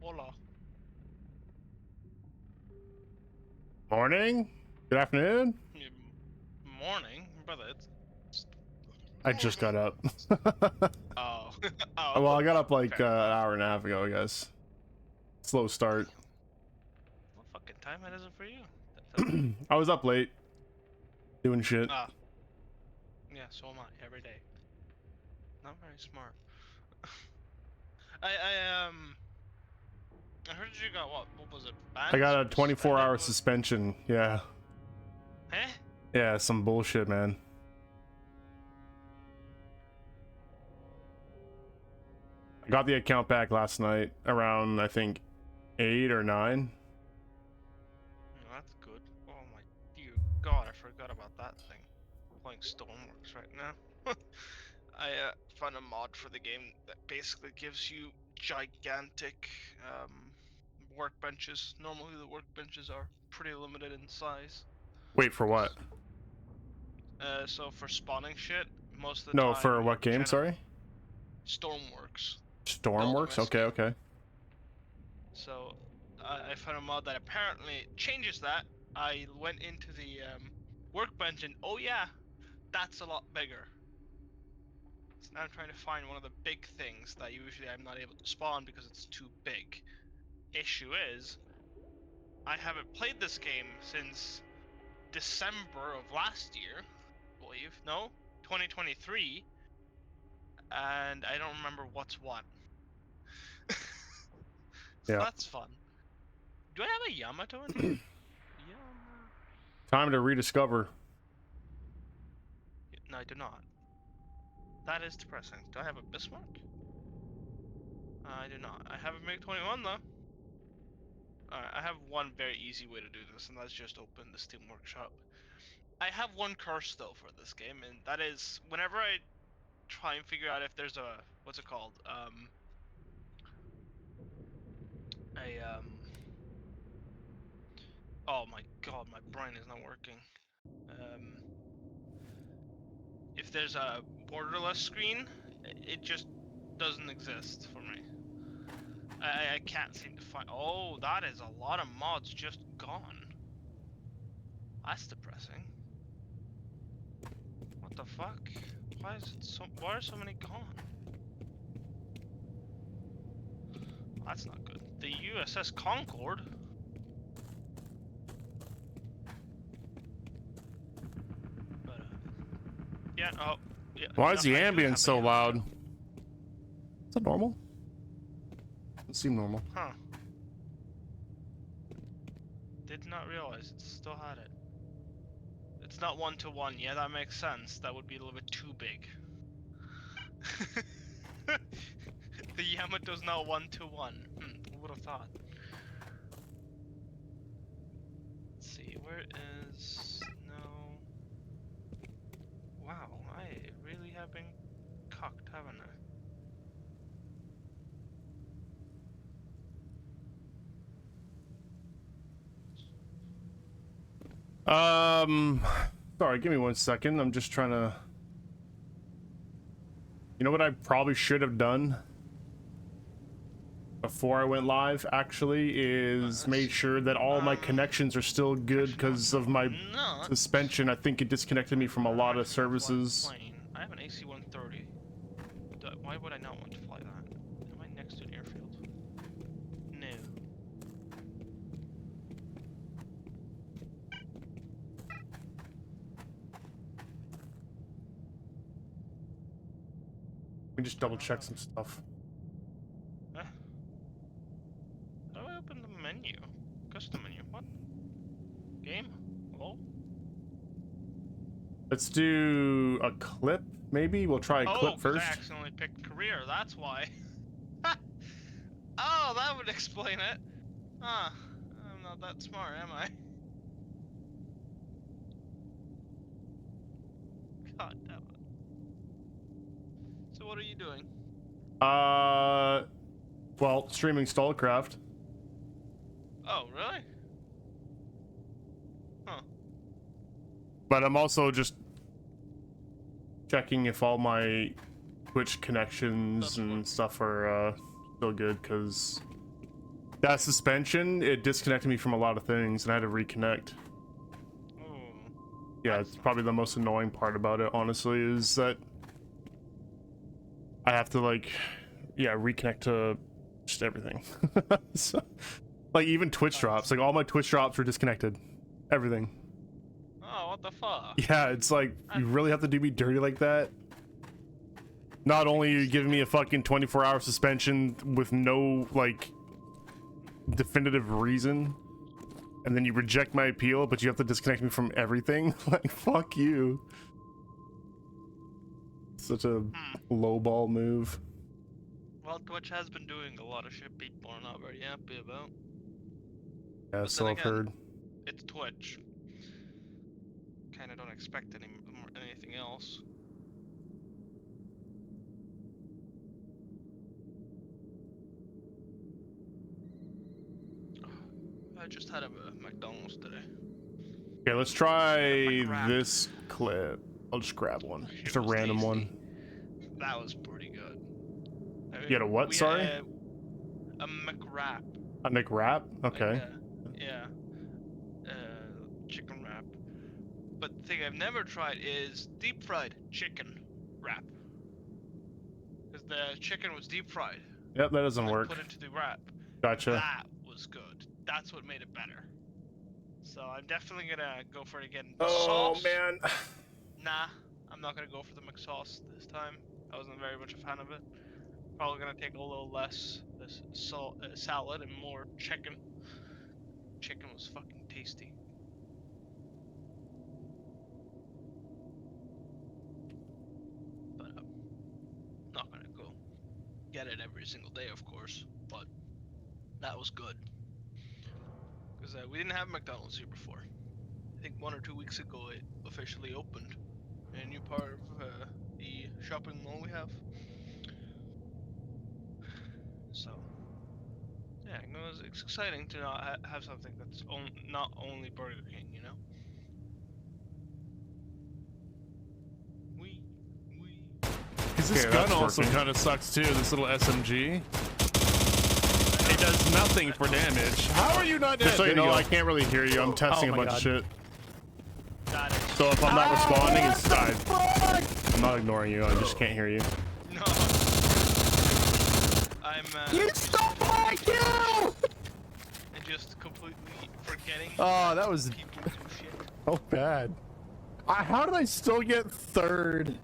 Hola. Morning? Good afternoon? Morning, brother. It's I just got morning. up. Oh, oh. Well, I got up like Fair an enough. hour and a half ago, I guess. Slow start. Damn. What fucking time it is it for you? Tell me. I was up late doing shit. Ah, yeah. So am I every day. Not very smart. I I heard you got what was it? I Banned? got a Suspended? 24-hour suspension. Yeah. Huh? Yeah, some bullshit, man. I got the account back last night around, I think, 8 or 9. No, that's good. Oh my dear God, I forgot about that thing. I'm playing Stormworks right now. I found a mod for the game that basically gives you gigantic workbenches. Normally the workbenches are pretty limited in size. Wait, for what? So for spawning shit, most of the No, for time, what game, sorry? Stormworks, build a Stormworks? mess Okay, game. okay. So I found a mod that apparently changes that. I went into the workbench and oh yeah, that's a lot bigger. So now I'm trying to find one of the big things that usually I'm not able to spawn because it's too big. Issue is, I haven't played this game since December of last year, I believe. No, 2023, and I don't remember what's what. So Yeah. that's fun. Do I have a Yamato in here? Yamato. Time to rediscover. No, I do not. That is depressing. Do I have a Bismarck? I do not. I have a MiG-21 though. Alright, I have one very easy way to do this, and that's just open the Steam Workshop. I have one curse though for this game, and that is whenever I try and figure out if there's a what's it called? A oh my god, my brain is not working. Um if there's a borderless screen, it just doesn't exist for me. I can't seem to find. Oh, that is a lot of mods just gone. That's depressing. What the fuck? Why is it so? Why are so many gone? That's not good. The USS Concord. But yeah. Oh, yeah. Why No, is the I do ambience have a so Yamato. loud? Is that normal? Doesn't seem normal. Huh. Did not realize it still had it. It's not 1-to-1. Yeah, that makes sense. That would be a little bit too big. The Yamato's not 1-to-1. Who would have thought? Let's see, where is... No... Wow, I really have been cocked, haven't Um, Sorry, give me 1 second. I'm just trying to... You know what I probably should have done before I went live, actually, I? is Let's made see. sure that all my connections are still good Connection because of on. my Not... suspension. I think it disconnected me from a lot of Direction flight services. plane. I have an AC-130. Why would I not want to fly that? Am I next to an airfield? No. Let me just double check some stuff. How do I open the menu? Custom menu. What? Game? Hello? Let's do a clip, maybe? We'll try a Oh, clip because I first. accidentally picked career. That's why. Oh, that would explain it. Huh. I'm not that smart, am I? God damn it. So what are you doing? Well, streaming Stallcraft. Oh, really? Huh. But I'm also just checking if all my Twitch connections That's and working. stuff are still good, because That suspension, it disconnected me from a lot of things, and I had to reconnect. Oh, Yeah, that's it's not probably the most annoying part about it, honestly, is that I have to, like, yeah, reconnect to just everything. So, like, even Twitch drops. Like, all my Twitch drops were disconnected. Everything. Oh, what the fuck? Yeah, it's like, you really have to do me dirty like that? Not only are you giving me a fucking 24-hour suspension with no, like, definitive reason, and then you reject my appeal, but you have to disconnect me from everything? Like, fuck you. Such a lowball move. Well, Twitch has been doing a lot of shit people are not very happy about. Yeah, But so then I've again, heard. it's Twitch. Kinda don't expect anything else. I just had a McDonald's today. Okay, let's try McWrap. this clip. I'll just grab one. Shit Just a was random tasty. one. That was pretty good. I You got a mean, what, we sorry? a McWrap. A McWrap? Like, Okay. yeah, chicken wrap. But the thing I've never tried is deep fried chicken wrap. Because the chicken was deep fried Yep, that doesn't and then work. put into the wrap. Gotcha. That was good. That's what made it better. So I'm definitely gonna go for it again. The Oh, sauce, man. nah, I'm not gonna go for the McSauce this time. I wasn't very much a fan of it. Probably gonna take a little less salad and more chicken. Chicken was fucking tasty. But I'm not gonna go get it every single day, of course. But that was good. Because we didn't have McDonald's here before. I think 1 or 2 weeks ago it officially opened in a new part of the shopping mall we have. So, yeah, it's exciting to not have something that's not only Burger King, you know? We. Because this Okay, gun that's also working. kind of sucks too, this little SMG. It does nothing for damage. How are you not dead? Just so you There know, go. I can't really hear you. I'm testing Oh a my bunch God. of shit. That is. So if I'm not responding, it's died. I'm not ignoring you. I just can't hear you. No. I'm. You stole my kill! And just completely forgetting. Oh, that was People do shit. so bad. How did I still get third?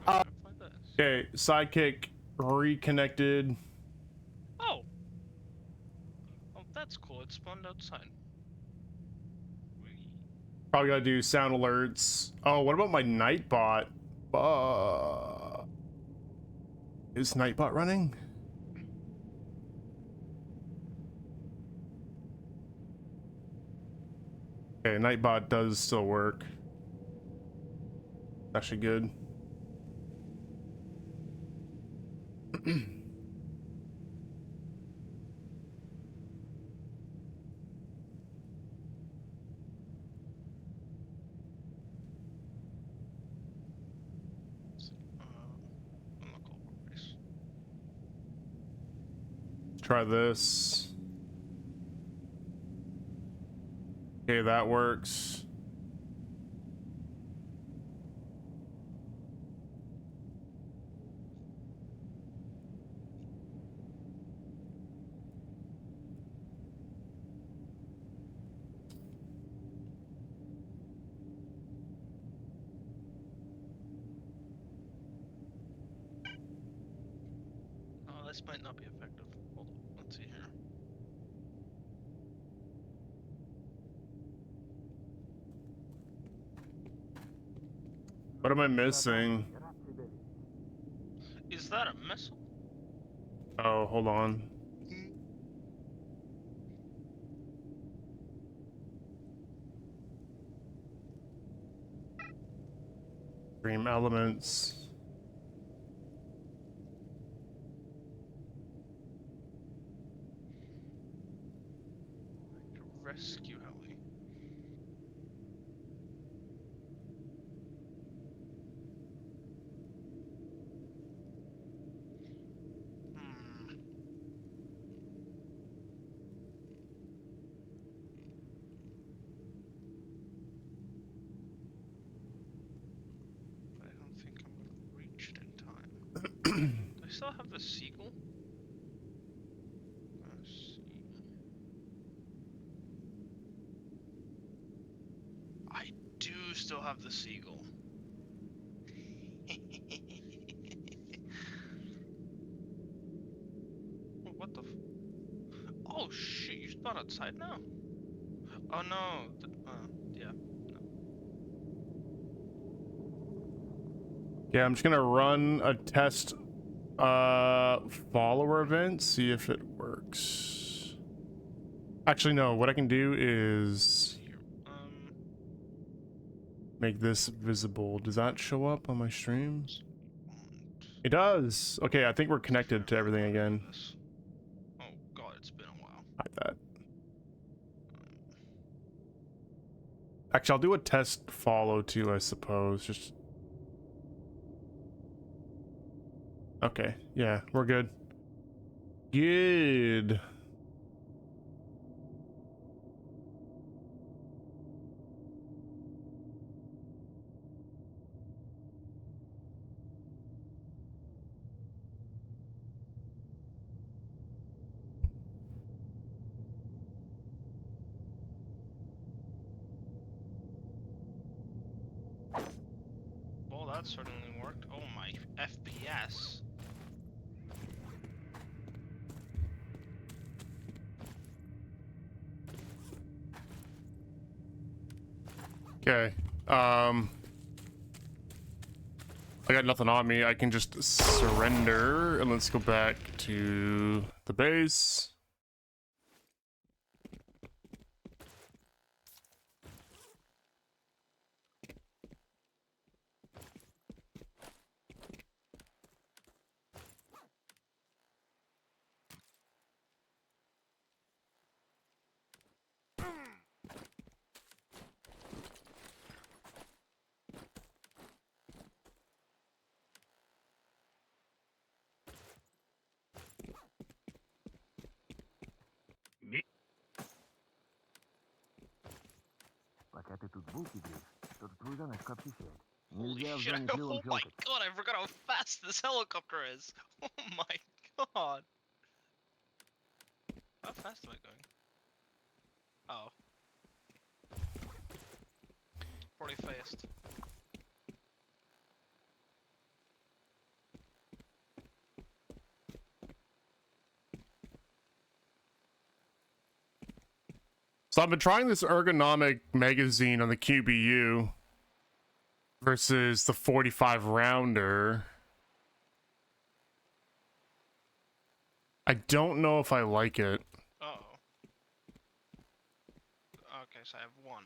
I'm trying to find this. Okay, sidekick reconnected. Oh. Oh, that's cool. It spawned outside. Probably gotta do sound alerts. Oh, what about my Nightbot? Is Nightbot running? Okay, Nightbot does still work. Actually good. Unlock all workplace. Try this. Okay, that works. Oh, this might not be effective. Hold on. Let's see here. What am I missing? Is that a missile? Oh, hold on. Dream elements. Rescue heli. Hmm. I still have the seagull? Let's see. I do still have the seagull. Oh, what the? Oh shit! You spawn outside now? Oh no! Yeah. Yeah, I'm just gonna run a test follower event, see if it works. Actually, no, what I can do is Here, make this visible. Does that show up on my streams? and It does. Okay, I think we're connected to everything again. this. Oh god, it's been a while. Like that. Actually, I'll do a test follow too, I suppose. Just okay. Yeah, we're good. Good. Well, that certainly worked. Oh my FPS. Okay. I got nothing on me. I can just surrender and let's go back to the base. Пока ты тут булки гришь, тот грузанок копчищает. Holy Нельзя в shit! зоне живым Oh my щелкать. god! I forgot how fast this helicopter is. Oh my god! How fast am I going? Oh. Pretty fast. So I've been trying this ergonomic magazine on the QBU versus the 45 rounder. I don't know if I like it. Uh-oh. Okay, so I have one.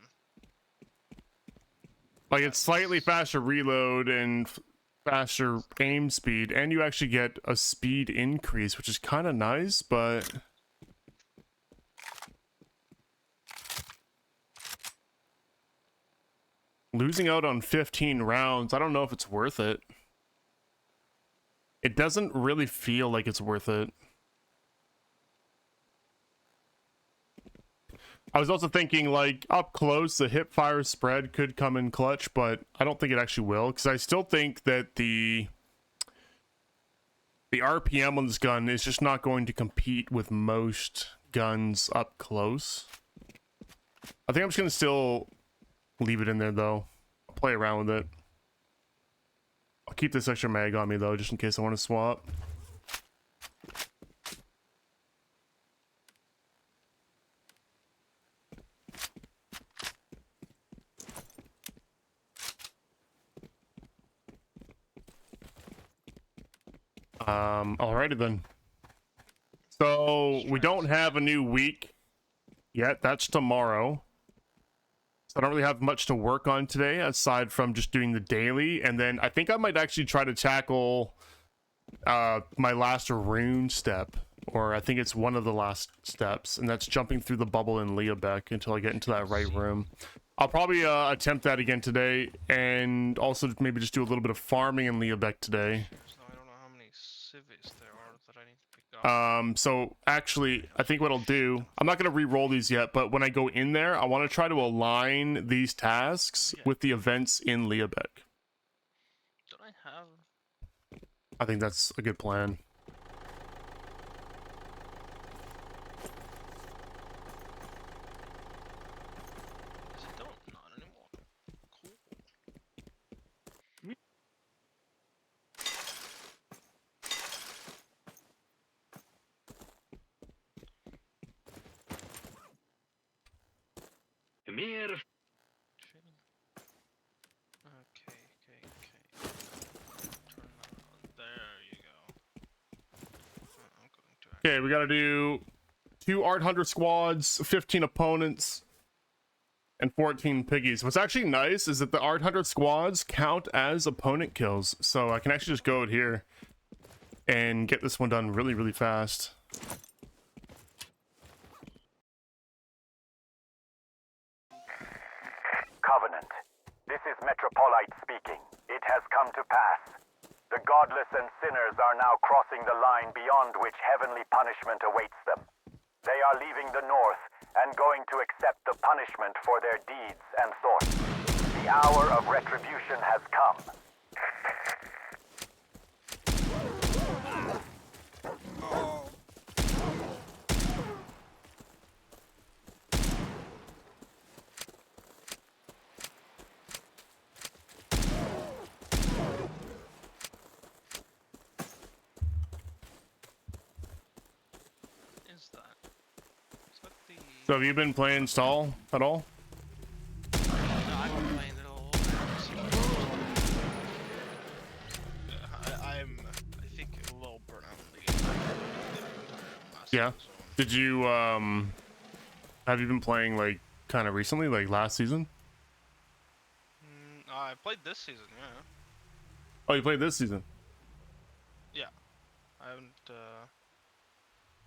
Like, it's slightly faster reload and faster aim speed, and you actually get a speed increase, which is kind of nice, but losing out on 15 rounds, I don't know if it's worth it. It doesn't really feel like it's worth it. I was also thinking, like, up close, the hip fire spread could come in clutch, but I don't think it actually will, because I still think that the RPM on this gun is just not going to compete with most guns up close. I think I'm just going to still leave it in there, though. I'll play around with it. I'll keep this extra mag on me, though, just in case I want to swap. Alrighty then. So we don't have a new week yet. That's tomorrow. So I don't really have much to work on today aside from just doing the daily. And then I think I might actually try to tackle my last rune step, or I think it's one of the last steps, and that's jumping through the bubble in Leobeck until I get into that right room. I'll probably attempt that again today, and also maybe just do a little bit of farming in Leobeck today. So I don't know how many civvies there are that I need to pick up. So actually, I think what I'll do, I'm not going to re-roll these yet, but when I go in there, I want to try to align these tasks with the events in Leobeck. Don't I have... I think that's a good plan. Is it don't not anymore? Cool. Okay. Turn that on. There you go. I'm going to Okay, we gotta do 2 Art Hunter squads, 15 opponents, and 14 piggies. What's actually nice is that the Art Hunter squads count as opponent kills, so I can actually just go out here and get this one done really, really fast. Covenant. This is Metropolite speaking. It has come to pass. The godless and sinners are now crossing the line beyond which heavenly punishment awaits them. They are leaving the north and going to accept the punishment for their deeds and thoughts. The hour of retribution has come. Is that? Is that the? So have you been playing Stall at all? No, I've been playing it all. I think a little burnt out in the game. Yeah. Did you have you been playing like kind of recently, like last season? I played this season, yeah. Oh, you played this season? Yeah. I haven't,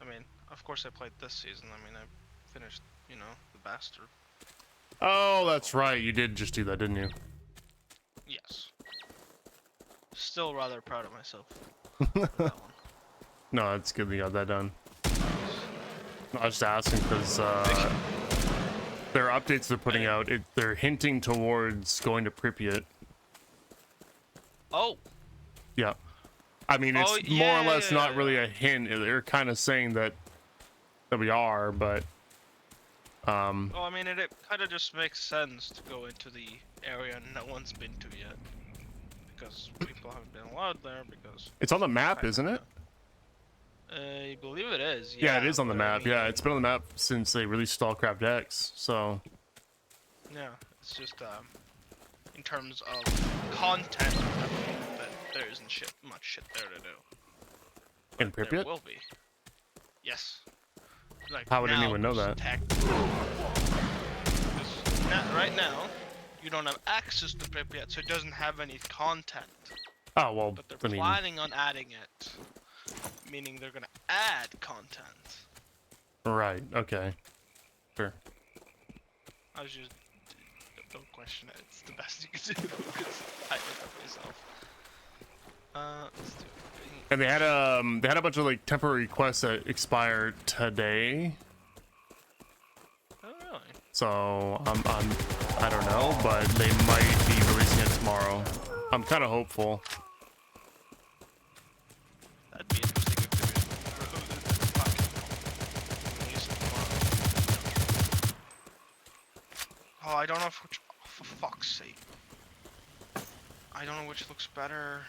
I mean, of course I played this season. I mean, I finished, you know, the Bastard. Oh, that's right. You did just do that, didn't you? Yes. Still rather proud of myself. For that one. No, it's good we got that done. No, I was just asking because their updates they're putting out, they're hinting towards going to Pripyat. Oh! Yeah. I mean, it's Oh, more or yeah, less yeah, not yeah. really a hint. They're kind of saying that we are, but Well, I mean, it kind of just makes sense to go into the area no one's been to yet. Because people haven't been allowed there, because... it's on the map, isn't it? I believe it is, Yeah, it is on the but I map. Yeah, mean, it's been on the map since they released Stallcraft X. So Yeah, it's just, in terms of content, I believe that there isn't much shit there to do. in There Pripyat. will be. Yes. Like, How would now anyone know there's that? Right now, you don't have access to Pripyat, so it doesn't have any content. Oh well, But they're I mean, planning on adding it. Meaning they're gonna add content. right? Okay, sure. I was just... Don't question it, it's the best you can do, because I did that myself. Let's do it. And they had a bunch of like temporary quests that expire today. Oh, really? So I don't know, but they might be releasing it tomorrow. I'm kind of hopeful. That'd be interesting if they released tomorrow. Oh, I don't know which... Oh, for fuck's sake. I don't know which looks better.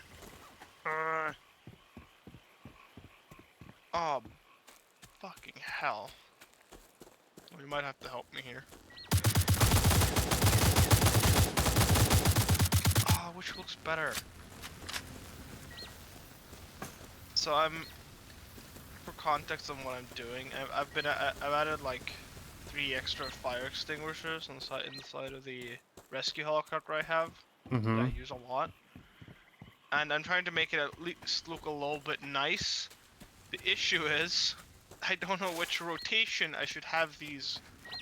Oh, fucking hell. Well, you might have to help me here. Oh, which looks better? So for context on what I'm doing, I've added like 3 extra fire extinguishers on the side of the rescue helicopter I have. That I use a lot. And I'm trying to make it at least look a little bit nice. The issue is, I don't know which rotation I should have these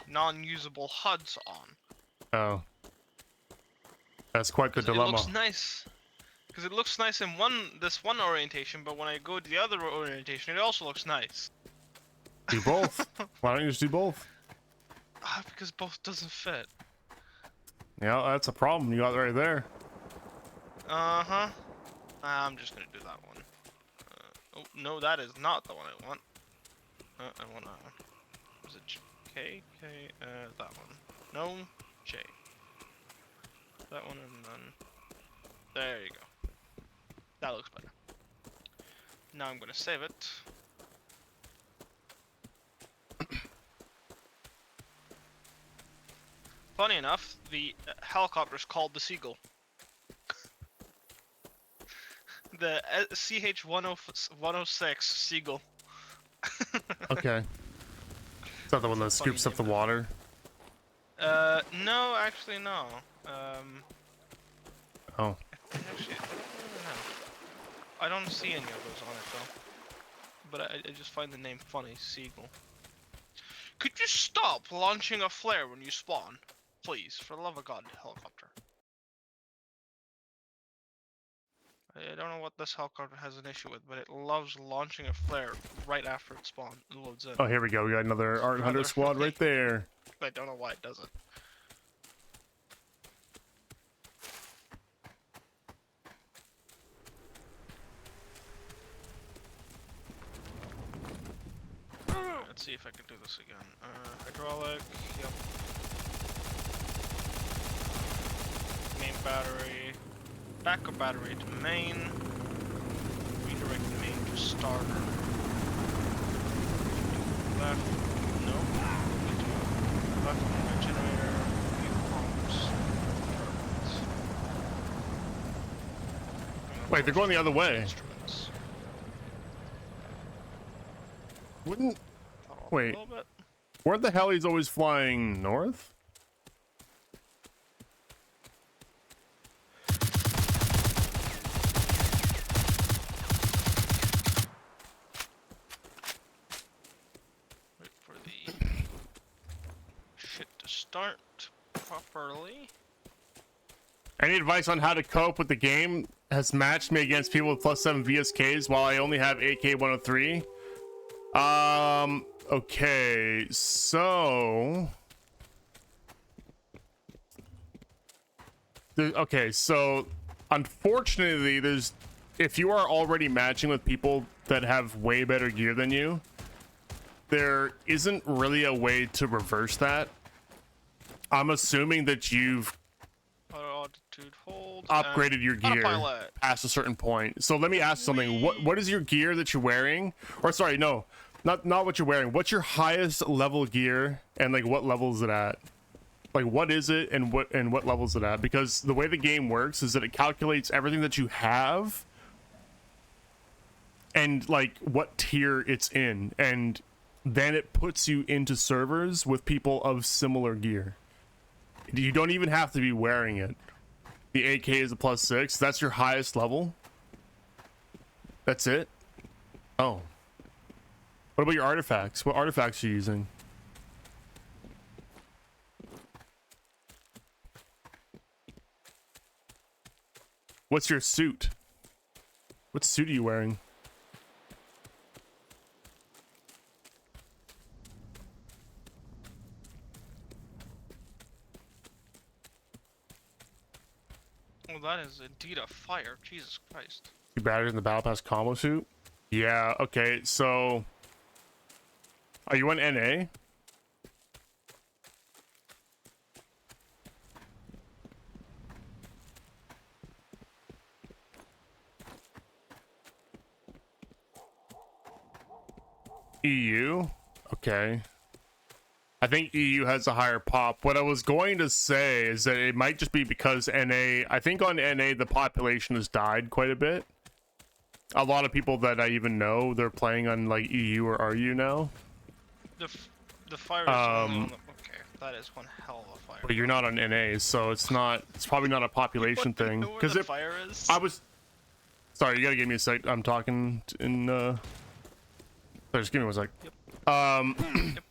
non-usable HUDs on. Oh, that's quite the 'Cause it dilemma. looks nice. Because it looks nice in this one orientation, but when I go to the other orientation, it also looks nice. Do both. Why don't you just do both? Because both doesn't fit. Yeah, that's a problem you got right there. Uh-huh. I'm just gonna do that one. no, that is not the one I want. I want that one. Is it K? K, that one. No, J. That one and then... There you go. That looks better. Now I'm gonna save it. Funny enough, the helicopter's called the Seagull. The CH-106 Seagull. Okay. Is that the one that scoops up the water? No, actually no. Oh. Actually, I don't really know. I don't see any of those on it though. But I just find the name funny, Seagull. Could you stop launching a flare when you spawn? Please, for the love of God, helicopter. I don't know what this helicopter has an issue with, but it loves launching a flare right after it spawns. It loads in. Oh, here we go. We got another Art Hunter squad right there. I don't know why it does it. Let's see if I can do this again. Hydraulic, yep. Main battery. Backup battery to main. Redirect main to starter. Left. Nope. Left generator. Fuel pumps. Wait, they're going the other way. Instruments. Wouldn't... A Wait. little bit. Weren't the helis always flying north? Wait for the shit to start properly. Any advice on how to cope with the game has matched me against people with +7 VSKs while I only have AK-103? Okay, so... Okay, so unfortunately, if you are already matching with people that have way better gear than you, there isn't really a way to reverse that. I'm assuming that you've Altitude hold. upgraded your gear autopilot. past a certain point. So let me ask something. What is your gear that you're wearing? Or sorry, no, not what you're wearing. What's your highest level gear, and like what level is it at? Like what is it, and what level is it at? Because the way the game works is that it calculates everything that you have and like what tier it's in, and then it puts you into servers with people of similar gear. You don't even have to be wearing it. The AK is a +6. That's your highest level. That's it. Oh. What about your artifacts? What artifacts are you using? What's your suit? What suit are you wearing? Well, that is indeed a fire. Jesus Christ. You battered in the Battle Pass combo suit? Yeah, okay, so... Are you on NA? EU? Okay. I think EU has a higher pop. What I was going to say is that it might just be because NA... I think on NA the population has died quite a bit. A lot of people that I even know, they're playing on like EU or RU now. The fire is only on the... Okay, that is one hell of a fire. But you're not on NA, so it's probably not a population thing. Because the fire is? Sorry, you gotta give me a sec. I'm talking in sorry, just give me 1 sec. Yep. Yep.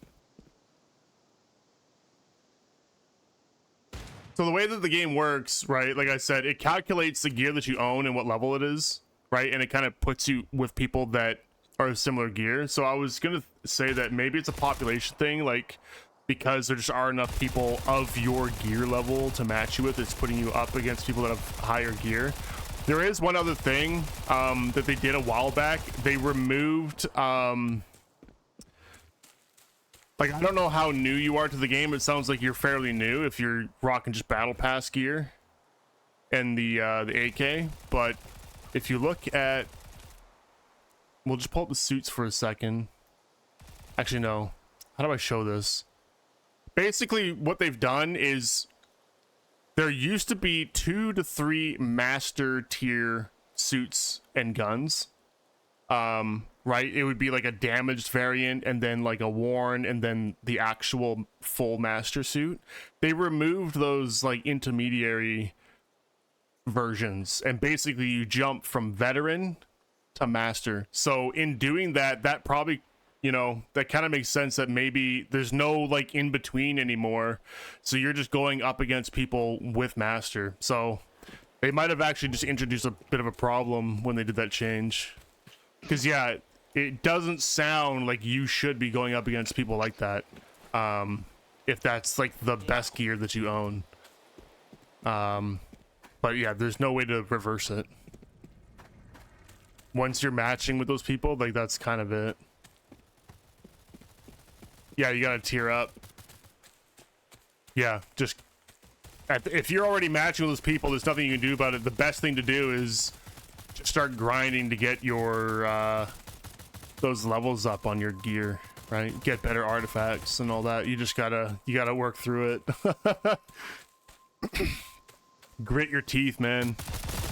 So the way that the game works, right, like I said, it calculates the gear that you own and what level it is, right? And it kind of puts you with people that are similar gear. So I was gonna say that maybe it's a population thing, like because there just are enough people of your gear level to match you with, it's putting you up against people that have higher gear. There is one other thing that they did a while back. They removed like, I don't know how new you are to the game. It sounds like you're fairly new if you're rocking just battle pass gear and the AK. But if you look at, we'll just pull up the suits for a second. Actually, no. How do I show this? Basically, what they've done is there used to be 2 to 3 master tier suits and guns. Right? It would be like a damaged variant and then like a worn and then the actual full master suit. They removed those like intermediary versions and basically you jump from veteran to master. So in doing that, that probably, you know, that kind of makes sense that maybe there's no like in between anymore. So you're just going up against people with master. So they might have actually just introduced a bit of a problem when they did that change. Because yeah, it doesn't sound like you should be going up against people like that, if that's like the best gear that you own. But yeah, there's no way to reverse it. Once you're matching with those people, like that's kind of it. Yeah, you gotta tier up. Yeah, just if you're already matching with those people, there's nothing you can do about it. The best thing to do is just start grinding to get your those levels up on your gear, right? Get better artifacts and all that. You just gotta work through it. Grit your teeth, man.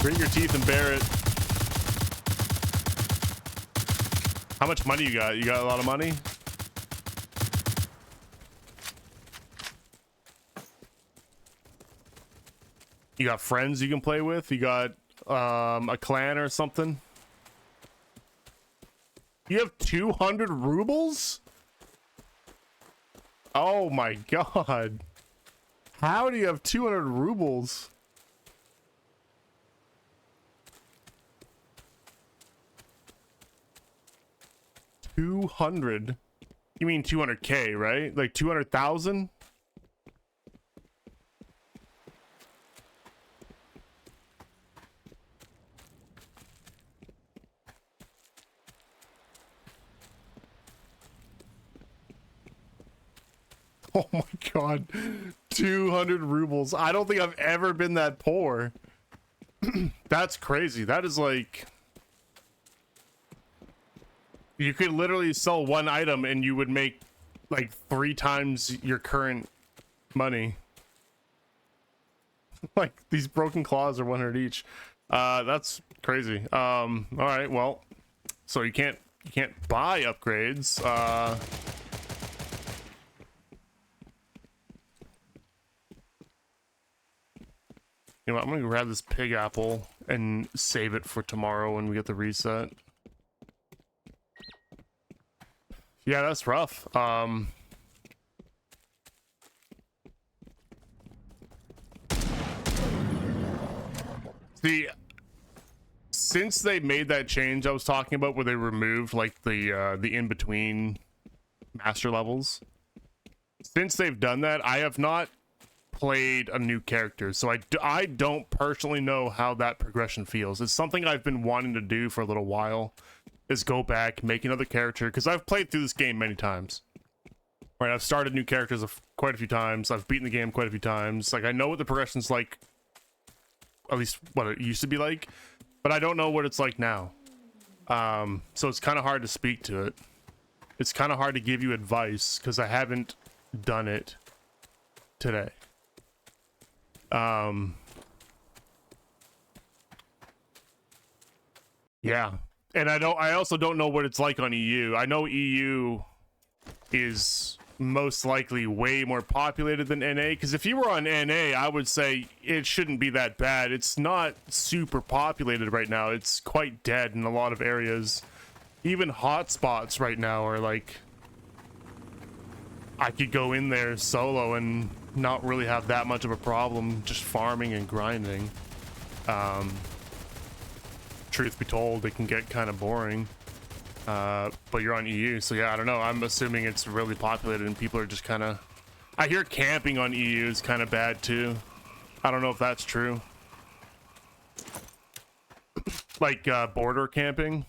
Grit your teeth and bear it. How much money you got? You got a lot of money? You got friends you can play with? You got a clan or something? You have 200 rubles? Oh my god. How do you have 200 rubles? $200? You mean 200K, right? Like 200,000? Oh my god. 200 rubles. I don't think I've ever been that poor. That's crazy. That is like... You could literally sell one item and you would make like 3 times your current money. Like these broken claws are 100 each. That's crazy. All right, well, so you can't buy upgrades. You know what, I'm gonna grab this pig apple and save it for tomorrow when we get the reset. Yeah, that's rough. Since they made that change I was talking about where they removed like the in-between master levels, since they've done that, I have not played a new character, so I don't personally know how that progression feels. It's something I've been wanting to do for a little while, is go back, make another character, because I've played through this game many times. Right, I've started new characters quite a few times, I've beaten the game quite a few times, like I know what the progression's like, at least what it used to be like, but I don't know what it's like now. So it's kind of hard to speak to it. It's kind of hard to give you advice, because I haven't done it today. Yeah, and I also don't know what it's like on EU. I know EU is most likely way more populated than NA, because if you were on NA, I would say it shouldn't be that bad. It's not super populated right now. It's quite dead in a lot of areas. Even hotspots right now are like, I could go in there solo and not really have that much of a problem just farming and grinding. Truth be told, it can get kind of boring, but you're on EU, so yeah, I don't know. I'm assuming it's really populated and people are just kind of... I hear camping on EU is kind of bad too. I don't know if that's true. like border camping.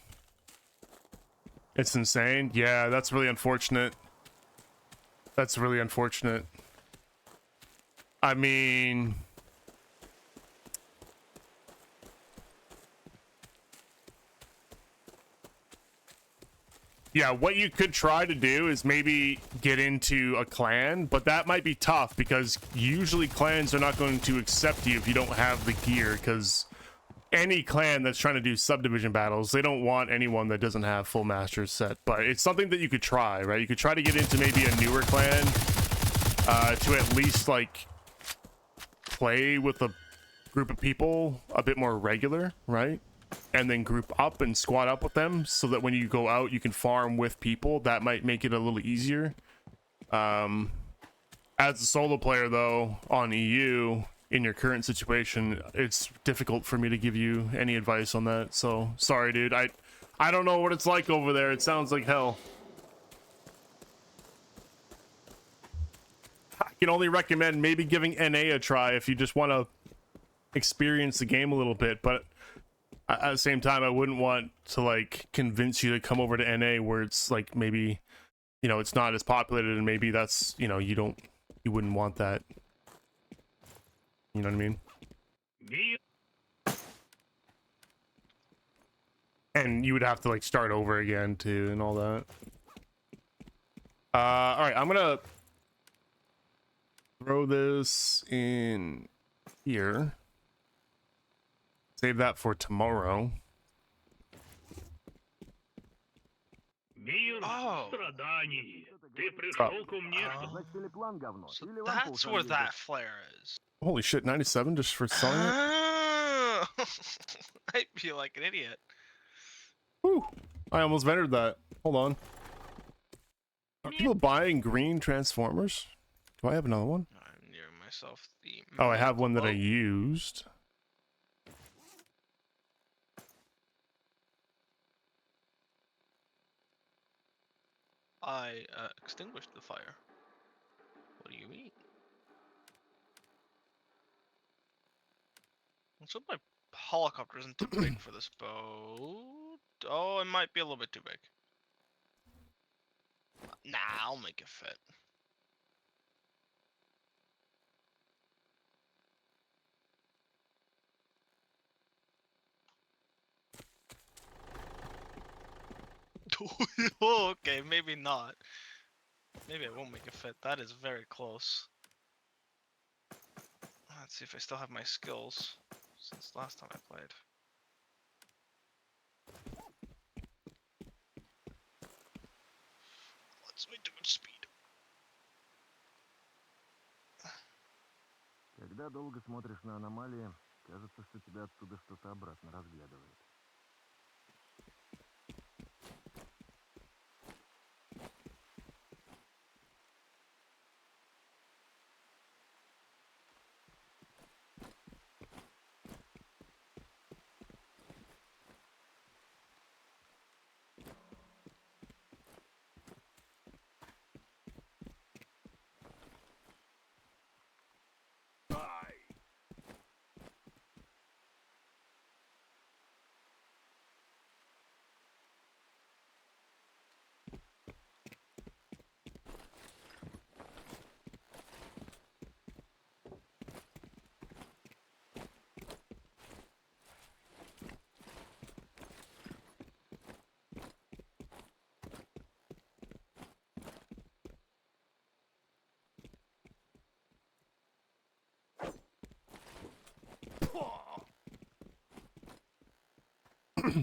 It's insane. Yeah, that's really unfortunate. That's really unfortunate. I mean, yeah, what you could try to do is maybe get into a clan, but that might be tough because usually clans are not going to accept you if you don't have the gear, because any clan that's trying to do subdivision battles, they don't want anyone that doesn't have full master set. But it's something that you could try, right? You could try to get into maybe a newer clan to at least like play with a group of people a bit more regular, right? And then group up and squad up with them so that when you go out you can farm with people. That might make it a little easier. As a solo player though on EU in your current situation, it's difficult for me to give you any advice on that, so sorry dude. I don't know what it's like over there. It sounds like hell. I can only recommend maybe giving NA a try if you just want to experience the game a little bit, but at the same time I wouldn't want to like convince you to come over to NA where it's like maybe, you know, it's not as populated and maybe that's, you know, you wouldn't want that. You know what I mean? And you would have to like start over again too and all that. All right, I'm gonna throw this in here. Save that for tomorrow. Oh. So that's where that flare is. Holy shit, 97 just for selling it? Oh. I feel like an idiot. Whew. I almost vented that. Hold on. Are people buying green Transformers? Do I have another one? I'm near myself the Oh, I have one that I Oh. used. I extinguished the fire. What do you mean? What's up? My helicopter isn't too big for this boat. Oh, it might be a little bit too big. Nah, I'll make it fit. Oh, okay, maybe not. Maybe I won't make it fit. That is very close. Let's see if I still have my skills since last time I played. Let's wait too much speed. Когда долго смотришь на аномалии, кажется, что тебя оттуда что-то обратно разглядывает.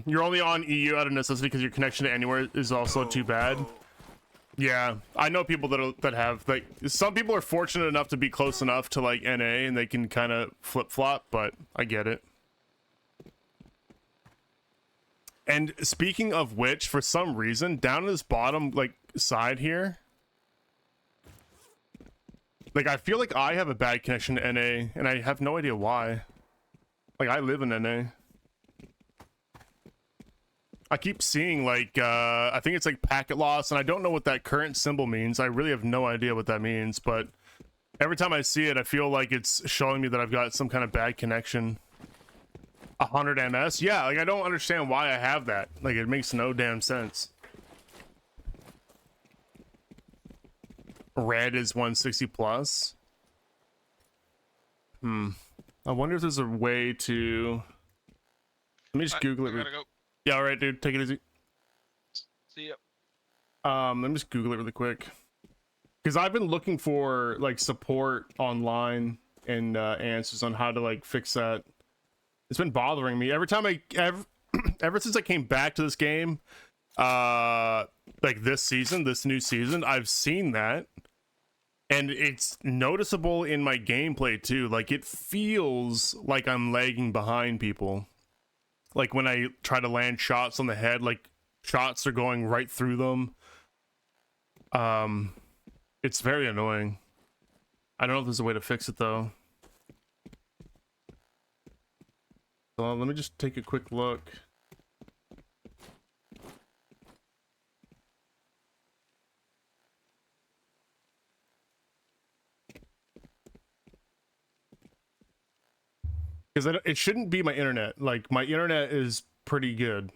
You're only on EU out of necessity because your connection to anywhere is also too bad. Yeah, I know people that have like some people are fortunate enough to be close enough to like NA and they can kind of flip flop, but I get it. And speaking of which, for some reason, down in this bottom like side here, like I feel like I have a bad connection to NA, and I have no idea why. Like I live in NA. I keep seeing like I think it's like packet loss, and I don't know what that current symbol means. I really have no idea what that means, but every time I see it, I feel like it's showing me that I've got some kind of bad connection. 100 ms. Yeah, like I don't understand why I have that. Like it makes no damn sense. Red is 160 plus. I wonder if there's a way to. Let me just Google it. I gotta go. Yeah, all right, dude. Take it easy. See ya. Let me just Google it really quick. Because I've been looking for like support online and answers on how to like fix that. It's been bothering me every time ever since I came back to this game. Like this new season, I've seen that. And it's noticeable in my gameplay too. Like it feels like I'm lagging behind people. Like when I try to land shots on the head, like shots are going right through them. It's very annoying. I don't know if there's a way to fix it though. So let me just take a quick look. Because it shouldn't be my internet. Like my internet is pretty good.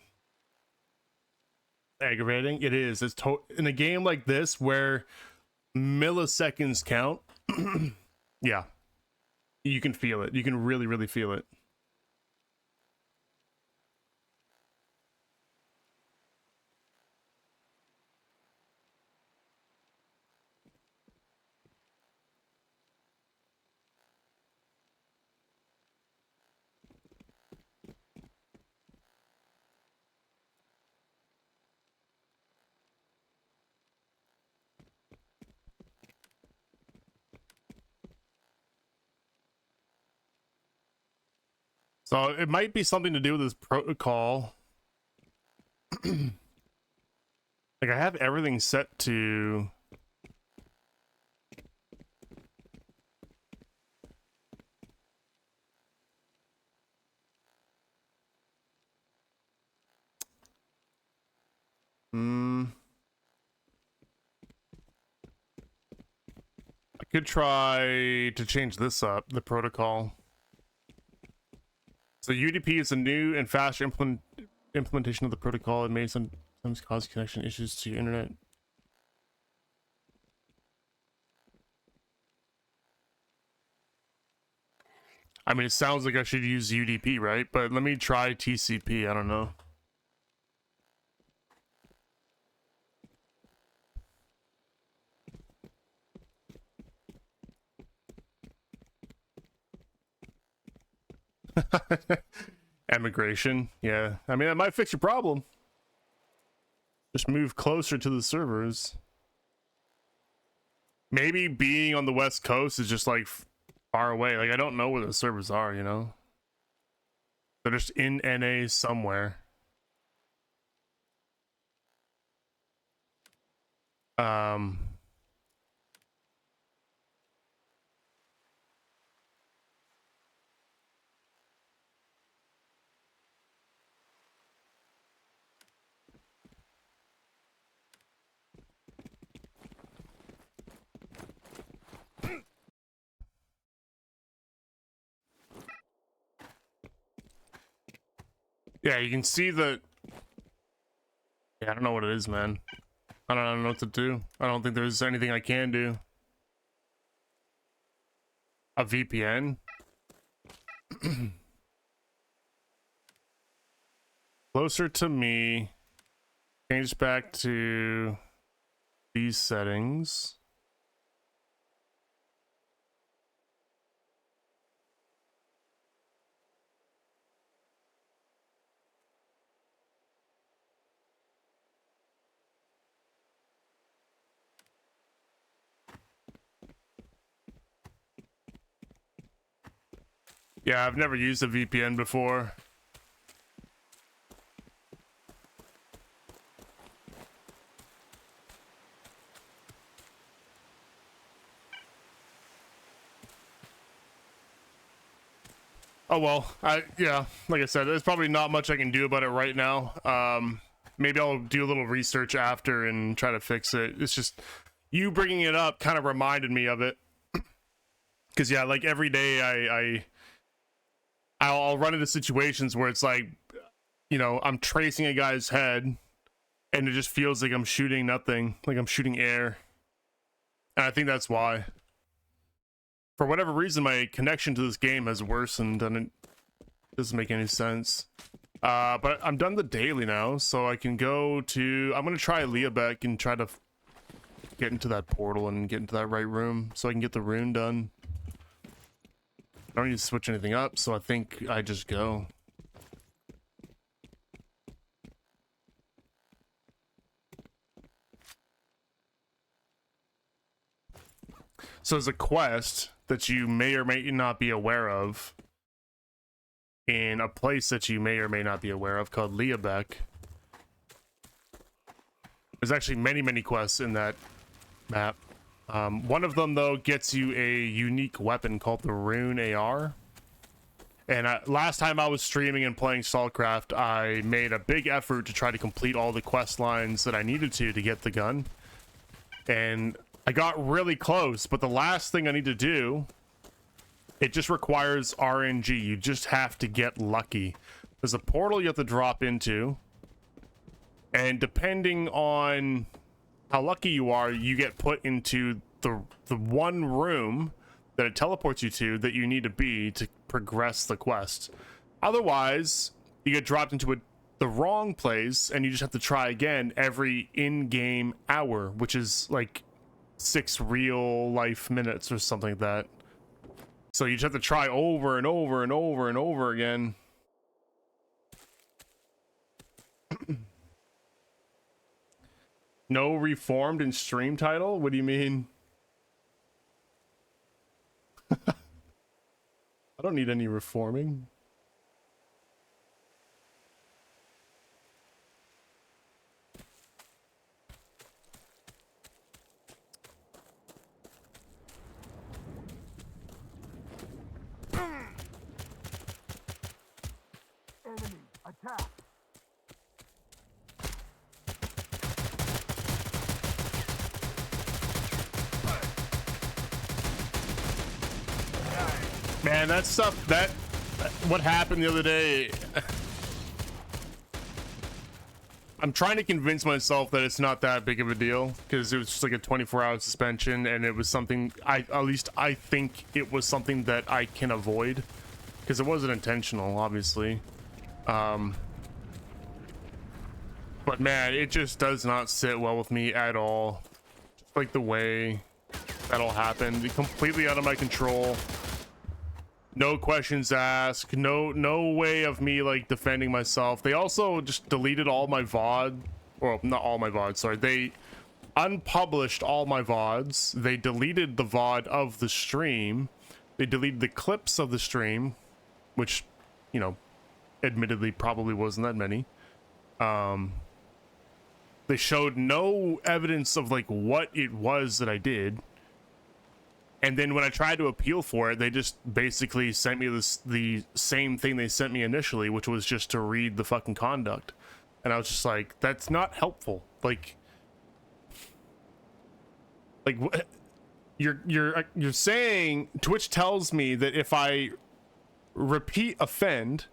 Aggravating. It is. It's in a game like this where milliseconds count. Yeah, you can feel it. You can really, really feel it. So it might be something to do with this protocol. Like I have everything set to. I could try to change this up, the protocol. So UDP is a new and faster implementation of the protocol. It may sometimes cause connection issues to your internet. I mean, it sounds like I should use UDP, right? But let me try TCP. I don't know. Emigration. Yeah. I mean, that might fix your problem. Just move closer to the servers. Maybe being on the West Coast is just like far away. Like I don't know where the servers are, you know? They're just in NA somewhere. Yeah, you can see the. Yeah, I don't know what it is, man. I don't know what to do. I don't think there's anything I can do. A VPN? Closer to me. Change back to these settings. Yeah, I've never used a VPN before. Oh well, yeah, like I said, there's probably not much I can do about it right now. Maybe I'll do a little research after and try to fix it. It's just you bringing it up kind of reminded me of it. Because yeah, like every day I'll run into situations where it's like, you know, I'm tracing a guy's head and it just feels like I'm shooting nothing, like I'm shooting air. And I think that's why. For whatever reason, my connection to this game has worsened and it doesn't make any sense. But I'm done the daily now, so I can go to... I'm going to try Leabeck and try to get into that portal and get into that right room so I can get the rune done. I don't need to switch anything up, so I think I just go. So there's a quest that you may or may not be aware of in a place that you may or may not be aware of called Leabeck. There's actually many quests in that map. One of them, though, gets you a unique weapon called the Rune AR. And last time I was streaming and playing StarCraft, I made a big effort to try to complete all the quest lines that I needed to get the gun. And I got really close, but the last thing I need to do, it just requires RNG. You just have to get lucky. There's a portal you have to drop into. And depending on how lucky you are, you get put into the one room that it teleports you to that you need to be to progress the quest. Otherwise, you get dropped into the wrong place and you just have to try again every in-game hour, which is like 6 real life minutes or something like that. So you just have to try over and over and over and over again. No reformed in stream title? What do you mean? I don't need any reforming. Enemy, attack! Man, that stuff, what happened the other day, I'm trying to convince myself that it's not that big of a deal, because it was just like a 24-hour suspension, and it was something, at least I think it was something that I can avoid, because it wasn't intentional, obviously. But man, it just does not sit well with me at all. Just like the way that all happened, completely out of my control. No questions asked, no way of me like defending myself. They also just deleted all my VOD, well, not all my VODs, sorry. They unpublished all my VODs. They deleted the VOD of the stream. They deleted the clips of the stream, which, you know, admittedly probably wasn't that many. They showed no evidence of like what it was that I did. And then when I tried to appeal for it, they just basically sent me the same thing they sent me initially, which was just to read the fucking conduct. And I was just like, that's not helpful. Like what? You're saying Twitch tells me that if I repeat offend,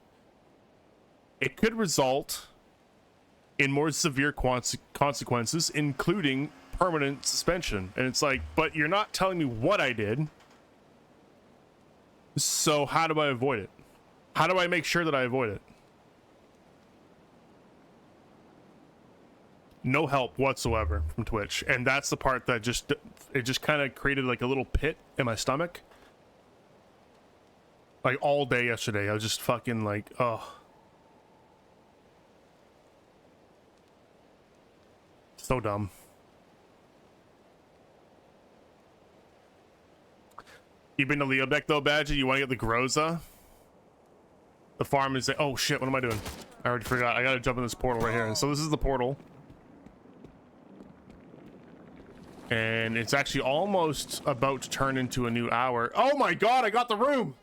it could result in more severe consequences, including permanent suspension. And it's like, but you're not telling me what I did, so how do I avoid it? How do I make sure that I avoid it? No help whatsoever from Twitch. And that's the part that just kind of created like a little pit in my stomach. Like all day yesterday I was just fucking like, oh, so dumb. You been to Leobeck though, Badger? You want to get the Groza? The farm is... Oh shit, what am I doing? I already forgot. I gotta jump in this portal right here. And so this is the portal. And it's actually almost about to turn into a new hour. Oh my god, I got the room!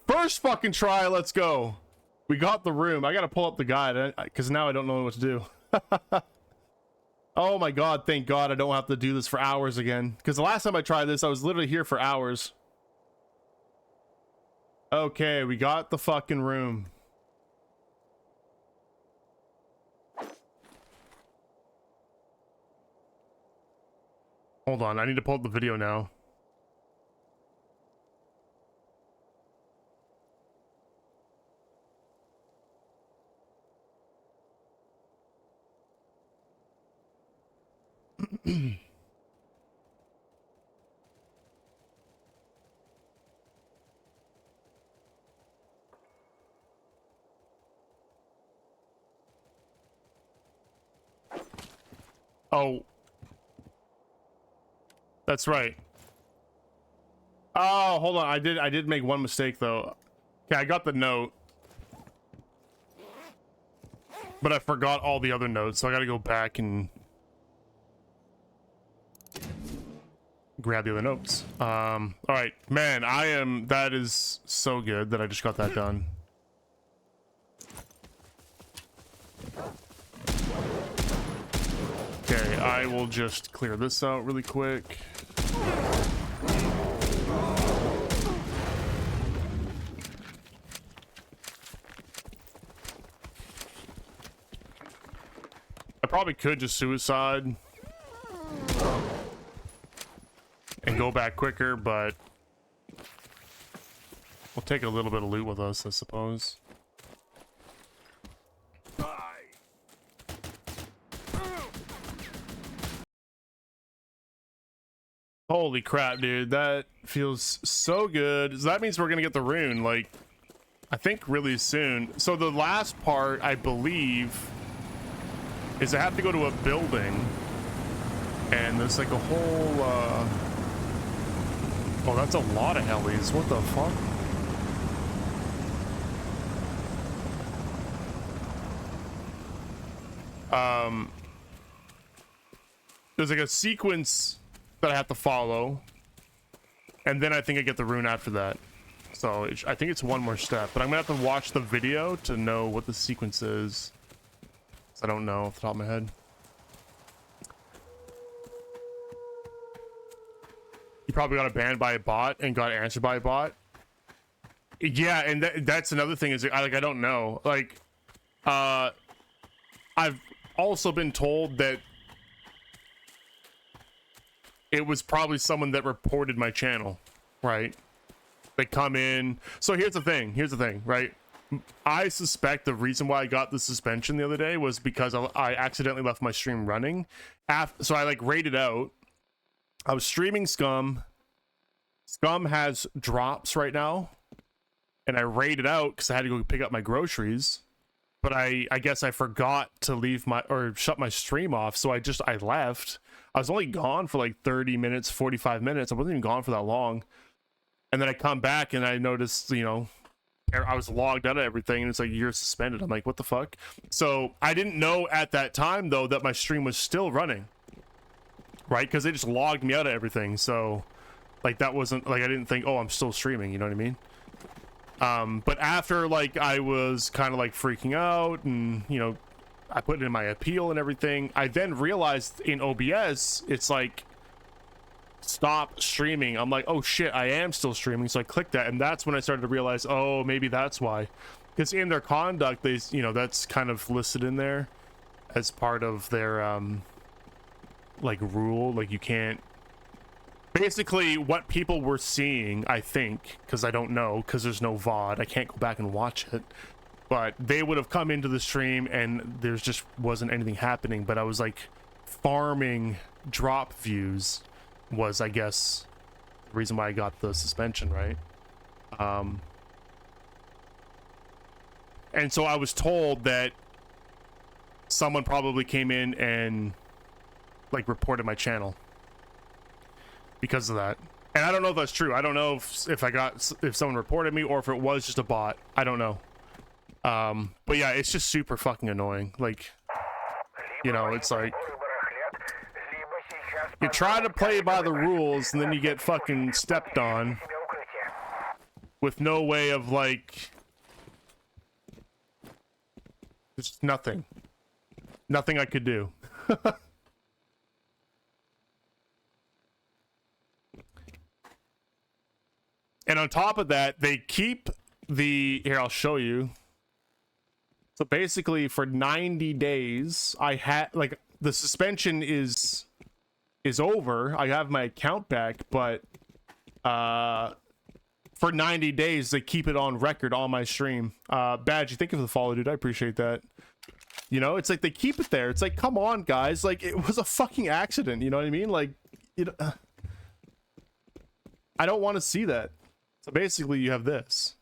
First fucking try, let's go. We got the room. I gotta pull up the guide, because now I don't know what to do. Oh my god, thank god I don't have to do this for hours again. Because the last time I tried this, I was literally here for hours. Okay, we got the fucking room. Hold on, I need to pull up the video now. Oh. That's right. Oh, hold on. I did make one mistake though. Okay, I got the note. But I forgot all the other notes, so I gotta go back and grab the other notes. Alright. Man, that is so good that I just got that done. Okay, I will just clear this out really quick. I probably could just suicide and go back quicker, but we'll take a little bit of loot with us, I suppose. Holy crap, dude. That feels so good. So that means we're gonna get the rune, like, I think really soon. So the last part, I believe, is I have to go to a building. And there's like a whole, oh, that's a lot of helis. What the fuck? There's like a sequence that I have to follow, and then I think I get the rune after that. So I think it's one more step, but I'm gonna have to watch the video to know what the sequence is. I don't know off the top of my head. You probably got banned by a bot and got answered by a bot. Yeah, and that's another thing is I don't know. Like, I've also been told that it was probably someone that reported my channel, right? They come in. So here's the thing, right? I suspect the reason why I got the suspension the other day was because I accidentally left my stream running. So I like raided out. I was streaming Scum. Scum has drops right now. And I raided out because I had to go pick up my groceries. But I guess I forgot to leave shut my stream off. So I left. I was only gone for like 30 minutes, 45 minutes. I wasn't even gone for that long. And then I come back and I noticed, you know, I was logged out of everything and it's like, you're suspended. I'm like, what the fuck? So I didn't know at that time though that my stream was still running, right? Because they just logged me out of everything. So like that wasn't like, I didn't think, oh, I'm still streaming, you know what I mean? But after like I was kind of like freaking out and, you know, I put it in my appeal and everything, I then realized in OBS it's like stop streaming. I'm like, oh shit, I am still streaming. So I clicked that, and that's when I started to realize, oh, maybe that's why. Because in their conduct, they, you know, that's kind of listed in there as part of their like rule. Like you can't. Basically, what people were seeing, I think, because I don't know, because there's no VOD, I can't go back and watch it. But they would have come into the stream and there's just wasn't anything happening. But I was like farming drop views was, I guess, the reason why I got the suspension, right? And so I was told that someone probably came in and like reported my channel because of that. And I don't know if that's true. I don't know if someone reported me or if it was just a bot. I don't know. But yeah, it's just super fucking annoying. Like, you know, it's like you try to play by the rules and then you get fucking stepped on with no way of like, there's nothing I could do. And And on top of that, they keep the here, I'll show you. So basically for 90 days, I had like the suspension is over. I have my account back, but for 90 days they keep it on record on my stream. Badge, thank you for the follow, dude. I appreciate that. You know, it's like they keep it there. It's like, come on, guys. Like, it was a fucking accident. You know what I mean? Like, I don't want to see that. So basically, you have this.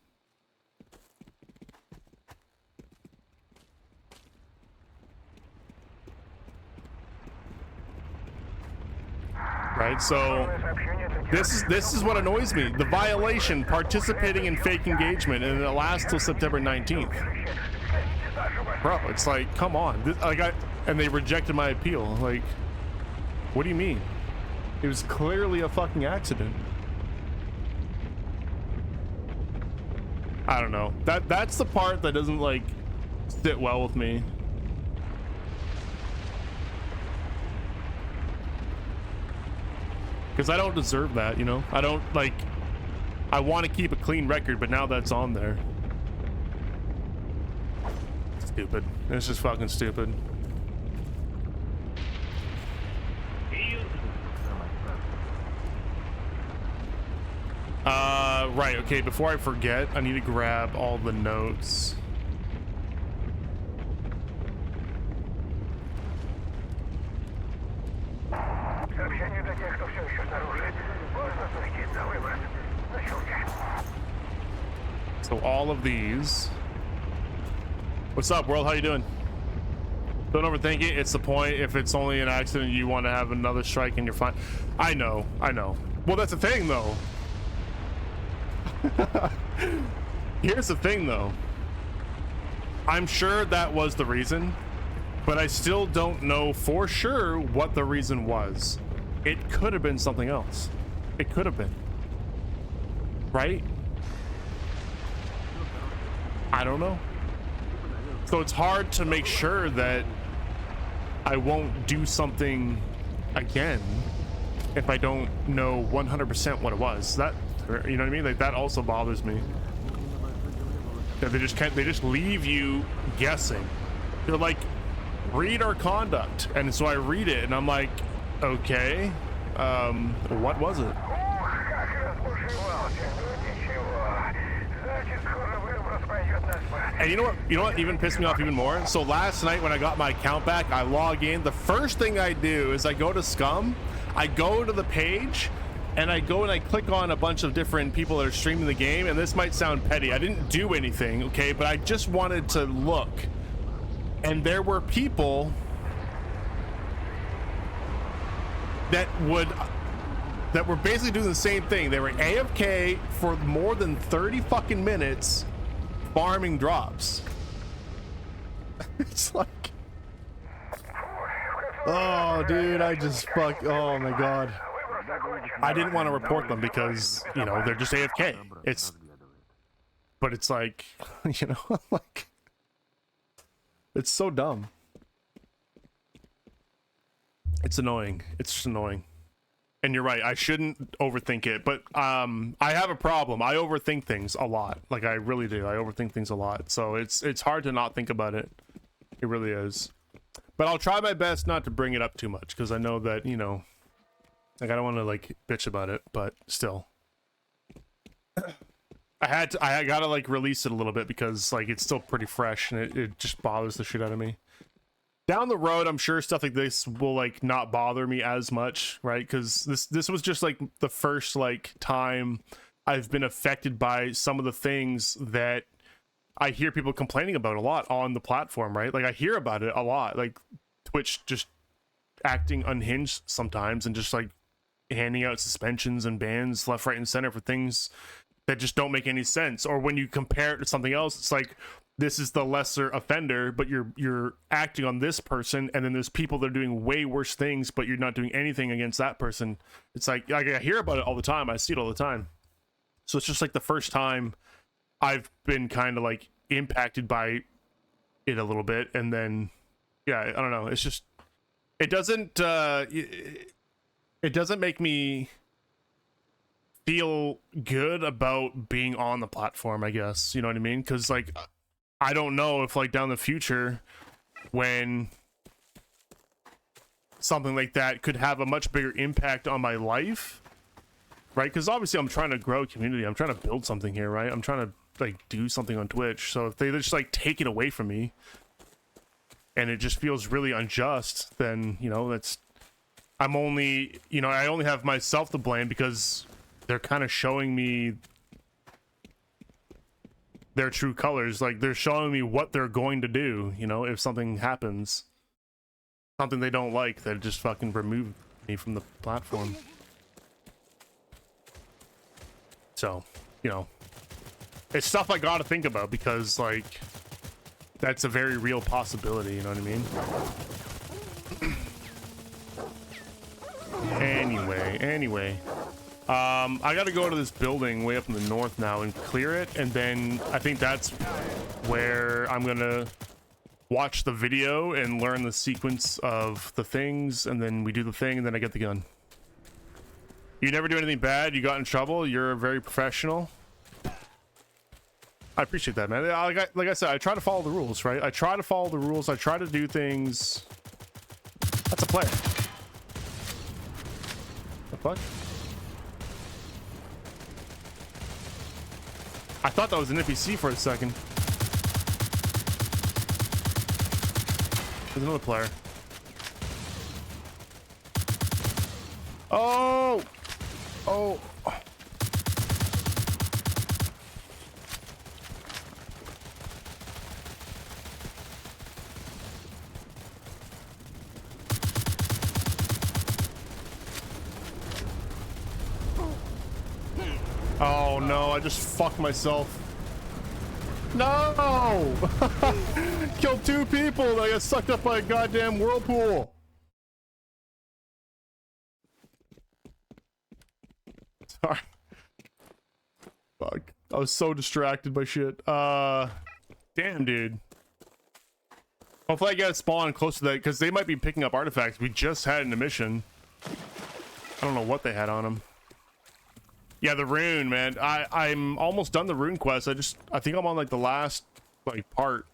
Right? So this is what annoys me. The violation, participating in fake engagement, and it lasts till September 19th. Bro, it's like, come on. And they rejected my appeal. Like, what do you mean? It was clearly a fucking accident. I don't know. That's the part that doesn't like sit well with me. Because I don't deserve that, you know? I don't, like... I want to keep a clean record, but now that's on there. Stupid. It's just fucking stupid. Right, okay, before I forget, I need to grab all the notes. So all of these. What's up, world? How you doing? Don't overthink it. It's the point. If it's only an accident, you want to have another strike and you're fine. I know. Well, that's the thing, though. Here's the thing, though. I'm sure that was the reason, but I still don't know for sure what the reason was. It could have been something else. It could have been. Right? I don't know. So it's hard to make sure that I won't do something again if I don't know 100% what it was. That, you know what I mean? Like, that also bothers me. That they just leave you guessing. They're like, read our conduct. And so I read it and I'm like, okay, what was it? And you know what even pissed me off even more? So last night when I got my account back, I log in. The first thing I do is I go to Scum, I go to the page, and I go and I click on a bunch of different people that are streaming the game. And this might sound petty. I didn't do anything, okay? But I just wanted to look. And there were people that were basically doing the same thing. They were AFK for more than 30 fucking minutes farming drops. It's like, oh dude, oh my god. I didn't want to report them because, you know, they're just AFK. But it's like, you know, like, it's so dumb. It's annoying. It's just annoying. And you're right, I shouldn't overthink it, but I have a problem. I overthink things a lot. Like, I really do. I overthink things a lot. So it's hard to not think about it. It really is. But I'll try my best not to bring it up too much, because I know that, you know, like, I don't want to, like, bitch about it, but still. I gotta, like, release it a little bit because, like, it's still pretty fresh, and it just bothers the shit out of me. Down the road, I'm sure stuff like this will, like, not bother me as much, right? Because this was just, like, the first, like, time I've been affected by some of the things that I hear people complaining about a lot on the platform, right? Like, I hear about it a lot, like Twitch just acting unhinged sometimes and just, like, handing out suspensions and bans left, right, and center for things that just don't make any sense. Or when you compare it to something else, it's like, this is the lesser offender, but you're acting on this person, and then there's people that are doing way worse things, but you're not doing anything against that person. It's like I hear about it all the time. I see it all the time. So it's just like the first time I've been kind of like impacted by it a little bit, and then yeah, I don't know. It's just it doesn't make me feel good about being on the platform, I guess. You know what I mean? Because like I don't know if like down the future when something like that could have a much bigger impact on my life, right? Because obviously I'm trying to grow a community, I'm trying to build something here, right? I'm trying to like do something on Twitch. So if they just like take it away from me and it just feels really unjust, then you know that's I'm only, you know, I only have myself to blame because they're kind of showing me their true colors. Like they're showing me what they're going to do, you know, if something happens, something they don't like, they just fucking remove me from the platform. So, you know, it's stuff I gotta think about because like that's a very real possibility, you know what I mean? Anyway, I gotta go to this building way up in the north now and clear it, and then I think that's where I'm gonna watch the video and learn the sequence of the things, and then we do the thing, and then I get the gun. You never do anything bad, you got in trouble, you're very professional. I appreciate that, man. Like I said, I try to follow the rules, right? I try to follow the rules, I try to do things. That's a player. The fuck? I thought that was an NPC for a second. There's another player. Oh! Oh! Oh no, I just fucked myself. No! Killed 2 people and I got sucked up by a goddamn whirlpool. Sorry. Fuck. I was so distracted by shit. Damn, dude. Hopefully I get spawned close to that, because they might be picking up artifacts. We just had an emission. I don't know what they had on them. Yeah, the rune, man. I'm almost done the rune quest. I think I'm on like the last like part.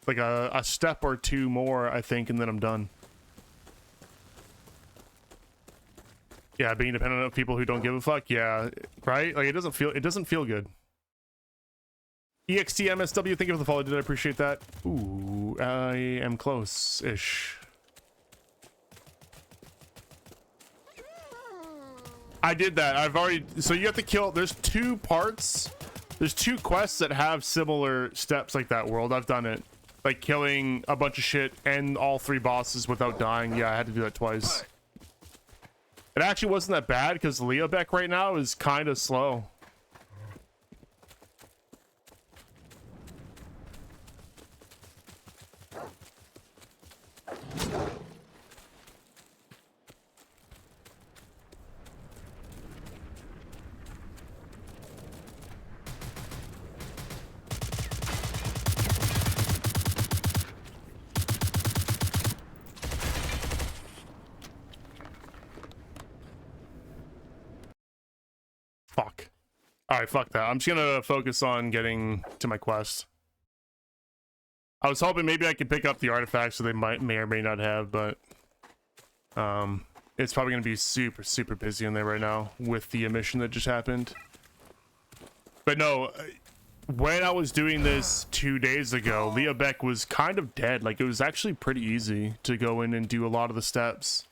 Like a step or 2 more, I think, and then I'm done. Yeah, being dependent on people who don't give a fuck. Yeah, right? Like it doesn't feel good. EXTMSW, thank you for the follow, dude. I appreciate that. Ooh, I am close-ish. I did that. I've already, so you have to kill, there's 2 parts. There's 2 quests that have similar steps like that, World. I've done it. Like killing a bunch of shit and all 3 bosses without dying. Yeah, I had to do that twice. It actually wasn't that bad because Leobeck right now is kind of slow. Fuck. Alright, fuck that. I'm just gonna focus on getting to my quest. I was hoping maybe I could pick up the artifacts so they may or may not have, but it's probably gonna be super busy in there right now with the mission that just happened. But no, when I was doing this 2 days ago, Leobeck was kind of dead. Like, it was actually pretty easy to go in and do a lot of the steps.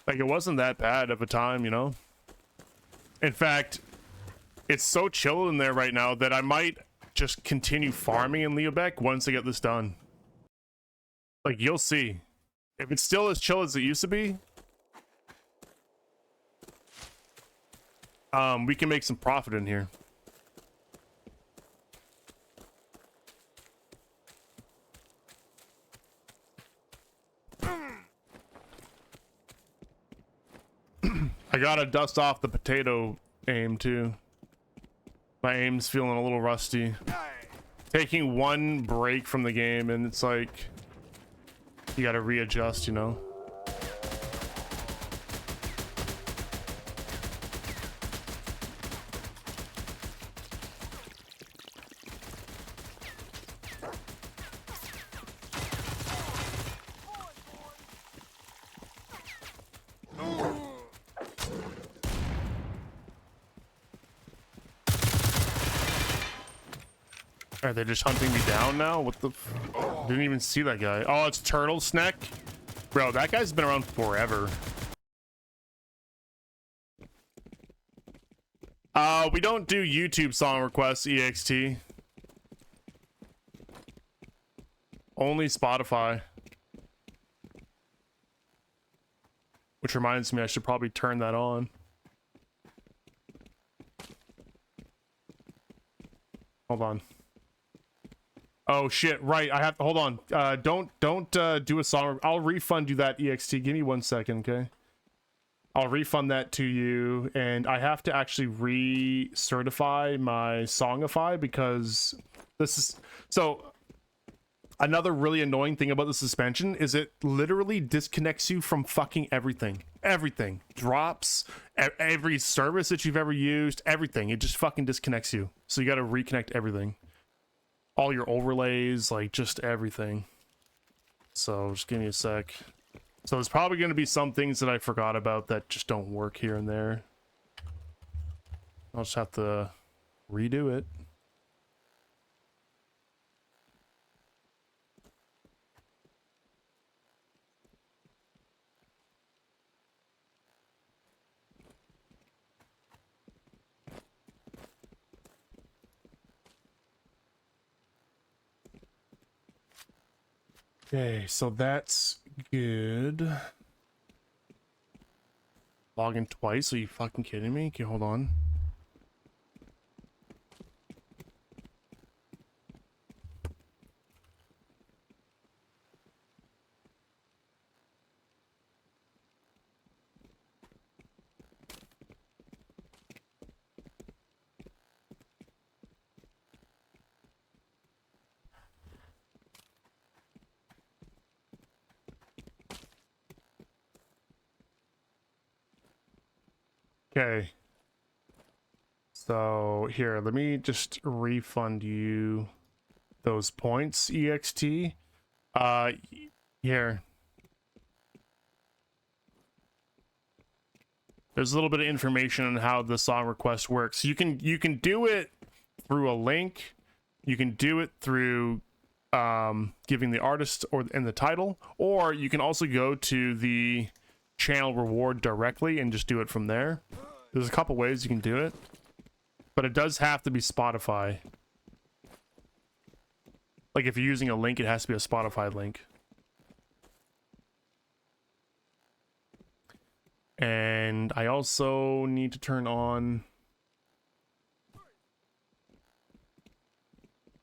Like, it wasn't that bad of a time, you know? In fact, it's so chill in there right now that I might just continue farming in Leobeck once I get this done. Like, you'll see. If it's still as chill as it used to be, we can make some profit in here. I gotta dust off the potato aim too. My aim's feeling a little rusty. Taking 1 break from the game and it's like you gotta readjust, you know. Are they just hunting me down now? What the didn't even see that guy. Oh, it's Turtle Snack. Bro, that guy's been around forever. We don't do YouTube song requests, EXT. Only Spotify. Which reminds me, I should probably turn that on. Hold on. Oh shit, right, I have to, hold on. Don't do a song. I'll refund you that, EXT. Give me 1 second, okay? I'll refund that to you, and I have to actually re-certify my Songify because this is... So, another really annoying thing about the suspension is it literally disconnects you from fucking everything. Everything. Drops, every service that you've ever used, everything. It just fucking disconnects you. So you gotta reconnect everything. All your overlays, like just everything. So just give me a sec. So there's probably going to be some things that I forgot about that just don't work here and there. I'll just have to redo it. Okay, so that's good. Log in twice? Are you fucking kidding me? Okay, hold on. Okay. So here, let me just refund you those points, EXT. Here. There's a little bit of information on how the song request works. You can do it through a link. You can do it through giving the artist and the title, or you can also go to the channel reward directly and just do it from there. There's a couple ways you can do it, but it does have to be Spotify. Like if you're using a link, it has to be a Spotify link. And I also need to turn on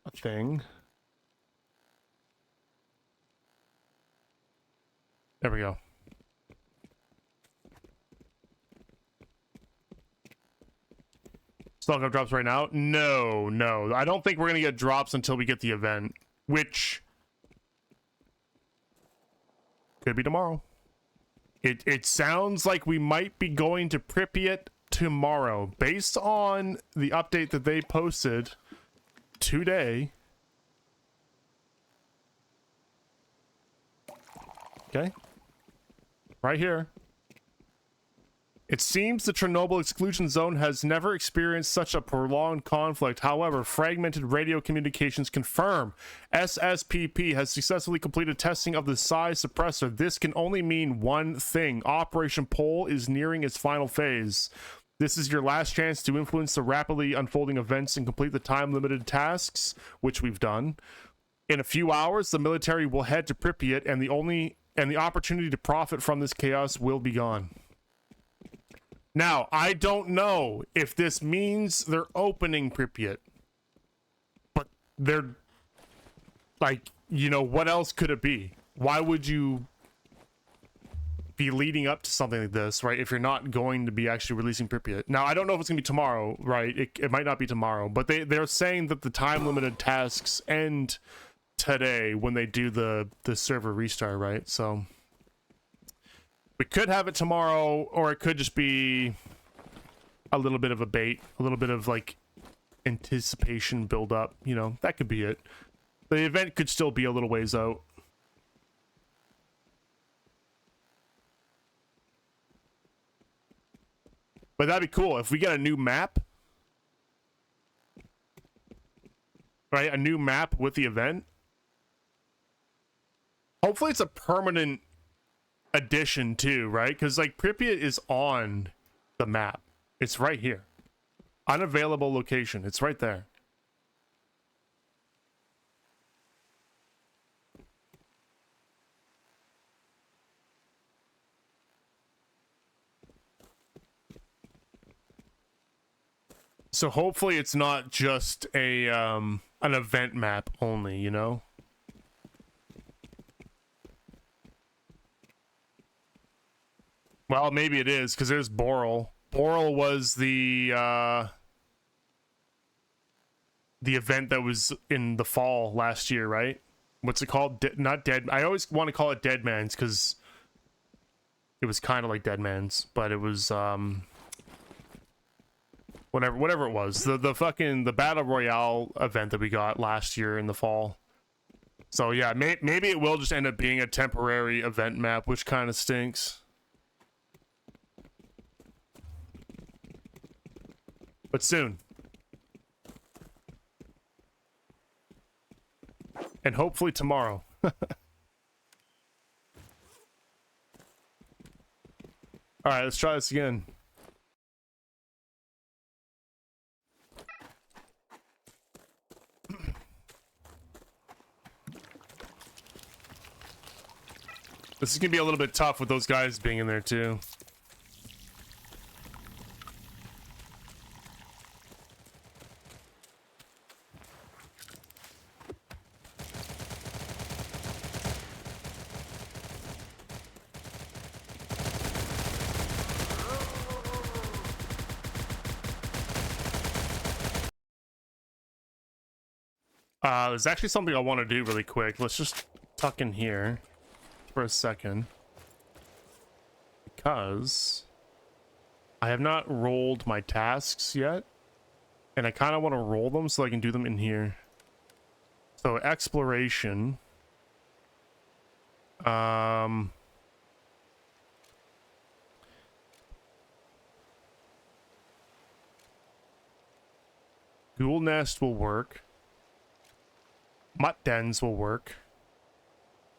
a thing. There we go. Still got drops right now? No. I don't think we're gonna get drops until we get the event, which could be tomorrow. It sounds like we might be going to Pripyat tomorrow, based on the update that they posted today. Okay. Right here. It seems the Chernobyl exclusion zone has never experienced such a prolonged conflict. However, fragmented radio communications confirm SSPP has successfully completed testing of the psi suppressor. This can only mean one thing. Operation Pole is nearing its final phase. This is your last chance to influence the rapidly unfolding events and complete the time-limited tasks, which we've done. In a few hours, the military will head to Pripyat, and the opportunity to profit from this chaos will be gone. Now, I don't know if this means they're opening Pripyat, but they're like, you know, what else could it be? Why would you be leading up to something like this, right? If you're not going to be actually releasing Pripyat. Now, I don't know if it's gonna be tomorrow, right? It might not be tomorrow, but they're saying that the time limited tasks end today when they do the server restart, right? So we could have it tomorrow, or it could just be a little bit of a bait, a little bit of like anticipation build up, you know, that could be it. The event could still be a little ways out. But that'd be cool if we get a new map. right? A new map with the event. Hopefully it's a permanent addition too, right? Because like Pripyat is on the map. It's right here. Unavailable location. It's right there. So hopefully it's not just a an event map only, you know? Well, maybe it is, because there's Boral. Boral was the event that was in the fall last year, right? What's it called? Not Dead. I always want to call it Dead Man's because it was kind of like Dead Man's, but it was whatever it was. The fucking the Battle Royale event that we got last year in the fall. So yeah, maybe it will just end up being a temporary event map, which kind of stinks. But soon. And hopefully tomorrow. Alright, let's try this again. This is gonna be a little bit tough with those guys being in there too. There's actually something I want to do really quick. Let's just tuck in here for a second. Because I have not rolled my tasks yet. And I kind of want to roll them so I can do them in here. So exploration. Ghoul nest will work. Mutt dens will work.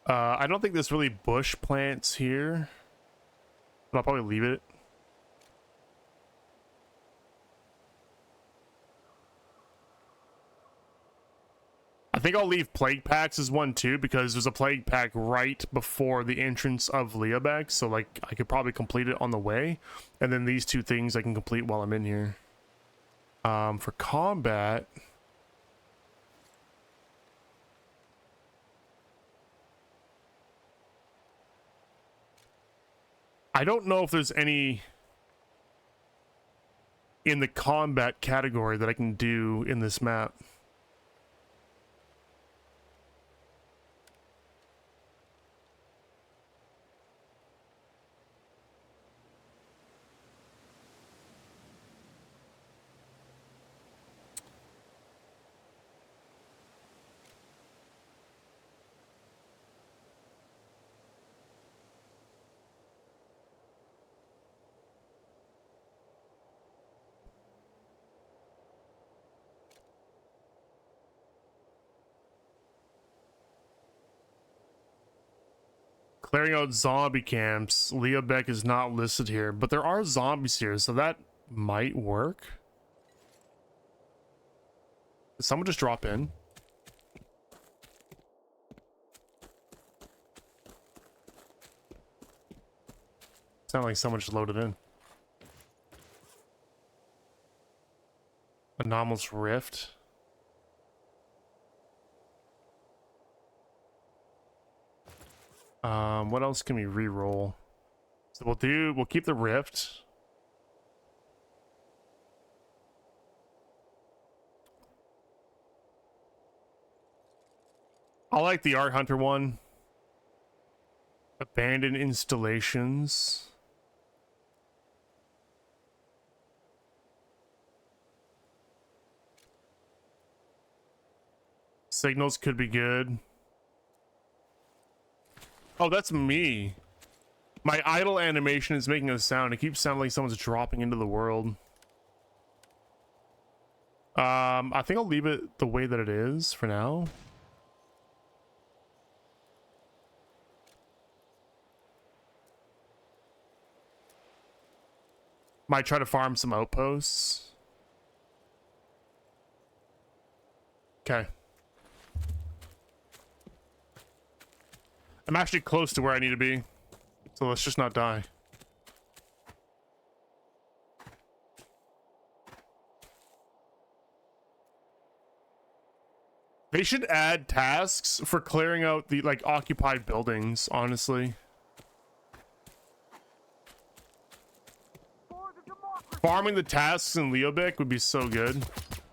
I don't think there's really bush plants here, but I'll probably leave it. I think I'll leave plague packs as one too, because there's a plague pack right before the entrance of Leobeck, so like I could probably complete it on the way, and then these two things I can complete while I'm in here. For combat, I don't know if there's any in the combat category that I can do in this map. Clearing out zombie camps. Leobeck is not listed here, but there are zombies here, so that might work. Did someone just drop in? Sound like someone just loaded in. Anomalous Rift. What else can we re-roll? So we'll keep the Rift. I like the Art Hunter one. Abandoned installations. Signals could be good. Oh, that's me. My idle animation is making a sound. It keeps sounding like someone's dropping into the world. I think I'll leave it the way that it is for now. Might try to farm some outposts. Okay. I'm actually close to where I need to be. So let's just not die. They should add tasks for clearing out the, like, occupied buildings, honestly. Farming the tasks in Leobic would be so good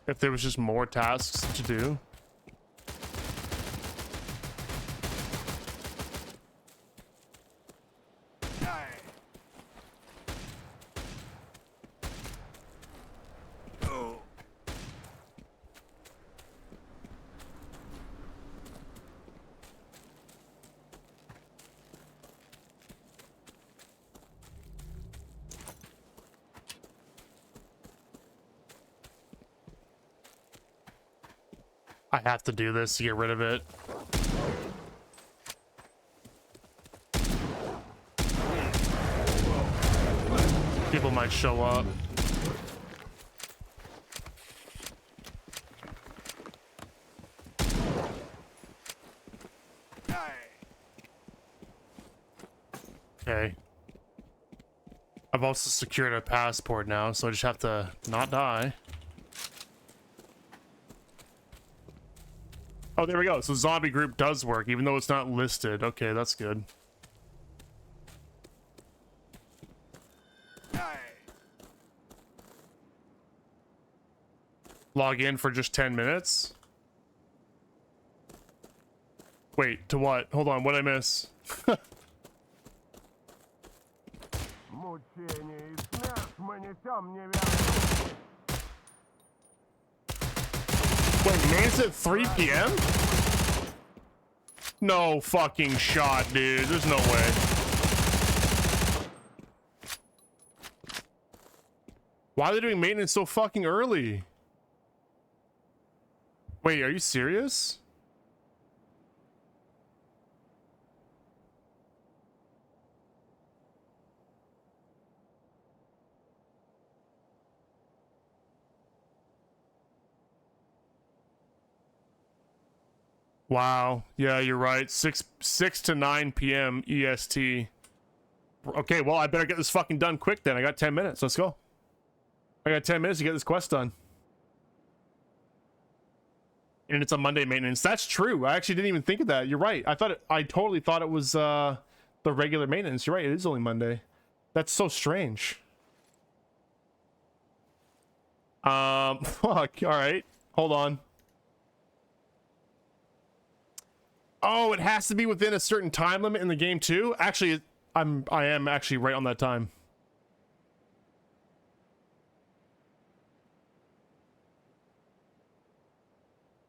if there was just more tasks to do. I have to do this to get rid of it. People might show up. Okay. I've also secured a passport now, so I just have to not die. Oh, there we go. So zombie group does work, even though it's not listed. Okay, that's good. Log in for just 10 minutes. Wait, to what? Hold on, what'd I miss? Wait, man's at 3 p.m.? No fucking shot, dude. There's no way. Why are they doing maintenance so fucking early? Wait, are you serious? Wow. Yeah, you're right. 6 to 9 p.m. EST. Okay, well, I better get this fucking done quick then. I got 10 minutes. Let's go. I got 10 minutes to get this quest done. And it's a Monday maintenance. That's true. I actually didn't even think of that. You're right. I totally thought it was the regular maintenance. You're right. It is only Monday. That's so strange. Fuck. All right. Hold on. Oh, it has to be within a certain time limit in the game too? Actually, I am actually right on that time.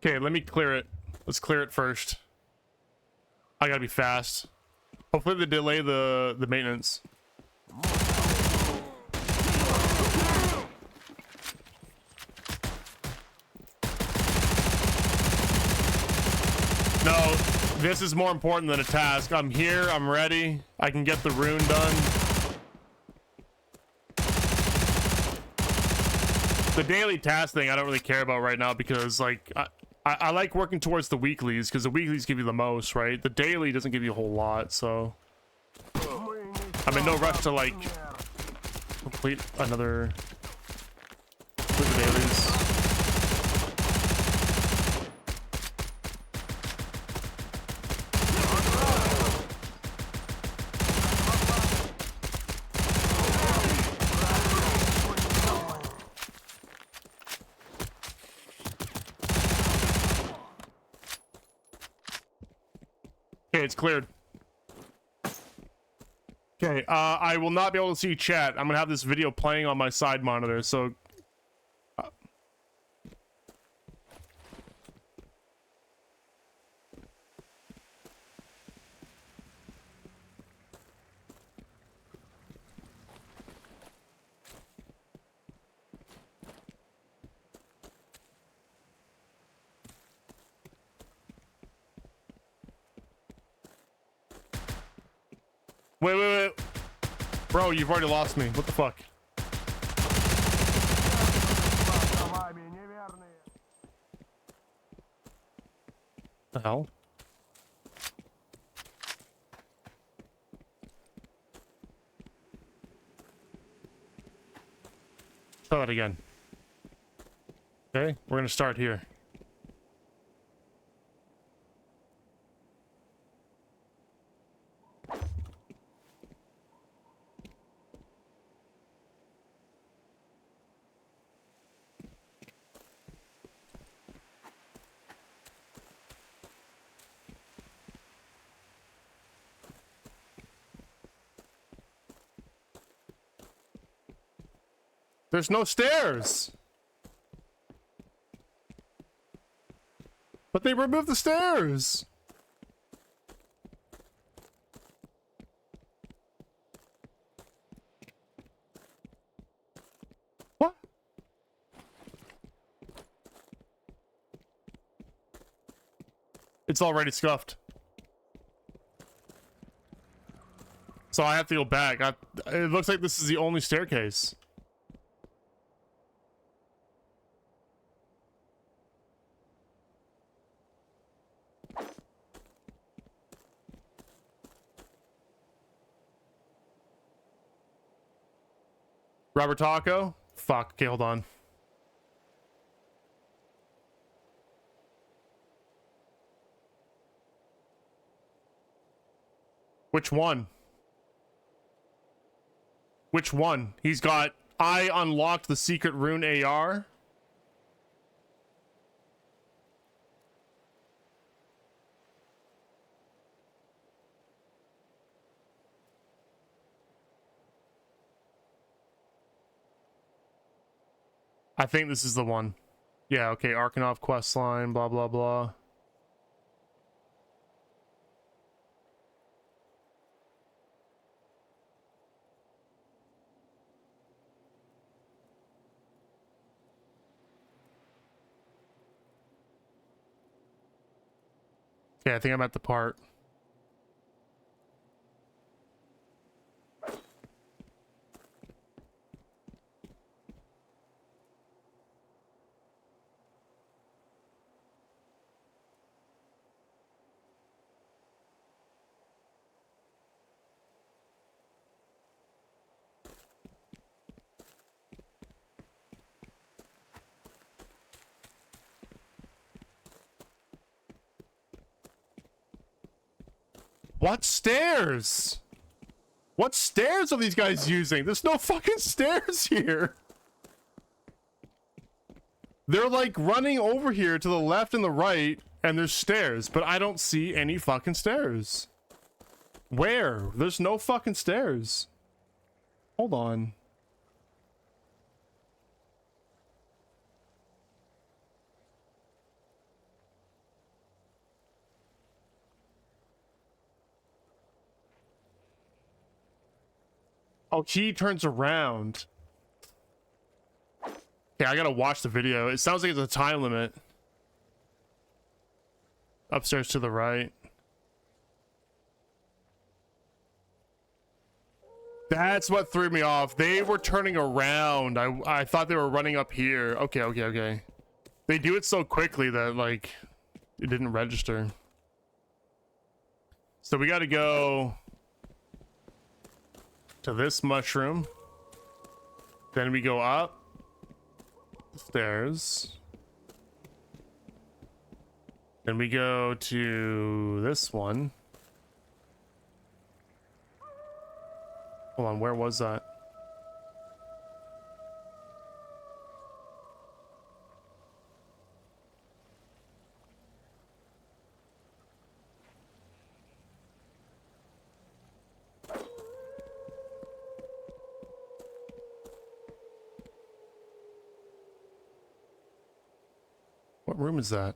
Okay, let me clear it. Let's clear it first. I gotta be fast. Hopefully they delay the maintenance. No, this is more important than a task. I'm here, I'm ready. I can get the rune done. The daily task thing I don't really care about right now because, like, I like working towards the weeklies because the weeklies give you the most, right? The daily doesn't give you a whole lot, so I'm in no rush to, like, complete the dailies. Okay, it's cleared. Okay, I will not be able to see chat. I'm gonna have this video playing on my side monitor, so... Wait, wait, wait. Bro, you've already lost me. What the fuck? The hell? Try that again. Okay, we're gonna start here. There's no stairs. But they removed the stairs. What? It's already scuffed. So I have to go back. It looks like this is the only staircase. Robert Taco? Fuck. Okay, hold on. Which one? Which one? He's got I unlocked the secret rune AR. I think this is the one. Yeah, okay, Arkanov questline, blah blah blah. Yeah, I think I'm at the part. What stairs? What stairs are these guys using? There's no fucking stairs here. They're like running over here to the left and the right, and there's stairs, but I don't see any fucking stairs. Where? There's no fucking stairs. Hold on. Oh, he turns around. Okay, I gotta watch the video. It sounds like it's a time limit. Upstairs to the right. That's what threw me off. They were turning around. I thought they were running up here. Okay, okay, okay. They do it so quickly that, like, it didn't register. So we gotta go to this mushroom. Then we go up the stairs. Then we go to this one. Hold on, where was that? What room is that?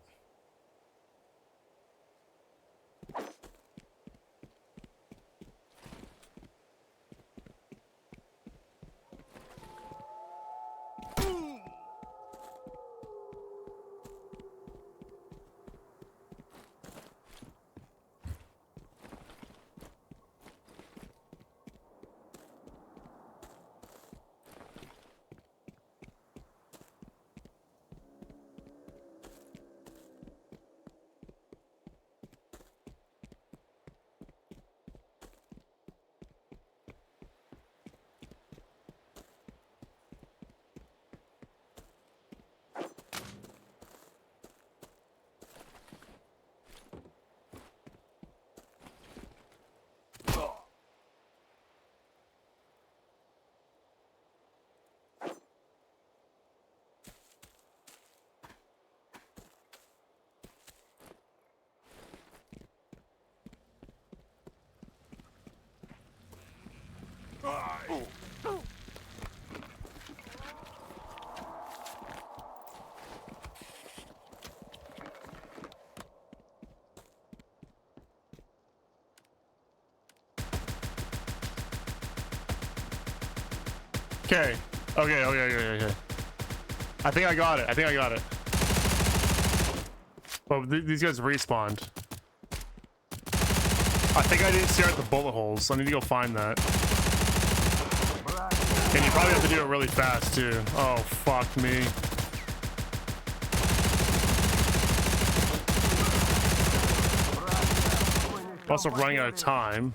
Okay. Okay. I think I got it. Oh, these guys respawned. I think I didn't stare at the bullet holes. I need to go find that. And you probably have to do it really fast too. Oh, fuck me. Also running out of time.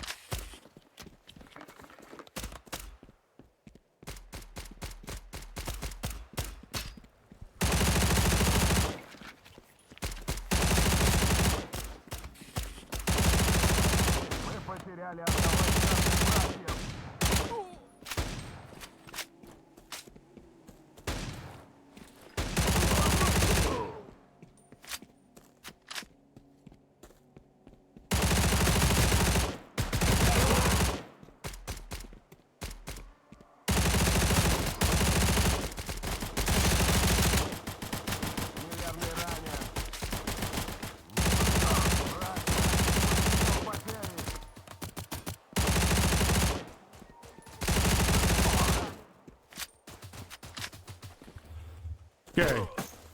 Okay,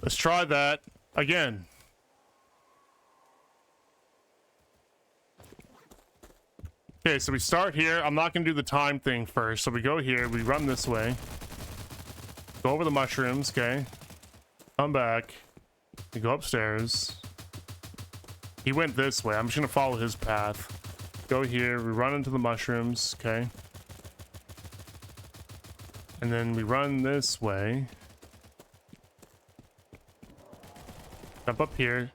let's try that again. Okay, so we start here. I'm not gonna do the time thing first. So we go here, we run this way. Go over the mushrooms, okay. Come back. We go upstairs. He went this way. I'm just gonna follow his path. Go here, we run into the mushrooms, okay. And then we run this way. Jump up here,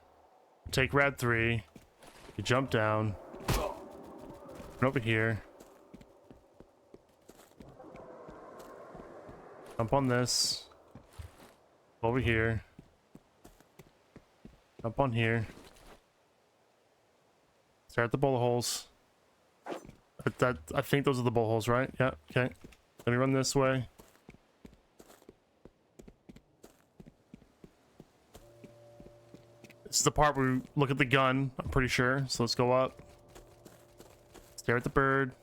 take rad 3, you jump down, run over here, jump on this, over here, jump on here, start at the bullet holes. I think those are the bullet holes, right? Yeah, okay. Let me run this way. This is the part where we look at the gun, I'm pretty sure. So let's go up. Stare at the bird.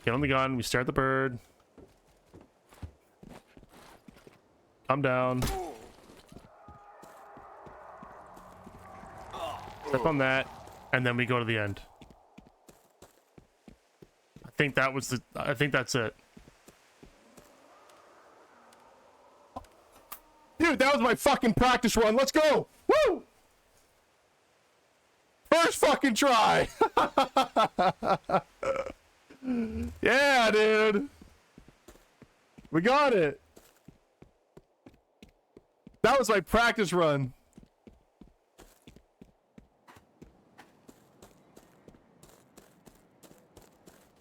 Get on the gun, we stare at the bird. Come down. Step on that, and then we go to the end. I think that's it. Dude, that was my fucking practice run. Let's go. Woo! First fucking try. Yeah, dude. We got it. That was my practice run.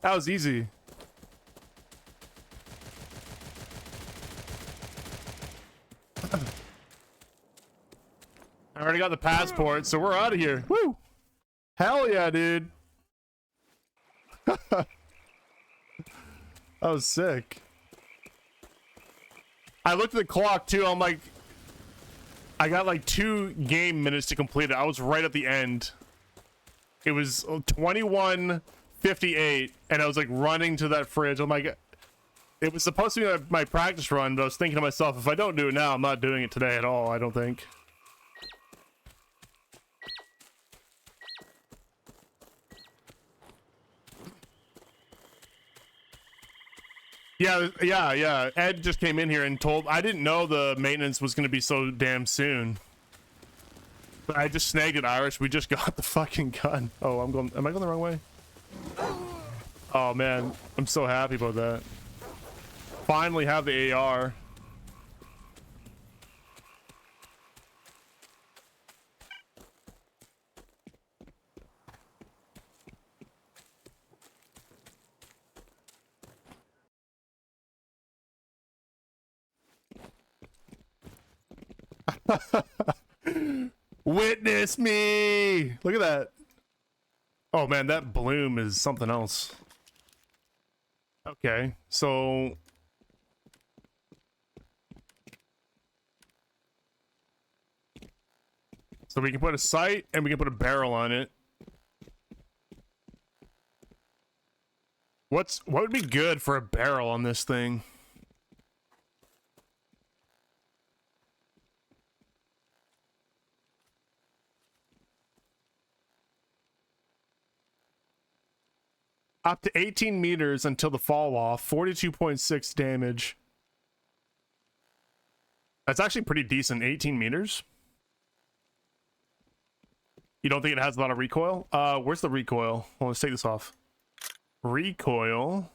That was easy. I already got the passport, so we're out of here. Woo! Hell yeah, dude. That was sick. I looked at the clock too. I'm like, I got like 2 game minutes to complete it. I was right at the end. It was 21:58, and I was like running to that fridge. I'm like, it was supposed to be my practice run, but I was thinking to myself, if I don't do it now, I'm not doing it today at all, I don't think. Yeah. Ed just came in here and told, I didn't know the maintenance was going to be so damn soon. But I just snagged it, Irish. We just got the fucking gun. Oh, am I going the wrong way? Oh man, I'm so happy about that. Finally have the AR. Witness me! Look at that. Oh man, that bloom is something else. Okay, so we can put a sight and we can put a barrel on it. What would be good for a barrel on this thing? Up to 18 meters until the fall off, 42.6 damage. That's actually pretty decent, 18 meters. You don't think it has a lot of recoil? Where's the recoil? Well, let's take this off. Recoil.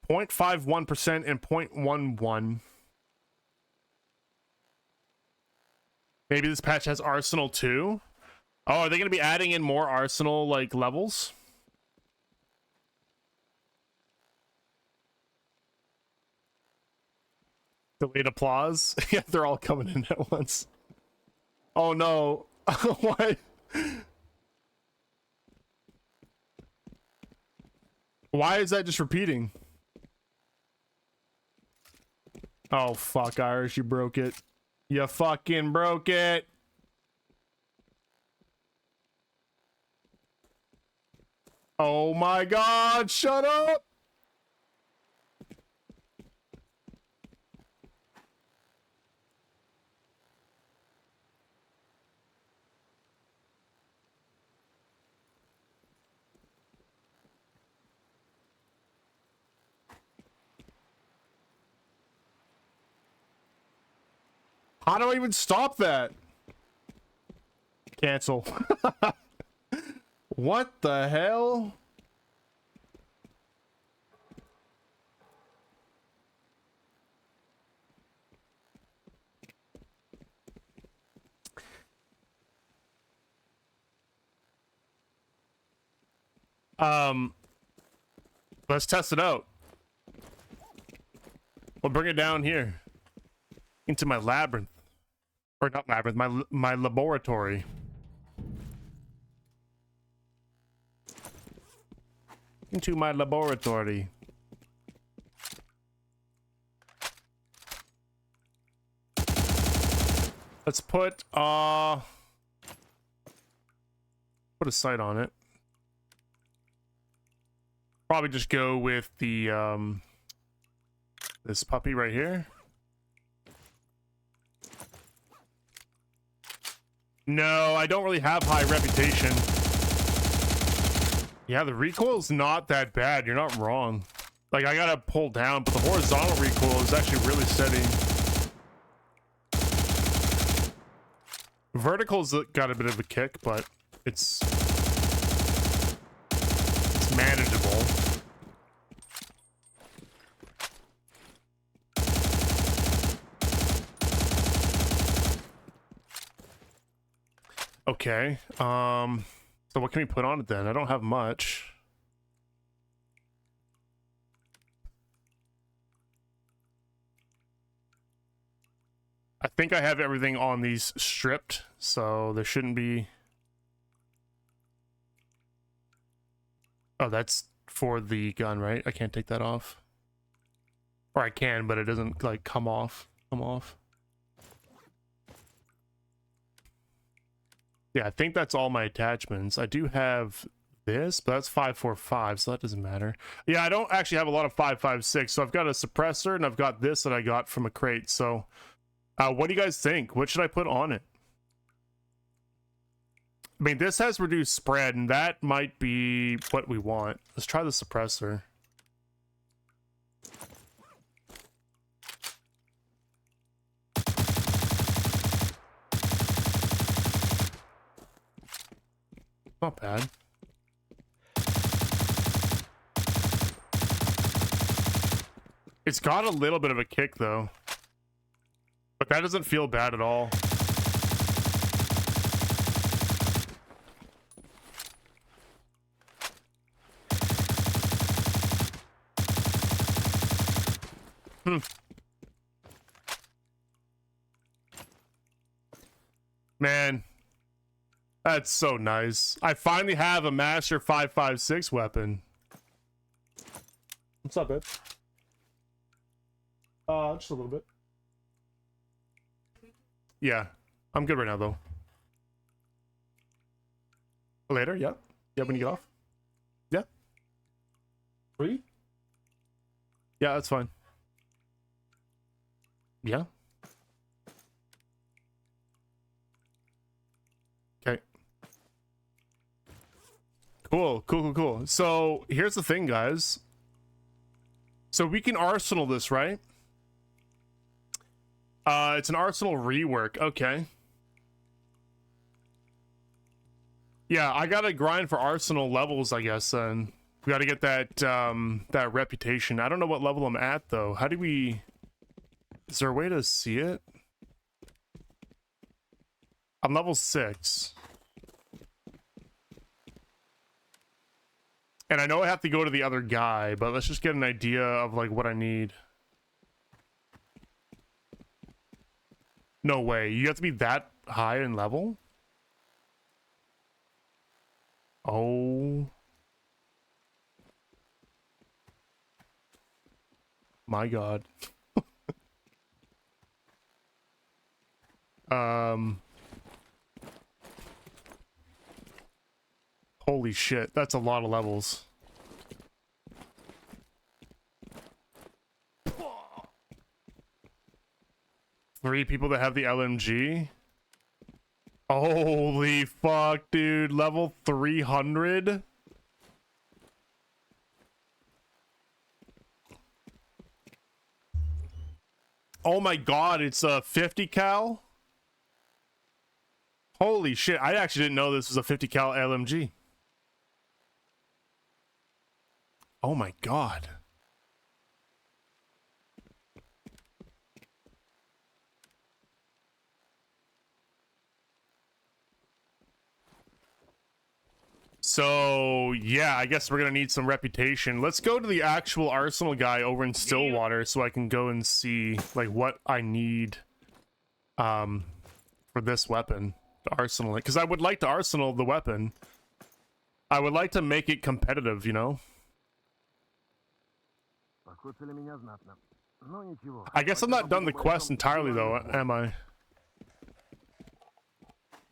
0.51% and 0.11. Maybe this patch has Arsenal too? Oh, are they going to be adding in more Arsenal, like, levels? Delayed applause? Yeah, they're all coming in at once. Oh no. What? Why is that just repeating? Oh fuck, Irish, you broke it. You fucking broke it. Oh my god, shut up! How do I even stop that? Cancel. What the hell? Let's test it out. We'll bring it down here into my labyrinth, or not labyrinth, my laboratory. Into my laboratory. Let's put a sight on it. Probably just go with the this puppy right here. No, I don't really have high reputation. Yeah, the recoil's not that bad. You're not wrong. Like, I gotta pull down, but the horizontal recoil is actually really steady. Vertical's got a bit of a kick, but it's manageable. Okay. So what can we put on it then? I don't have much. I think I have everything on these stripped, so there shouldn't be. Oh, that's for the gun, right? I can't take that off. Or I can, but it doesn't like come off. Yeah, I think that's all my attachments. I do have this, but that's 545, so that doesn't matter. Yeah, I don't actually have a lot of 556, so I've got a suppressor and I've got this that I got from a crate. So what do you guys think? What should I put on it? I mean, this has reduced spread, and that might be what we want. Let's try the suppressor. Not bad. It's got a little bit of a kick, though. But that doesn't feel bad at all. Man. That's so nice. I finally have a Master 5.56 weapon. What's up, babe? Just a little bit. Yeah, I'm good right now, though. Later, yeah. Yeah, when you get off. Yeah. Free? Yeah, that's fine. Yeah. Okay. Cool. So, here's the thing, guys. So, we can arsenal this, right? It's an arsenal rework. Okay. Yeah, I gotta grind for arsenal levels, I guess, then. We gotta get that, that reputation. I don't know what level I'm at, though. How do we... Is there a way to see it? I'm level 6. And I know I have to go to the other guy, but let's just get an idea of, like, what I need. No way. You have to be that high in level? Oh. My God. Holy shit. That's a lot of levels. Three people that have the LMG? Holy fuck, dude. Level 300? Oh my god, it's a 50 cal? Holy shit, I actually didn't know this was a 50 cal LMG. Oh my god. So, yeah, I guess we're gonna need some reputation. Let's go to the actual Arsenal guy over in Stillwater so I can go and see, like, what I need, for this weapon. To arsenal it. Because I would like to arsenal the weapon. I would like to make it competitive, you know? Покоцали меня знатно. Ну ничего. I guess I'm not done the quest entirely, though, am I?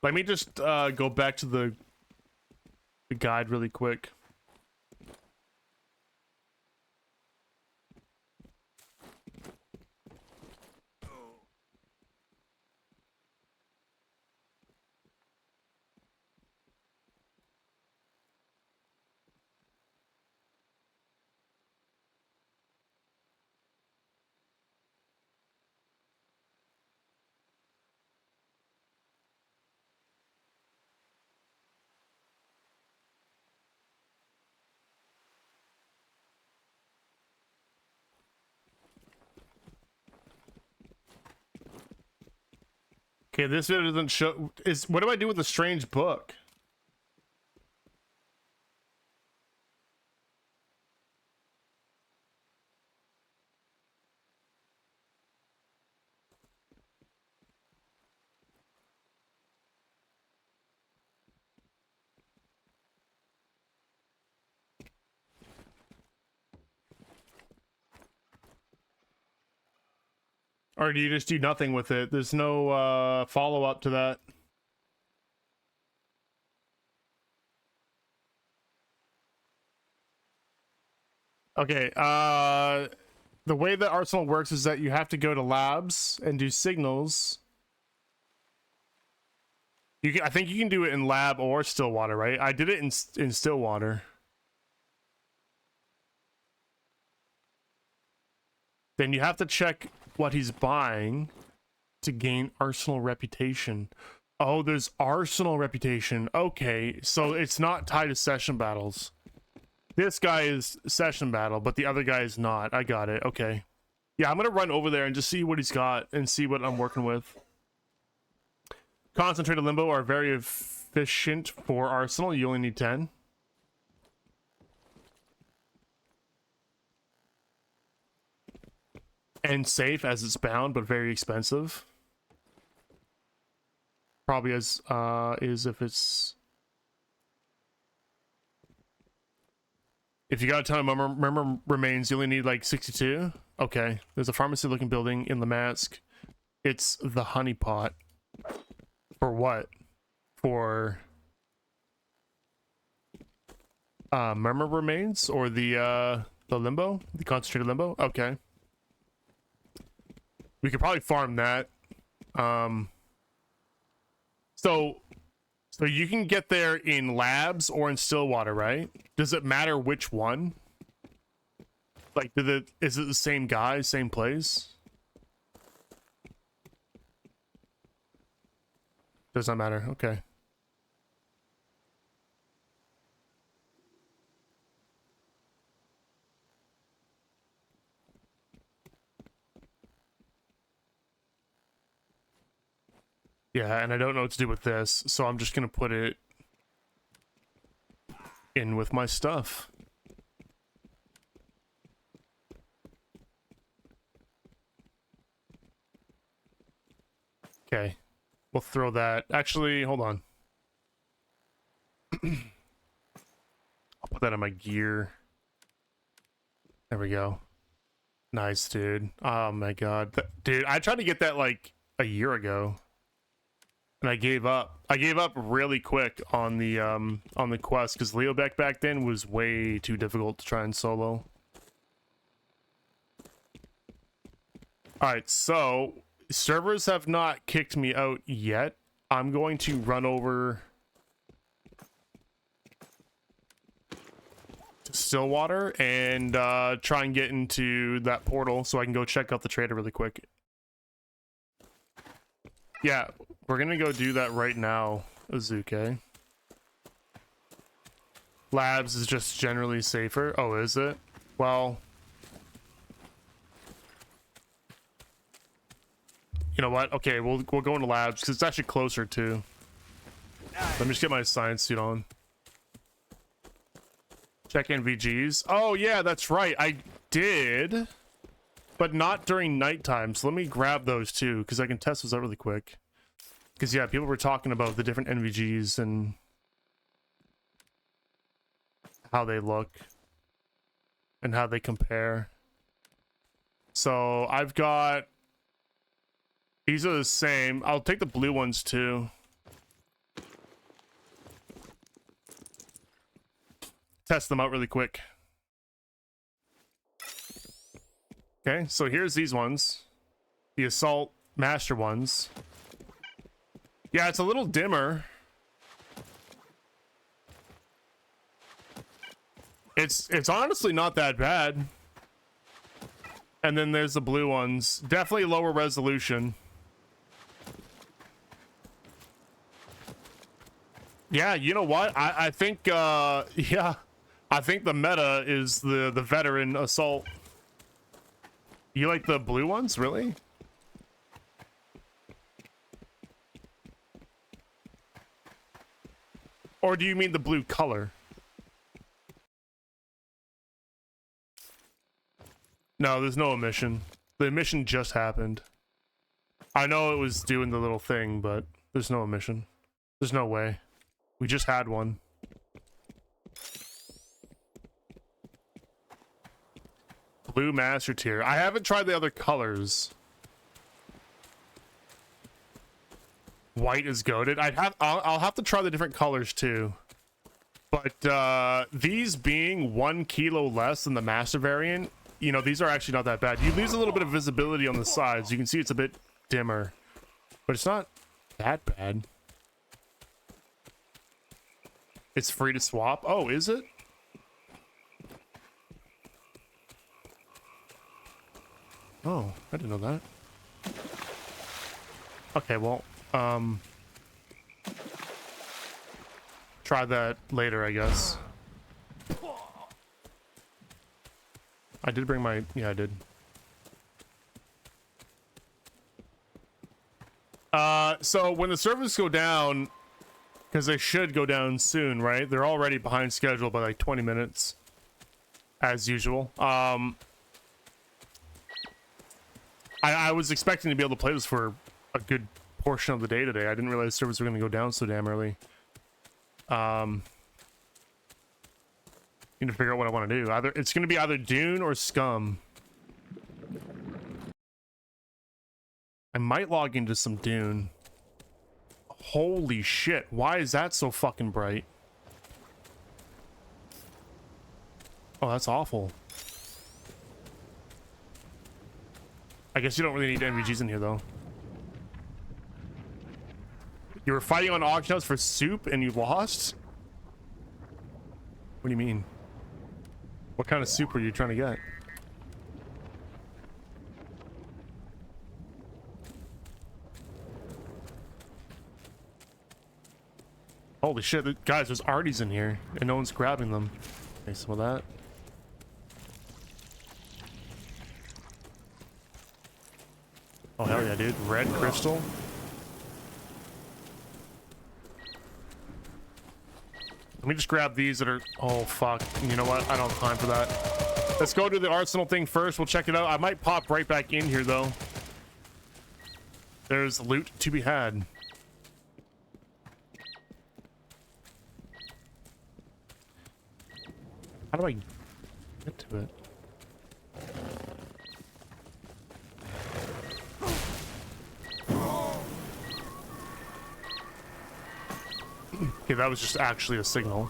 Let me just, go back to the guide really quick. Okay, this video doesn't show... What do I do with the strange book? Or do you just do nothing with it? There's no follow-up to that. Okay, the way that Arsenal works is that you have to go to labs and do signals. I think you can do it in lab or Stillwater, right? I did it in Stillwater. Then you have to check what he's buying to gain Arsenal reputation. Oh, there's Arsenal reputation. Okay, so it's not tied to session battles. This guy is session battle, but the other guy is not. I got it. Okay. Yeah, I'm gonna run over there and just see what he's got and see what I'm working with. Concentrate and Limbo are very efficient for Arsenal. You only need 10. And safe as it's bound, but very expensive. probably is if it's if you got a ton of member remains, you only need like 62. Okay, there's a pharmacy looking building in Lamask. It's the honeypot. For what? For member remains or the limbo, the concentrated limbo. Okay, we could probably farm that. So you can get there in labs or in Stillwater, right? Does it matter which one? Like, is it the same guy, same place? Does not matter. Okay. Yeah, and I don't know what to do with this, so I'm just gonna put it in with my stuff. Okay, we'll throw that. Actually, hold on. I'll put that on my gear. There we go. Nice, dude. Oh my god. Dude, I tried to get that like a year ago. And I gave up. I gave up really quick on the quest because Leobeck back then was way too difficult to try and solo. Alright, so servers have not kicked me out yet. I'm going to run over to Stillwater and try and get into that portal so I can go check out the trader really quick. Yeah, we're gonna go do that right now, Azuke. Labs is just generally safer. Oh, is it? Well, you know what? Okay, we'll go into labs because it's actually closer too. Let me just get my science suit on. Check NVGs. Oh yeah, that's right. I did, but not during nighttime. So let me grab those too because I can test those out really quick. Because yeah, people were talking about the different NVGs and how they look and how they compare. So I've got, these are the same. I'll take the blue ones too. Test them out really quick. Okay, so here's these ones. The Assault Master ones. Yeah, it's a little dimmer. It's honestly not that bad. And then there's the blue ones. Definitely lower resolution. Yeah, you know what? I think yeah. I think the meta is the veteran assault. You like the blue ones, really? Or do you mean the blue color? No, there's no emission. The emission just happened. I know it was doing the little thing, but there's no emission. There's no way. We just had one. Blue Master Tier. I haven't tried the other colors. White is goated. I'll have to try the different colors too. But these being 1 kilo less than the Master variant, you know, these are actually not that bad. You lose a little bit of visibility on the sides. You can see it's a bit dimmer, but it's not that bad. It's free to swap. Oh, is it? Oh, I didn't know that. Okay, well, try that later, I guess. I did bring my, yeah, I did. So when the servers go down, because they should go down soon, right? They're already behind schedule by like 20 minutes, as usual. I was expecting to be able to play this for a good portion of the day today. I didn't realize servers were going to go down so damn early. Need to figure out what I want to do. Either it's going to be either Dune or Scum. I might log into some Dune. Holy shit, why is that so fucking bright? Oh, that's awful. I guess you don't really need NVGs in here, though. You were fighting on auction house for soup and you lost? What do you mean? What kind of soup were you trying to get? Holy shit, guys, there's arties in here and no one's grabbing them. Okay, some of that. Oh, hell yeah, dude. Red crystal. Let me just grab these that are... Oh, fuck. You know what? I don't have time for that. Let's go to the arsenal thing first. We'll check it out. I might pop right back in here, though. There's loot to be had. How do I get to it? Okay, that was just actually a signal.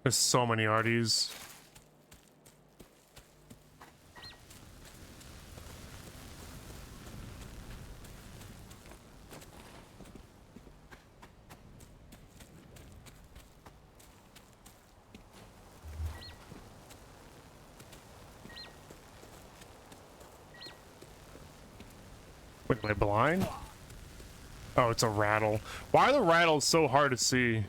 There's so many arties. Wait, am I blind? Oh, it's a rattle. Why are the rattles so hard to see?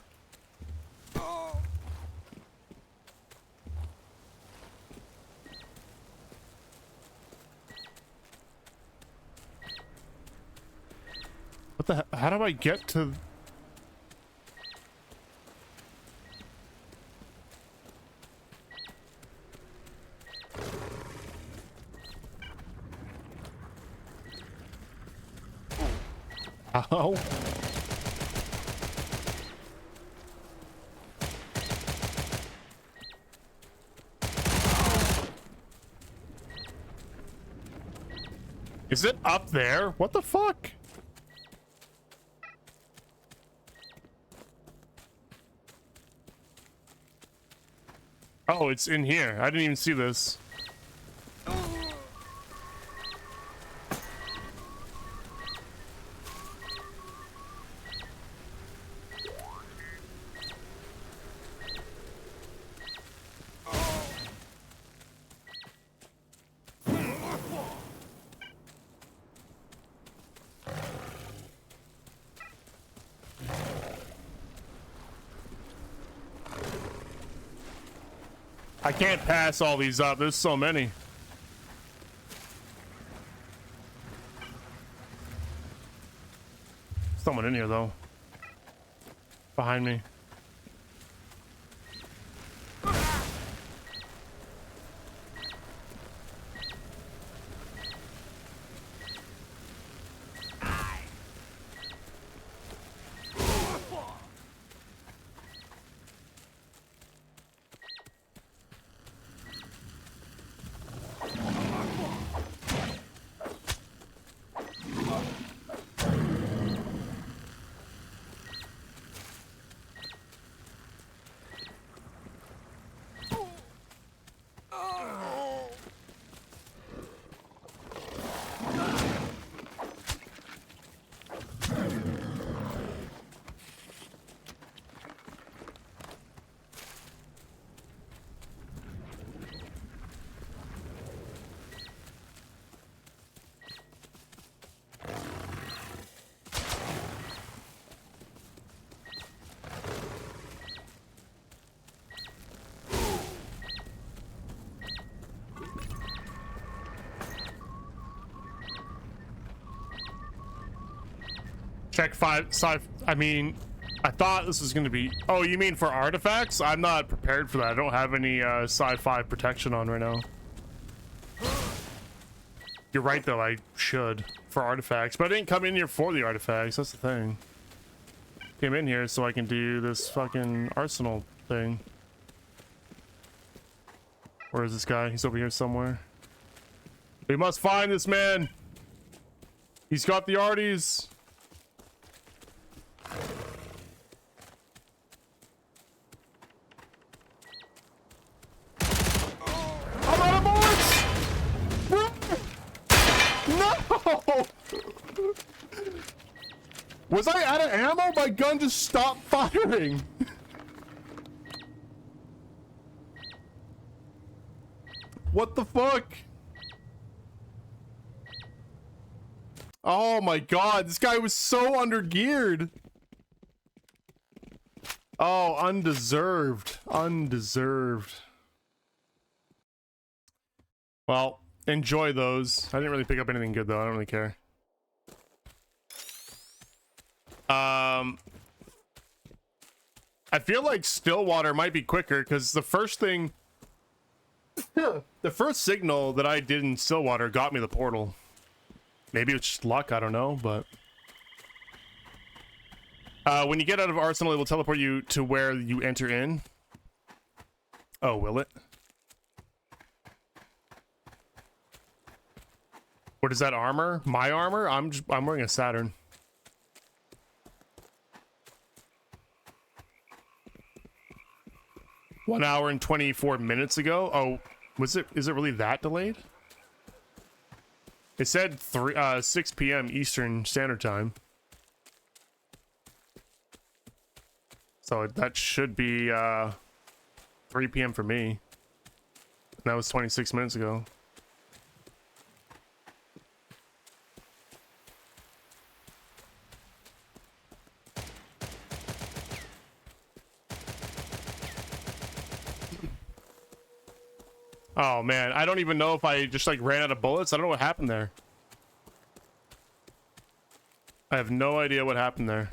What the how do I get to... How? Is it up there? What the fuck? Oh, it's in here. I didn't even see this. I can't pass all these up. There's so many. Someone in here, though. Behind me. Check 5 sci. I mean, I thought this was gonna be. Oh, you mean for artifacts? I'm not prepared for that. I don't have any sci-fi protection on right now. You're right though. I should for artifacts, but I didn't come in here for the artifacts. That's the thing. Came in here so I can do this fucking arsenal thing. Where is this guy? He's over here somewhere. We must find this man. He's got the arties. I'm out of bullets! No! Was I out of ammo? My gun just stopped firing. What the fuck? Oh my god, this guy was so under-geared. Oh, undeserved. Undeserved. Well, enjoy those. I didn't really pick up anything good though. I don't really care. I feel like Stillwater might be quicker because the first thing, the first signal that I did in Stillwater got me the portal. Maybe it's just luck, I don't know, but when you get out of Arsenal, it will teleport you to where you enter in. Oh, will it? What is that armor? My armor? I'm wearing a Saturn. One hour and 24 minutes ago. Oh, is it really that delayed? It said 6 p.m. Eastern Standard Time. So that should be 3 p.m. for me. And that was 26 minutes ago. Oh man, I don't even know if I just like ran out of bullets. I don't know what happened there. I have no idea what happened there.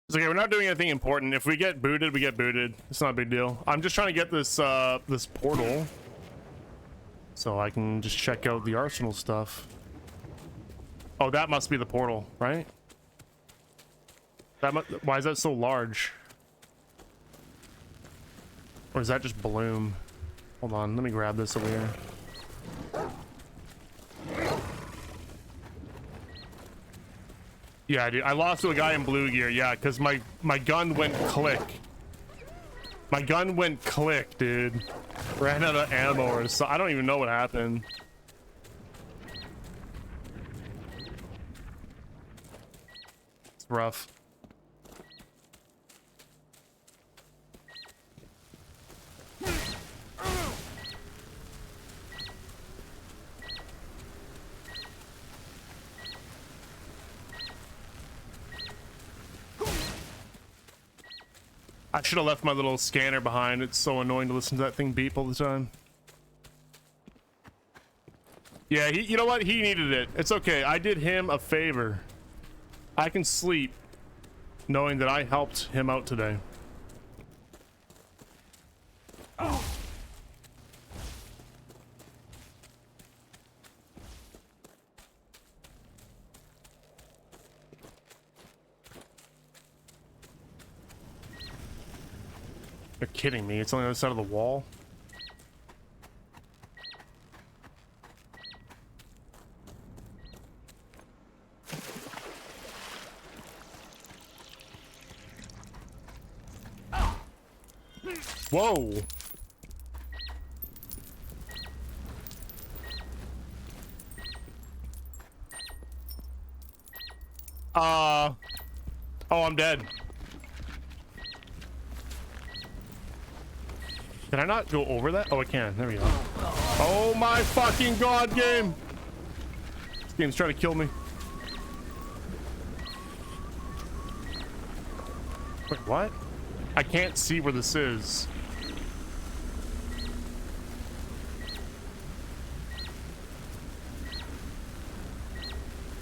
It's okay, we're not doing anything important. If we get booted, we get booted. It's not a big deal. I'm just trying to get this this portal so I can just check out the arsenal stuff. Oh, that must be the portal, right? Why is that so large? Or is that just bloom? Hold on, let me grab this over here. Yeah, dude, I lost to a guy in blue gear. Yeah, because my gun went click. My gun went click, dude. Ran out of ammo or so. I don't even know what happened. It's rough. I should have left my little scanner behind. It's so annoying to listen to that thing beep all the time. Yeah, you know what? He needed it. It's okay. I did him a favor. I can sleep knowing that I helped him out today. Oh. You're kidding me. It's on the other side of the wall. Whoa. Oh, I'm dead. Can I not go over that? Oh, I can. There we go. Oh my fucking god, game! This game's trying to kill me. Wait, what? I can't see where this is.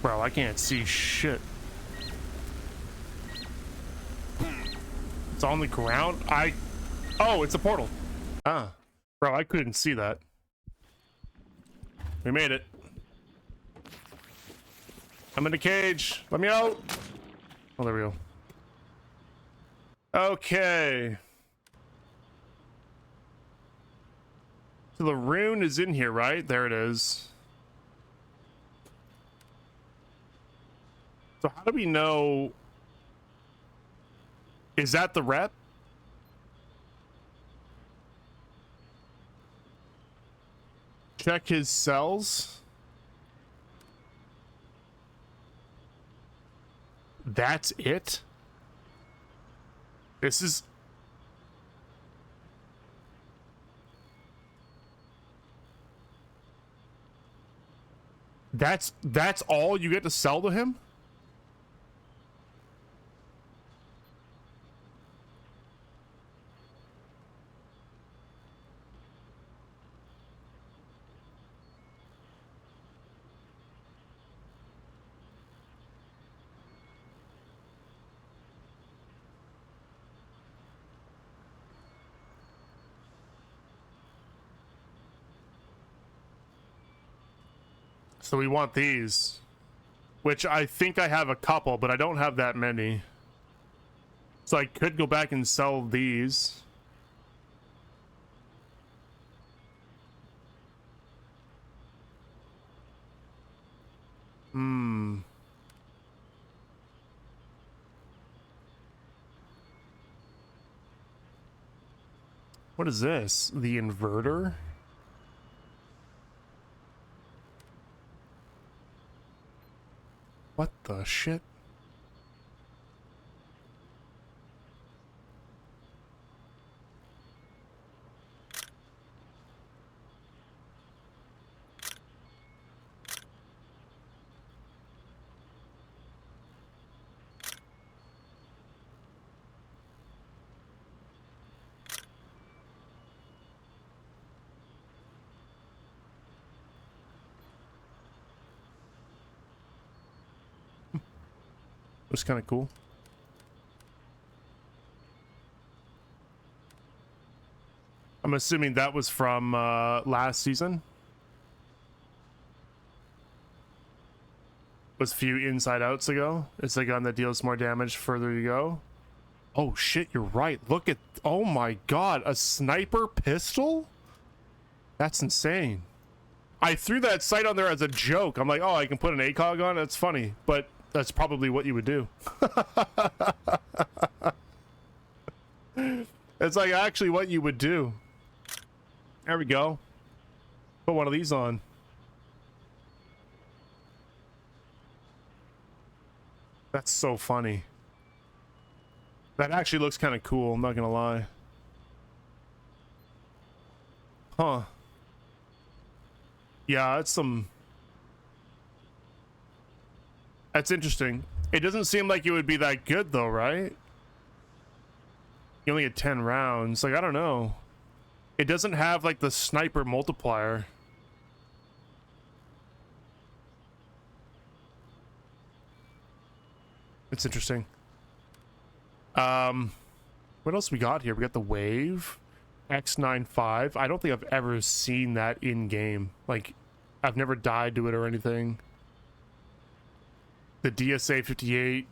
Bro, I can't see shit. It's on the ground? Oh, it's a portal. Ah. Bro, I couldn't see that. We made it. I'm in a cage. Let me out. Oh, there we go. Okay. So the rune is in here, right? There it is. So how do we know? Is that the rep? Check his cells. That's it? This is... That's all you get to sell to him? So we want these, which I think I have a couple, but I don't have that many. So I could go back and sell these. Hmm. What is this? The inverter? What the shit? Was kind of cool. I'm assuming that was from last season. Was a few inside outs ago. It's a gun that deals more damage further you go. Oh shit, you're right. Look at, oh my god, a sniper pistol? That's insane. I threw that sight on there as a joke. I'm like, oh, I can put an ACOG on. That's funny, but that's probably what you would do. It's like actually what you would do. There we go. Put one of these on. That's so funny. That actually looks kind of cool, I'm not gonna lie. Huh. Yeah, it's some... That's interesting. It doesn't seem like it would be that good though, right? You only get 10 rounds. Like, I don't know. It doesn't have like the sniper multiplier. It's interesting. What else we got here? We got the Wave X95. I don't think I've ever seen that in game. Like, I've never died to it or anything. The DSA 58.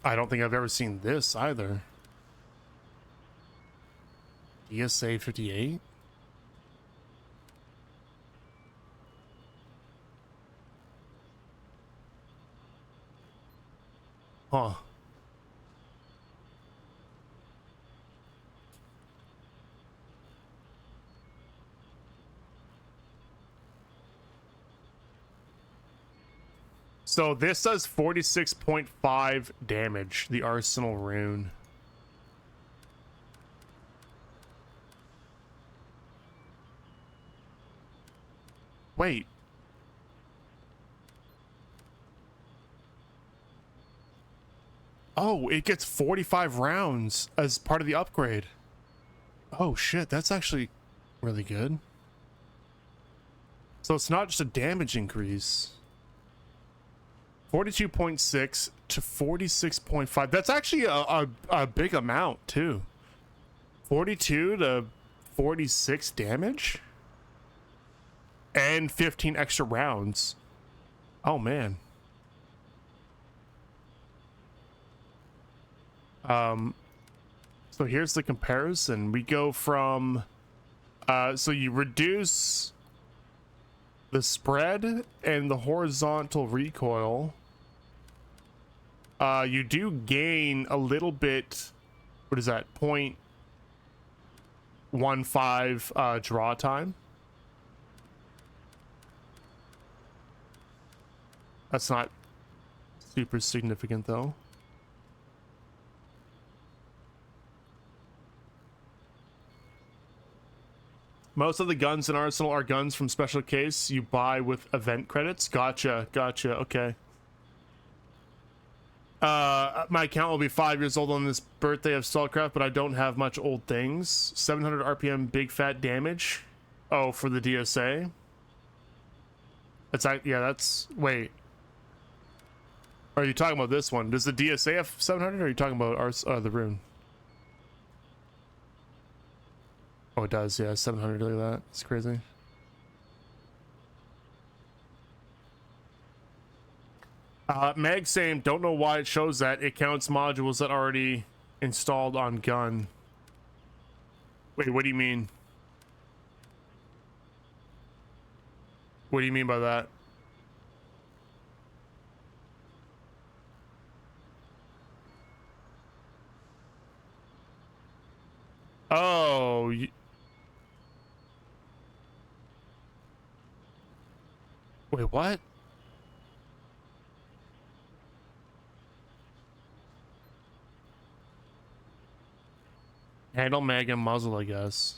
I don't think I've ever seen this either. DSA 58? Huh. So this does 46.5 damage, the Arsenal rune. Wait. Oh, it gets 45 rounds as part of the upgrade. Oh shit, that's actually really good. So it's not just a damage increase. 42.6 to 46.5. That's actually a big amount too. 42 to 46 damage and 15 extra rounds. Oh man. So here's the comparison. We go from so you reduce the spread and the horizontal recoil. You do gain a little bit. What is that? 0.15 draw time. That's not super significant though. Most of the guns in Arsenal are guns from special case you buy with event credits. Gotcha, okay. My account will be 5 years old on this birthday of Starcraft, but I don't have much old things. 700 RPM big fat damage. Oh, for the DSA. That's wait. Are you talking about this one? Does the DSA have 700 or are you talking about the rune? Oh, it does, yeah, 700, look at that. It's crazy. Meg saying, don't know why it shows that. It counts modules that already installed on gun. Wait, what do you mean? What do you mean by that? Oh, wait, what? Handle, mag, and muzzle, I guess.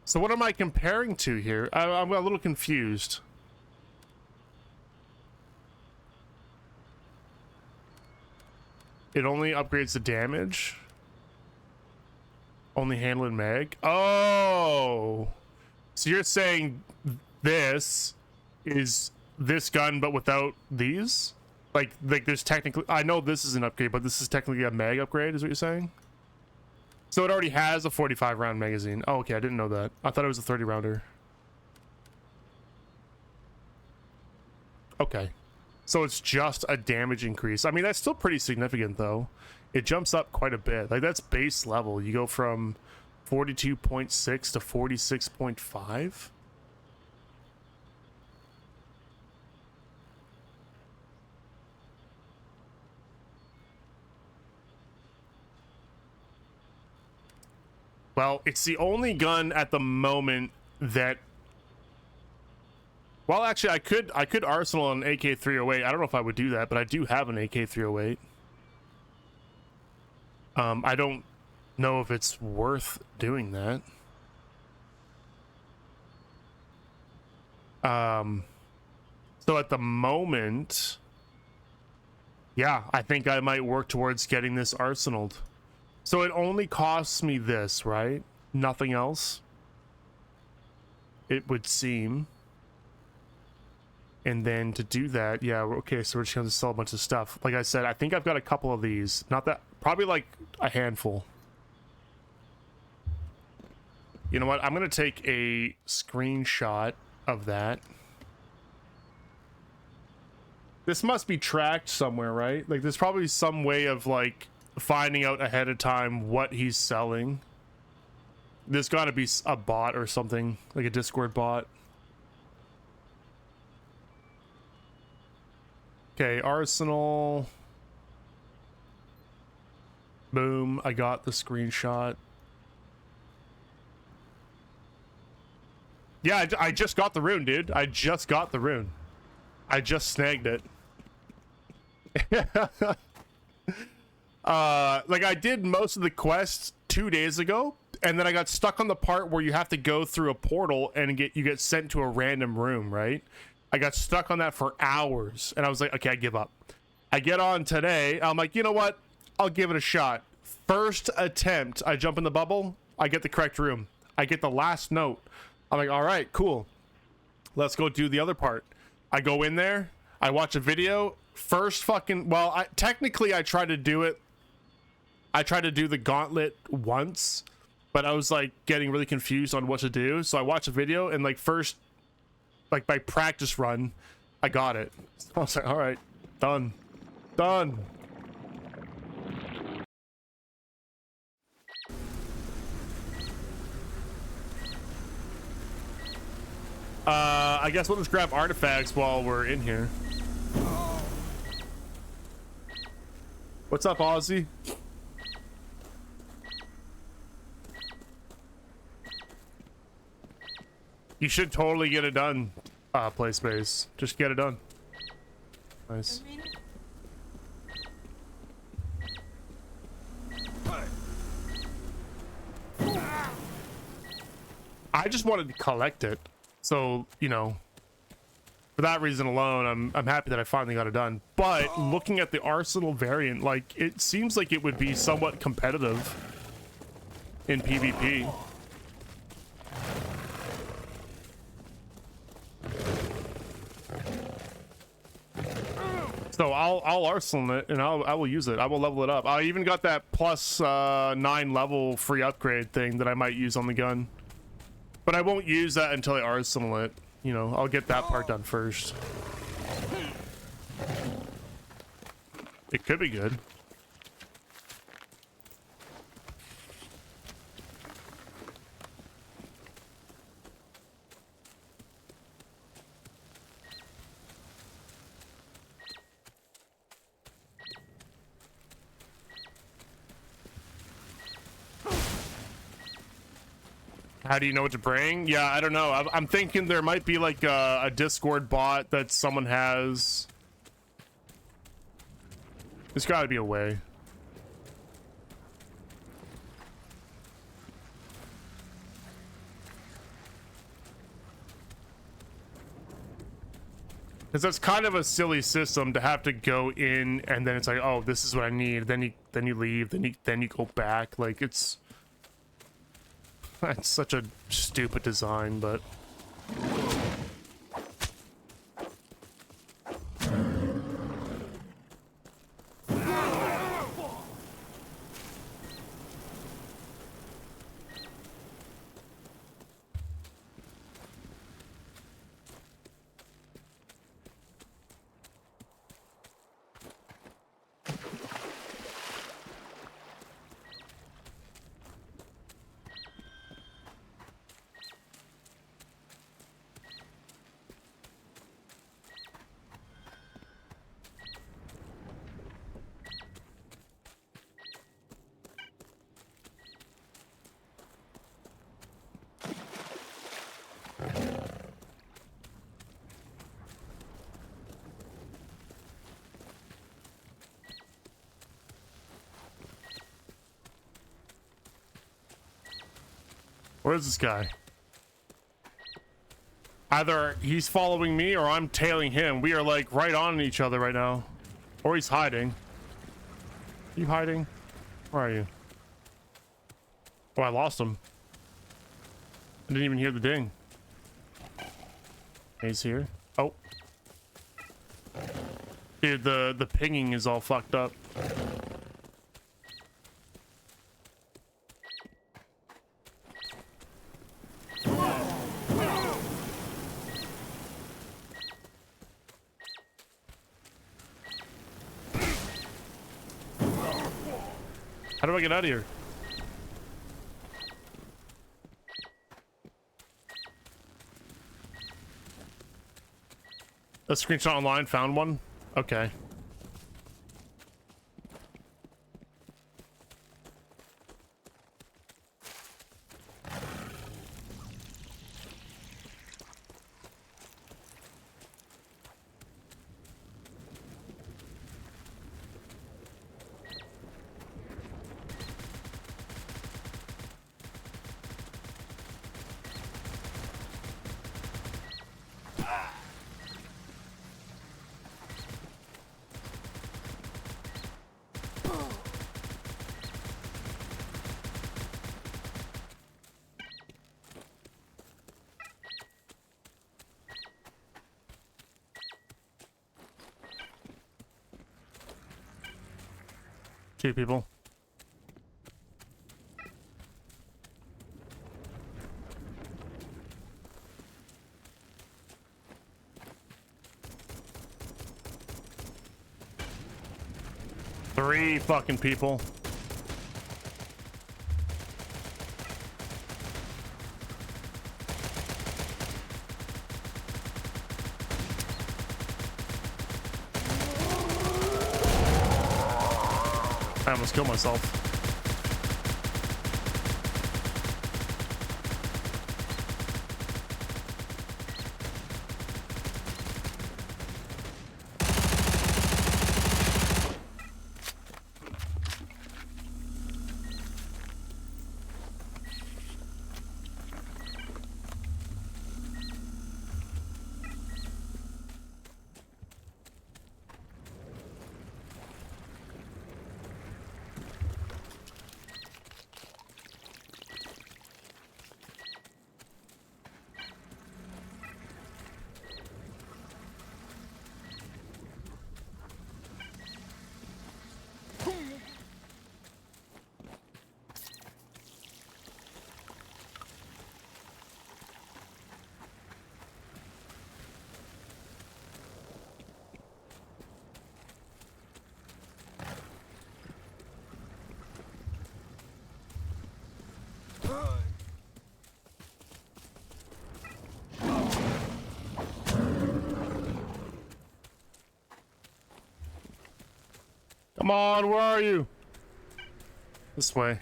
So what am I comparing to here? I'm a little confused. It only upgrades the damage. Only handle and mag. Oh, so you're saying this is this gun but without these? Like there's technically, I know this is an upgrade, but this is technically a mag upgrade, is what you're saying? So it already has a 45 round magazine. Oh, okay, I didn't know that. I thought it was a 30 rounder. Okay. So it's just a damage increase. I mean, that's still pretty significant though. It jumps up quite a bit. Like that's base level. You go from 42.6 to 46.5. Well, it's the only gun at the moment that, well, actually I could arsenal an AK-308. I don't know if I would do that, but I do have an AK-308. I don't know if it's worth doing that. So at the moment, yeah, I think I might work towards getting this arsenaled. So it only costs me this, right? Nothing else, it would seem. And then to do that, yeah, okay, so we're just gonna sell a bunch of stuff. Like I said, I think I've got a couple of these. Not that, probably like a handful. You know what? I'm gonna take a screenshot of that. This must be tracked somewhere, right? Like there's probably some way of like finding out ahead of time what he's selling. There's got to be a bot or something, like a Discord bot. Okay, arsenal. Boom, I got the screenshot. Yeah, I just got the rune, dude. I just got the rune. I just snagged it. Like I did most of the quests 2 days ago, and then I got stuck on the part where you have to go through a portal and you get sent to a random room, right? I got stuck on that for hours, and I was like, okay, I give up. I get on today. I'm like, you know what? I'll give it a shot. First attempt, I jump in the bubble. I get the correct room. I get the last note. I'm like, all right, cool. Let's go do the other part. I go in there. I watch a video. First fucking, well, technically I tried to do it. I tried to do the gauntlet once, but I was like getting really confused on what to do. So I watched a video, and like first, like by practice run, I got it. So I was like, all right, done. Done. I guess we'll just grab artifacts while we're in here. What's up, Ozzy? You should totally get it done, play space. Just get it done. Nice. I just wanted to collect it. So, you know, for that reason alone, I'm happy that I finally got it done. But looking at the Arsenal variant, like, it seems like it would be somewhat competitive in PvP. So I'll Arsenal it, and I will use it. I will level it up. I even got that plus 9 level free upgrade thing that I might use on the gun. But I won't use that until I arsenal it. You know, I'll get that part done first. It could be good. How do you know what to bring? Yeah, I don't know. I'm thinking there might be like a Discord bot that someone has. There's got to be a way. Because that's kind of a silly system to have to go in and then it's like, oh, this is what I need. Then you leave. Then you go back. Like it's. That's such a stupid design, but... Where's this guy? Either he's following me or I'm tailing him. We are like right on each other right now. Or he's hiding. Are you hiding? Where are you? Oh, I lost him. I didn't even hear the ding. He's here. Oh. Dude, the pinging is all fucked up. How do I get out of here? A screenshot online, found one? Okay. 2 people. Three fucking people. I almost killed myself. Come on, where are you? This way.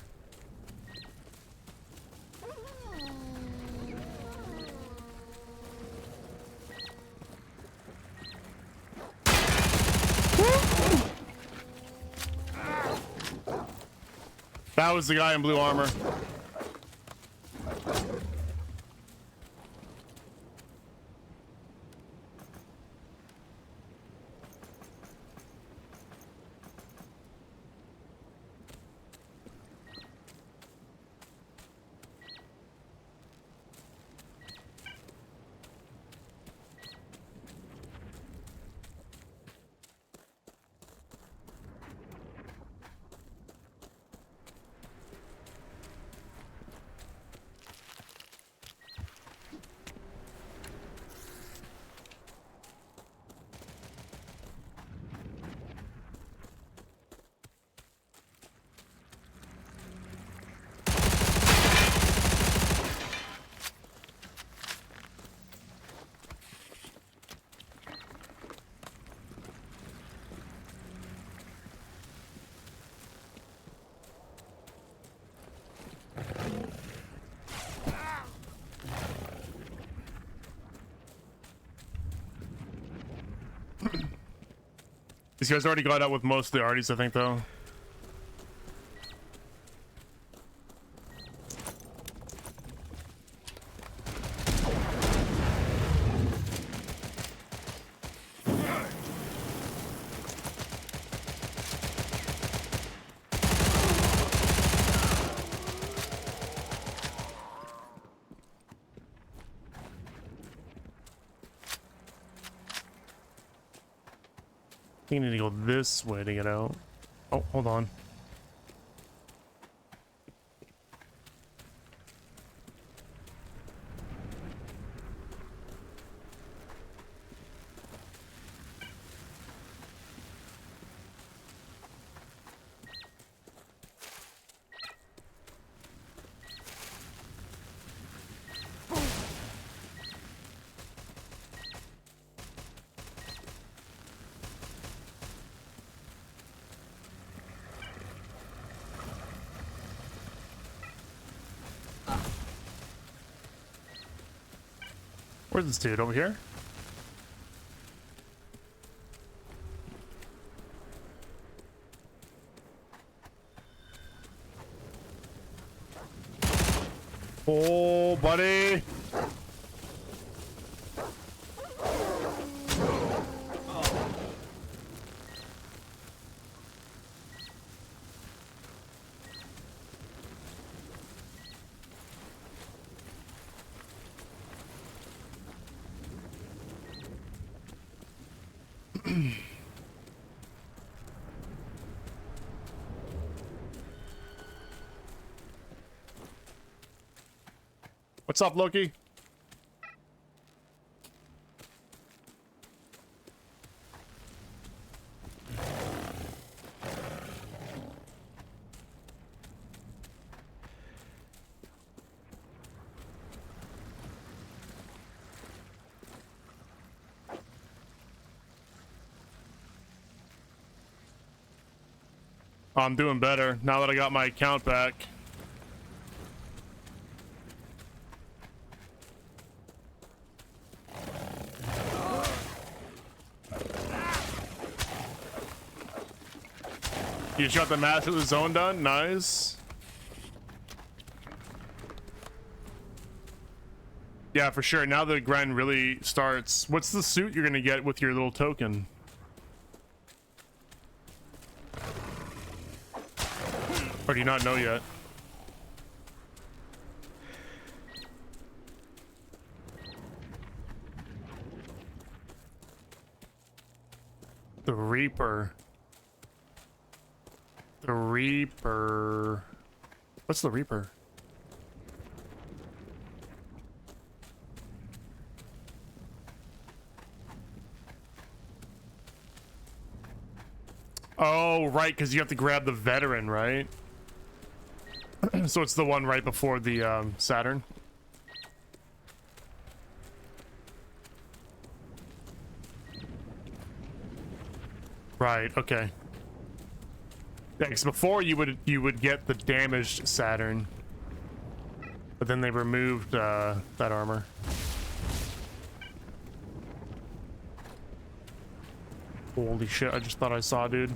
That was the guy in blue armor. These guys already got out with most of the arties, I think, though. You need to go this way to get out. Oh, hold on. Where's this dude? Over here? Oh, buddy. What's up, Loki? I'm doing better now that I got my account back. You just got the Master of the Zone done? Nice. Yeah, for sure. Now the grind really starts. What's the suit you're gonna get with your little token? Or do you not know yet? The Reaper. The Reaper. What's the Reaper? Oh, right, because you have to grab the veteran, right? So it's the one right before the Saturn. Right, okay. Yeah, 'cause before you would get the damaged Saturn, but then they removed that armor. Holy shit! I just thought I saw, dude.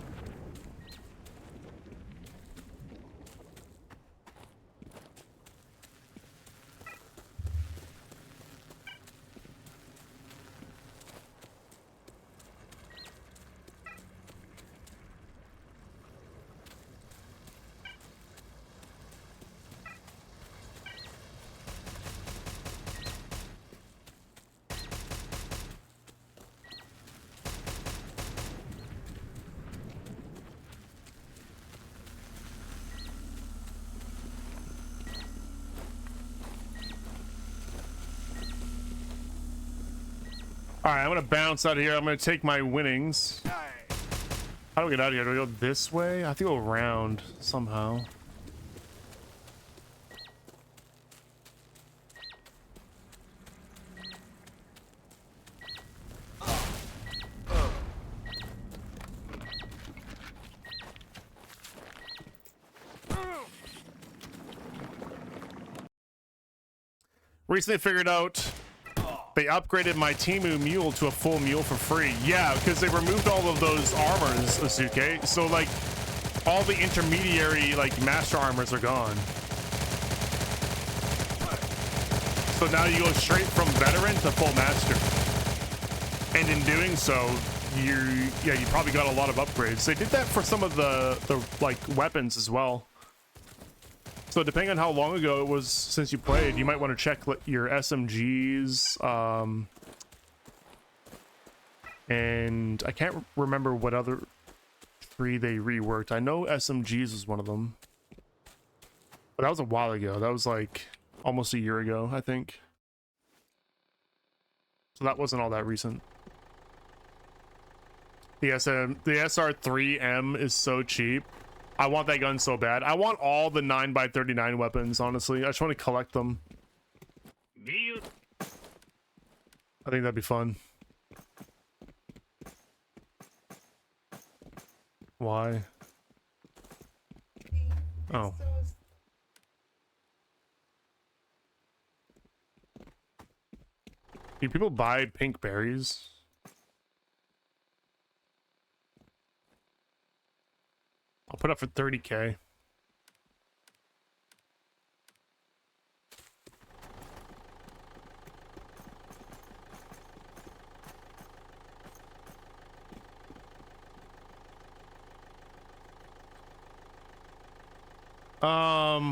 Alright, I'm gonna bounce out of here. I'm gonna take my winnings. How do we get out of here? Do we go this way? I have to go around somehow. Recently figured out they upgraded my Timu mule to a full mule for free. Yeah, because they removed all of those armors, Asuke. So, like, all the intermediary, like, master armors are gone. So now you go straight from veteran to full master. And in doing so, you probably got a lot of upgrades. They did that for some of the like, weapons as well. So depending on how long ago it was since you played, you might want to check your SMGs. And I can't remember what other 3 they reworked. I know SMGs was one of them. But that was a while ago. That was like almost a year ago, I think. So that wasn't all that recent. The SR3M is so cheap. I want that gun so bad. I want all the 9x39 weapons, honestly. I just want to collect them. I think that'd be fun. Why? Oh. Do people buy pink berries? I'll put up for 30K.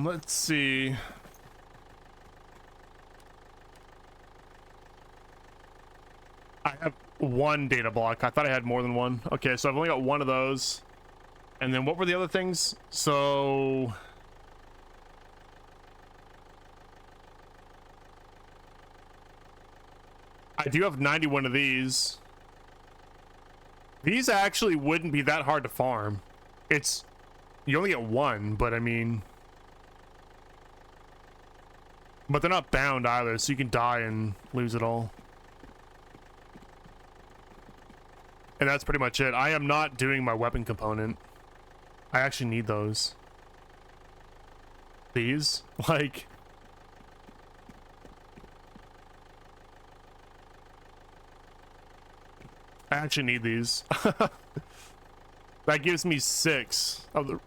Let's see. I have 1 data block. I thought I had more than 1. Okay, so I've only got 1 of those. And then what were the other things? So I do have 91 of these. These actually wouldn't be that hard to farm. It's, you only get one, but I mean, but they're not bound either, so you can die and lose it all. And that's pretty much it. I am not doing my weapon component. I actually need those. These, like, I actually need these. That gives me 6 of the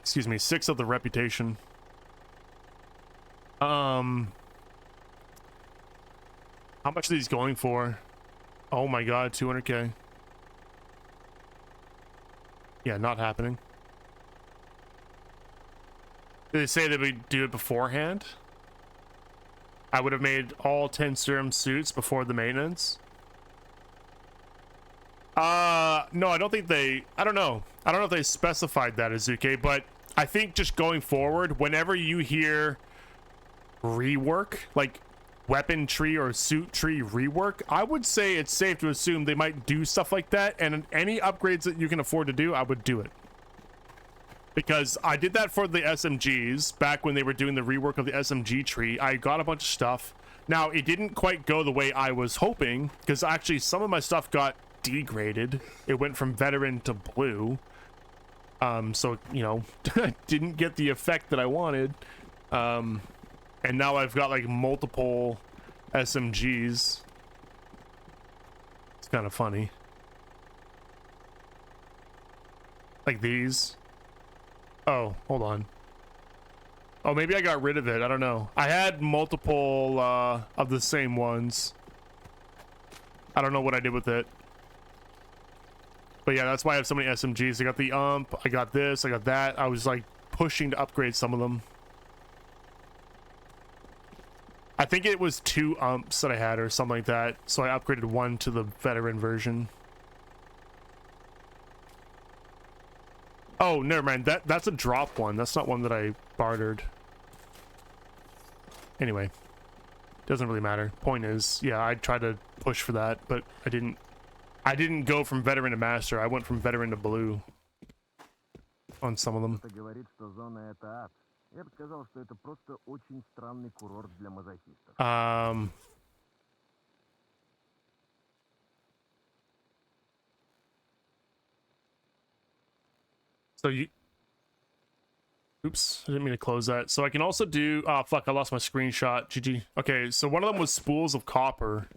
excuse me, 6 of the reputation. How much are these going for? Oh my god, 200k. Yeah, not happening. Did they say they would do it beforehand? I would have made all 10 serum suits before the maintenance. No, I don't think they, I don't know if they specified that, Azuke, but I think just going forward, whenever you hear rework, like weapon tree or suit tree rework, I would say it's safe to assume they might do stuff like that, and any upgrades that you can afford to do, I would do it. Because I did that for the SMGs back when they were doing the rework of the SMG tree. I got a bunch of stuff. Now, it didn't quite go the way I was hoping, because actually some of my stuff got degraded. It went from veteran to blue. So, you know, didn't get the effect that I wanted. And now I've got like multiple SMGs. It's kind of funny. Like these. Oh, hold on. Oh, maybe I got rid of it. I don't know. I had multiple of the same ones. I don't know what I did with it. But yeah, that's why I have so many SMGs. I got the I got this, I got that. I was like pushing to upgrade some of them. I think it was 2 that I had or something like that. So I upgraded one to the veteran version. Oh, never mind. That's a drop one. That's not one that I bartered. Anyway, doesn't really matter. Point is, yeah, I tried to push for that, but I didn't go from veteran to master. I went from veteran to blue on some of them. Кто-то говорит, что зона это ад. Я бы сказал, что это просто очень странный курорт для мазохистов. So you, oops, I didn't mean to close that. So I can also do, oh fuck, I lost my screenshot. GG. Okay, so one of them was spools of copper.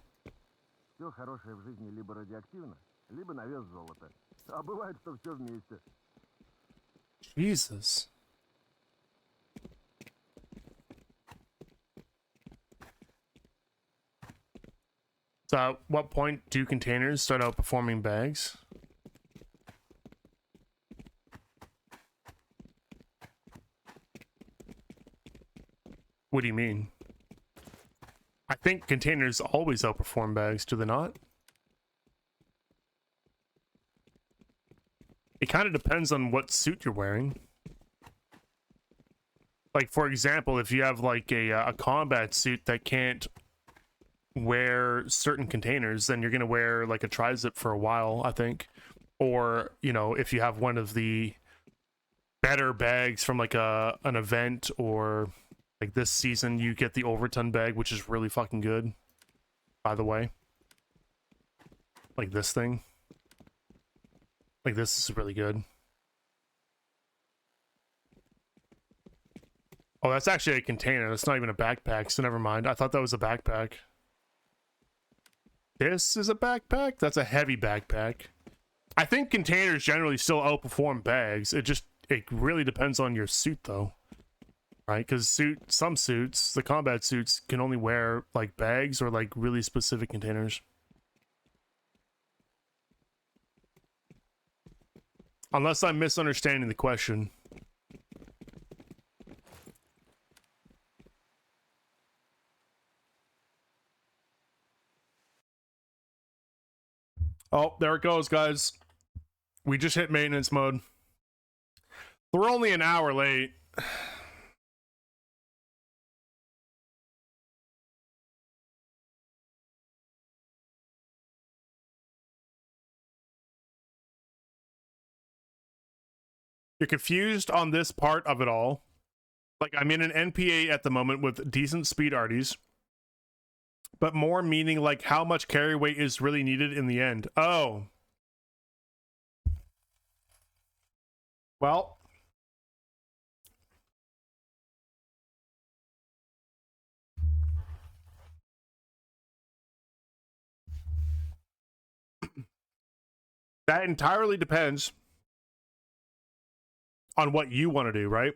Все хорошее в жизни либо радиоактивно, либо на вес золота. А бывает, что все вместе. Jesus. So at what point do containers start outperforming bags? What do you mean? I think containers always outperform bags, do they not? It kind of depends on what suit you're wearing. Like, for example, if you have like a combat suit that can't wear certain containers, then you're going to wear like a tri-zip for a while, I think. Or, you know, if you have one of the better bags from like an event, or like this season you get the overton bag, which is really fucking good, by the way. Like this thing. Like this is really good. Oh, that's actually a container. That's not even a backpack, so never mind. I thought that was a backpack. This is a backpack? That's a heavy backpack. I think containers generally still outperform bags. It really depends on your suit though. Right? Because some suits, the combat suits, can only wear like bags or like really specific containers. Unless I'm misunderstanding the question. Oh, there it goes, guys. We just hit maintenance mode. We're only an hour late. You're confused on this part of it all. Like, I'm in an NPA at the moment with decent speed arties, but more meaning like how much carry weight is really needed in the end. Oh. Well, that entirely depends on what you want to do, right?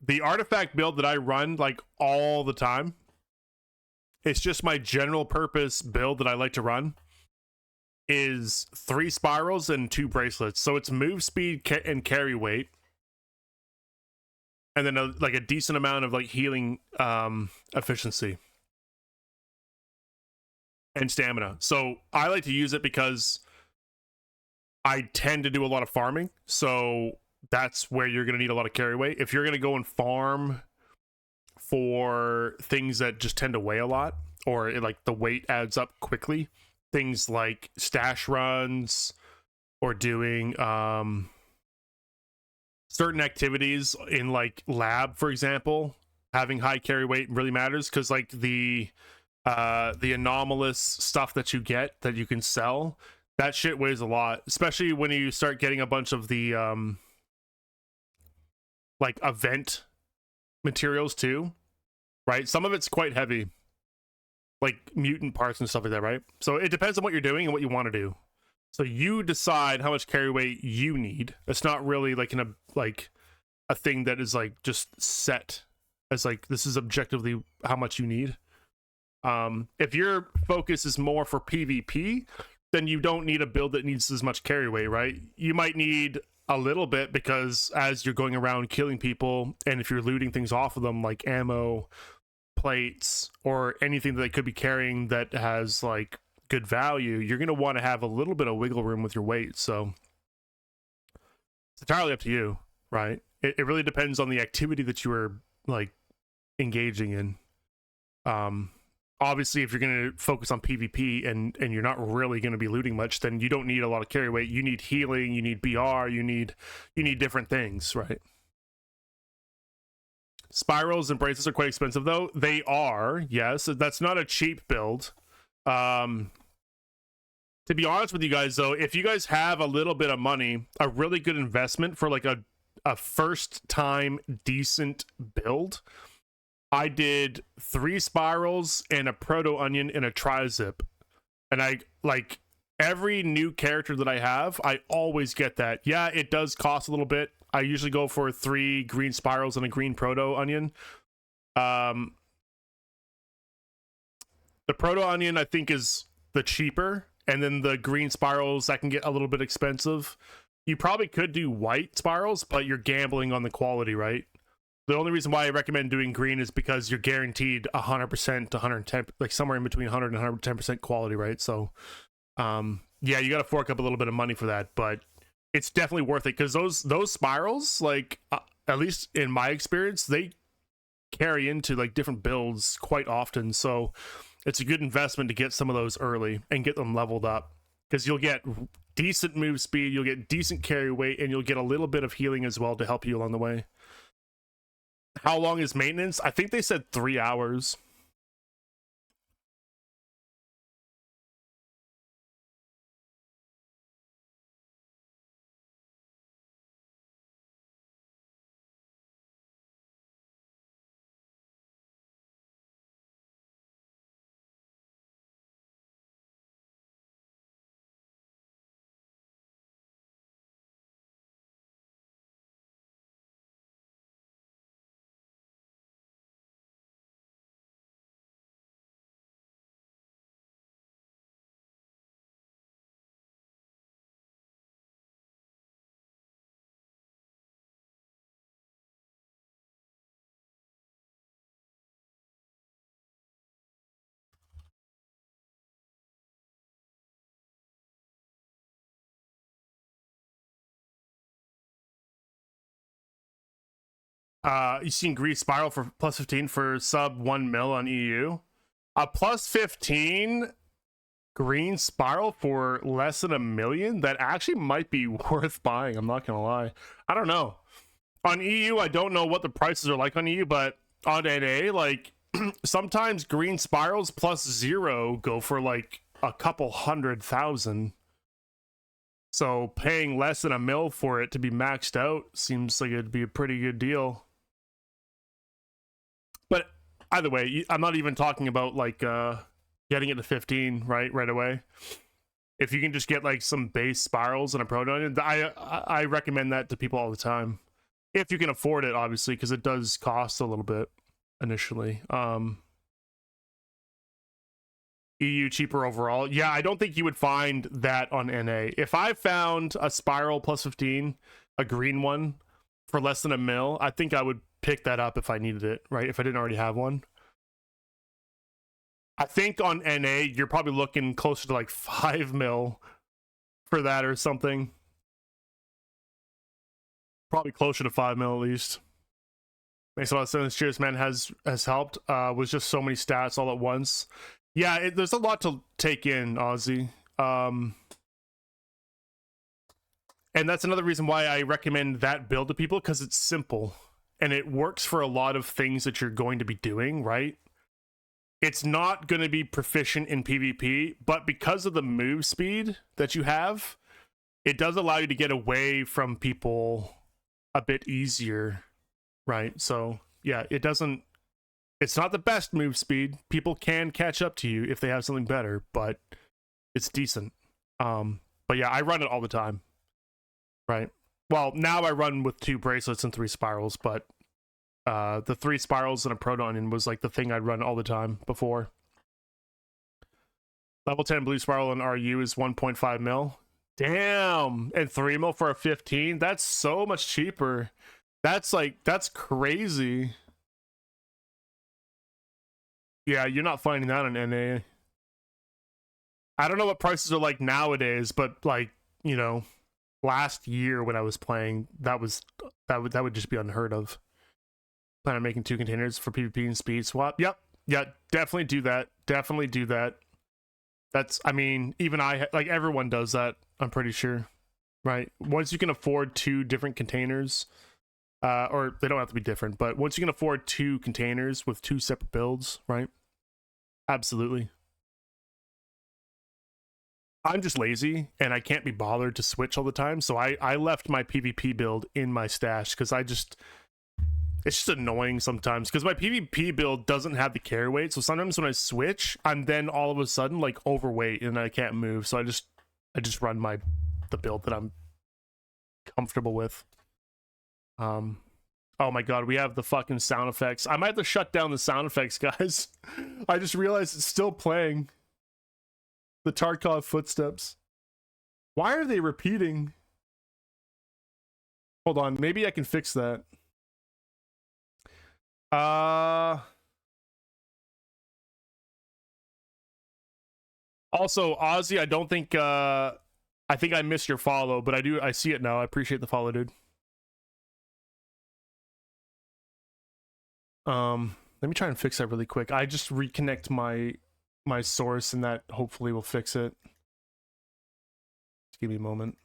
The artifact build that I run like all the time, it's just my general purpose build that I like to run, is 3 spirals and 2 bracelets. So it's move speed and carry weight, and then like a decent amount of like healing efficiency and stamina. So I like to use it because I tend to do a lot of farming, so that's where you're going to need a lot of carry weight. If you're going to go and farm for things that just tend to weigh a lot, or like the weight adds up quickly, things like stash runs or doing certain activities in like lab, for example, having high carry weight really matters, because like the anomalous stuff that you get that you can sell, that shit weighs a lot, especially when you start getting a bunch of the like event materials too, right? Some of it's quite heavy, like mutant parts and stuff like that, right? So it depends on what you're doing and what you want to do. So you decide how much carry weight you need. It's not really like a thing that is like just set as like this is objectively how much you need. If your focus is more for PvP, then you don't need a build that needs as much carry weight, right? You might need a little bit, because as you're going around killing people, and if you're looting things off of them like ammo, plates, or anything that they could be carrying that has like good value, you're going to want to have a little bit of wiggle room with your weight. So it's entirely up to you, right? It really depends on the activity that you are like engaging in. Obviously, if you're going to focus on PvP and you're not really going to be looting much, then you don't need a lot of carry weight. You need healing, you need BR, you need different things, right? Spirals and bracelets are quite expensive, though. They are, yes. That's not a cheap build. To be honest with you guys, though, if you guys have a little bit of money, a really good investment for like a first time decent build, I did 3 spirals and a proto onion and a tri-zip, and I like every new character that I have, I always get that. Yeah, it does cost a little bit. I usually go for 3 green spirals and a green proto onion. The proto onion I think is the cheaper, and then the green spirals that can get a little bit expensive. You probably could do white spirals, but you're gambling on the quality, right? The only reason why I recommend doing green is because you're guaranteed 100% to 110, like somewhere in between 100 and 110% quality, right? So, yeah, you got to fork up a little bit of money for that, but it's definitely worth it, because those spirals, like at least in my experience, they carry into like different builds quite often. So it's a good investment to get some of those early and get them leveled up, because you'll get decent move speed, you'll get decent carry weight, and you'll get a little bit of healing as well to help you along the way. How long is maintenance? I think they said 3 hours. You seen Grease Spiral for plus 15 for sub 1 mil on EU? Plus 15 Green Spiral for less than $1 million? That actually might be worth buying. I'm not gonna lie. I don't know. On EU, I don't know what the prices are like on EU, but on NA, like sometimes green spirals plus 0 go for like a couple 100,000. So paying less than $1 million for it to be maxed out seems like it'd be a pretty good deal. But either way, I'm not even talking about like getting it to 15 right away. If you can just get like some base spirals and a proton, I recommend that to people all the time. If you can afford it, obviously, because it does cost a little bit initially. EU cheaper overall. Yeah, I don't think you would find that on NA. If I found a spiral plus 15, a green one, for less than $1 million, I think I would pick that up if I needed it, right? If I didn't already have one. I think on NA, you're probably looking closer to like 5 million for that or something. Probably closer to 5 million at least. Makes a lot of sense. Cheers, man, has helped. Was just so many stats all at once. Yeah, there's a lot to take in, Ozzy. And that's another reason why I recommend that build to people, because it's simple. And it works for a lot of things that you're going to be doing, right? It's not going to be proficient in PvP, but because of the move speed that you have, it does allow you to get away from people a bit easier, right? So, yeah, it's not the best move speed. People can catch up to you if they have something better, but it's decent. But yeah, I run it all the time, right? Well, now I run with 2 bracelets and 3 spirals, but the 3 spirals and a proton was like the thing I'd run all the time before. Level 10 blue spiral and RU is 1.5 mil. Damn, and 3 mil for a 15. That's so much cheaper. That's crazy. Yeah, you're not finding that on NA. I don't know what prices are like nowadays, but like, you know, last year when I was playing, that would just be unheard of. Plan on making 2 containers for PvP and speed swap. Yep. Yeah, definitely do that. Definitely do that. That's, I mean, even like everyone does that, I'm pretty sure. Right? Once you can afford 2 different containers, or they don't have to be different, but once you can afford 2 containers with 2 separate builds, right? Absolutely. I'm just lazy and I can't be bothered to switch all the time, so I left my PvP build in my stash because it's just annoying sometimes because my PvP build doesn't have the carry weight, so sometimes when I switch, I'm then all of a sudden like overweight and I can't move, so I just run the build that I'm comfortable with. Oh my god, we have the fucking sound effects. I might have to shut down the sound effects, guys. I just realized it's still playing. The Tarkov footsteps. Why are they repeating? Hold on, maybe I can fix that. Also, Ozzy, I don't think I think I missed your follow, but I see it now. I appreciate the follow, dude. Let me try and fix that really quick. I just reconnect my source and that hopefully will fix it. Just give me a moment.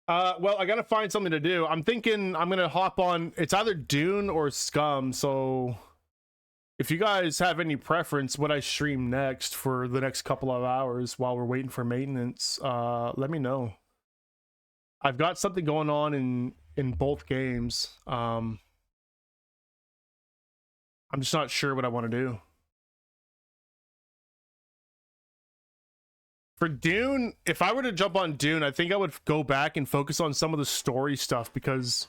Well, I gotta find something to do. I'm thinking I'm gonna hop on, it's either Dune or Scum, so if you guys have any preference what I stream next for the next couple of hours while we're waiting for maintenance, let me know. I've got something going on in both games. I'm just not sure what I want to do. For Dune, if I were to jump on Dune, I think I would go back and focus on some of the story stuff because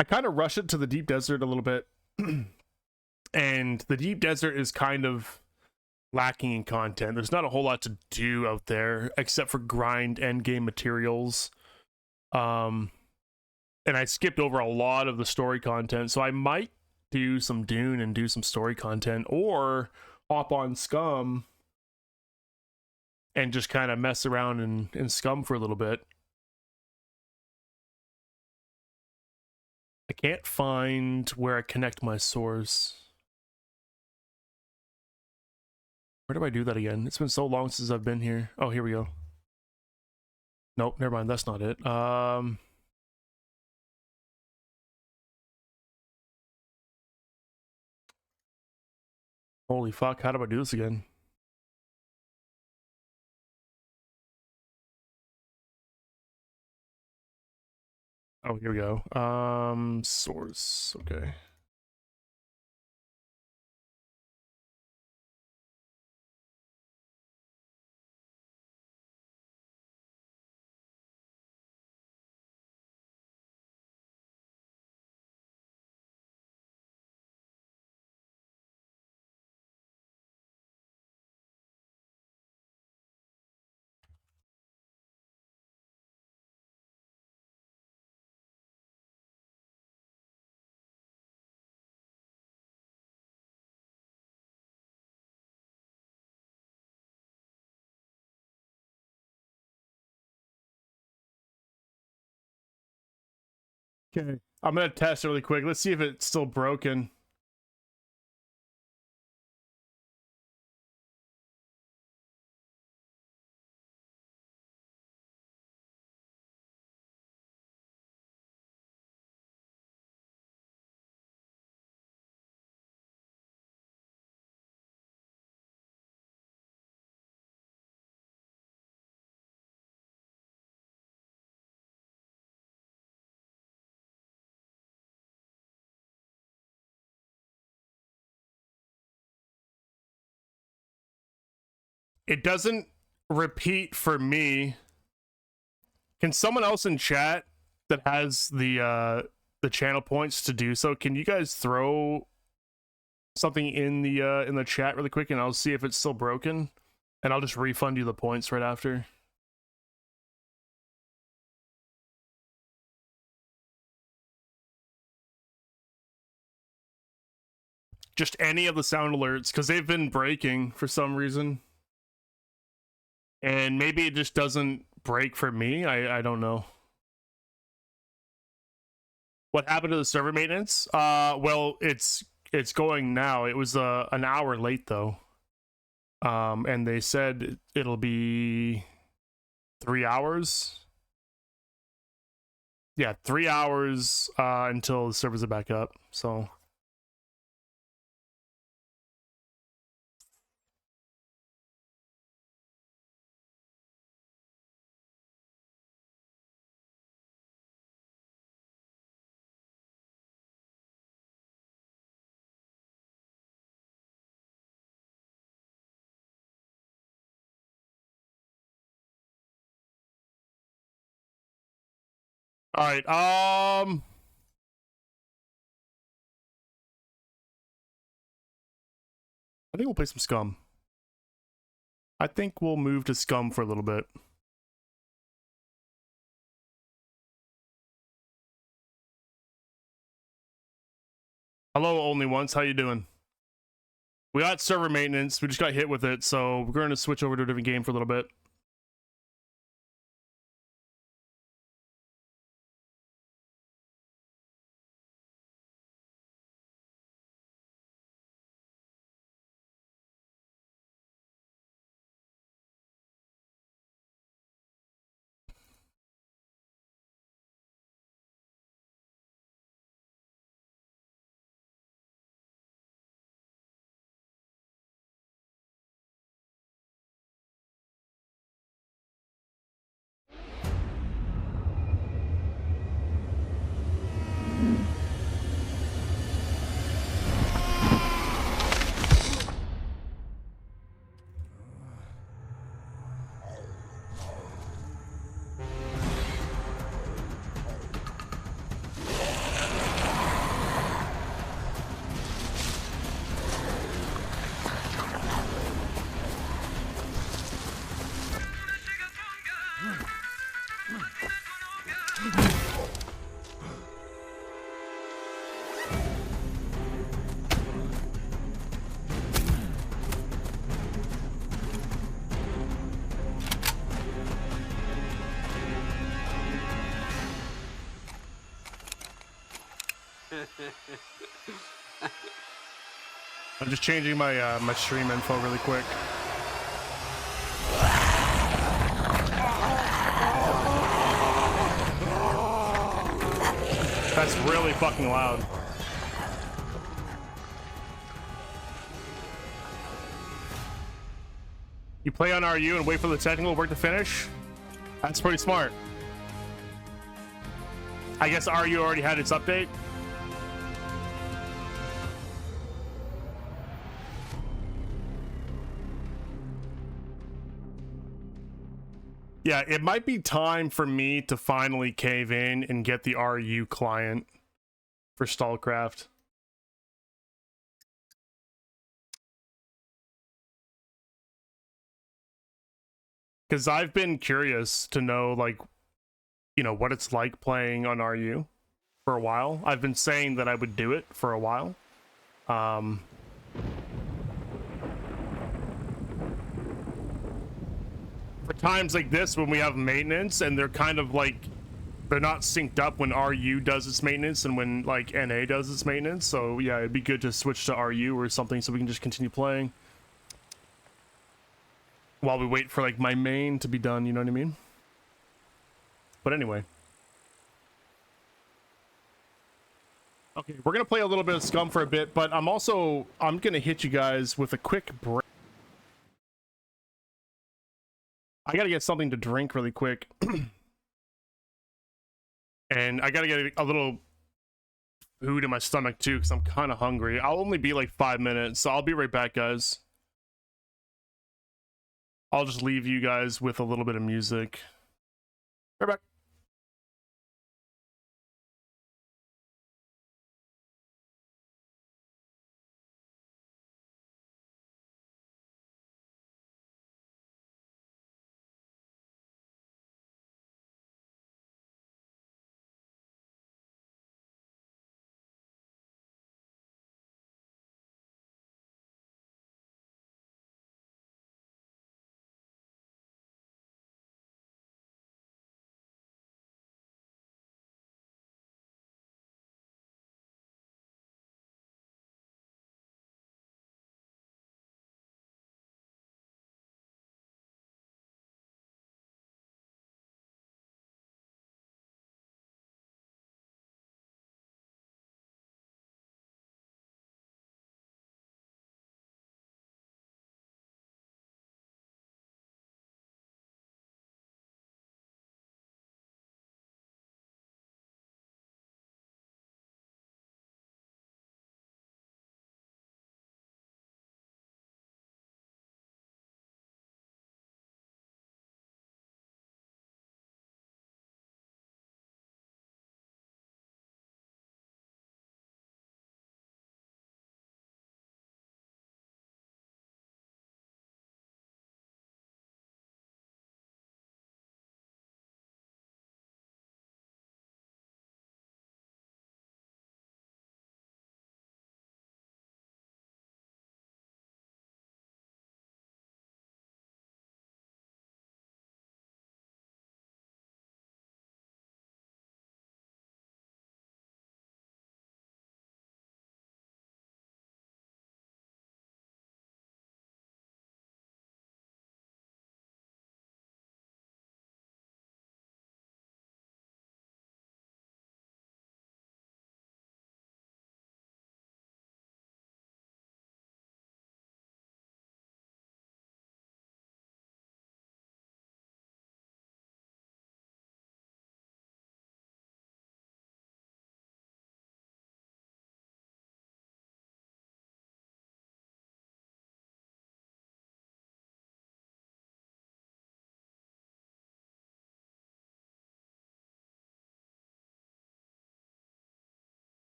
I kind of rush it to the deep desert a little bit. And the deep desert is kind of lacking in content. There's not a whole lot to do out there except for grind endgame materials. And I skipped over a lot of the story content, so I might do some Dune and do some story content, or hop on Scum and just kind of mess around in Scum for a little bit. I can't find where I connect my source. Where do I do that again? It's been so long since I've been here. Oh, here we go. Nope, never mind. That's not it. Holy fuck, how do I do this again? Oh, here we go. Source. Okay. Okay. I'm gonna test it really quick. Let's see if it's still broken. It doesn't repeat for me. Can someone else in chat that has the channel points to do so? Can you guys throw something in the chat really quick, and I'll see if it's still broken, and I'll just refund you the points right after. Just any of the sound alerts, because they've been breaking for some reason. And maybe it just doesn't break for me. I don't know. What happened to the server maintenance? Well, it's going now. It was an hour late though. And they said it'll be 3 hours. Yeah, 3 hours until the servers are back up. So all right. I think we'll play some Scum. I think we'll move to Scum for a little bit. Hello, Only Once. How you doing? We got server maintenance. We just got hit with it, so we're going to switch over to a different game for a little bit. I'm just changing my my stream info really quick. That's really fucking loud. You play on RU and wait for the technical work to finish? That's pretty smart. I guess RU already had its update. Yeah, it might be time for me to finally cave in and get the RU client for Stallcraft. Because I've been curious to know, like, you know, what it's like playing on RU for a while. I've been saying that I would do it for a while. For times like this when we have maintenance and they're kind of like, they're not synced up when RU does its maintenance and when like NA does its maintenance. So yeah, it'd be good to switch to RU or something so we can just continue playing while we wait for like my main to be done, you know what I mean? But anyway. Okay, we're gonna play a little bit of Scum for a bit, but I'm gonna hit you guys with a quick break. I gotta get something to drink really quick. And I gotta get a little food in my stomach too, because I'm kind of hungry. I'll only be like 5 minutes, so I'll be right back, guys. I'll just leave you guys with a little bit of music. Right back.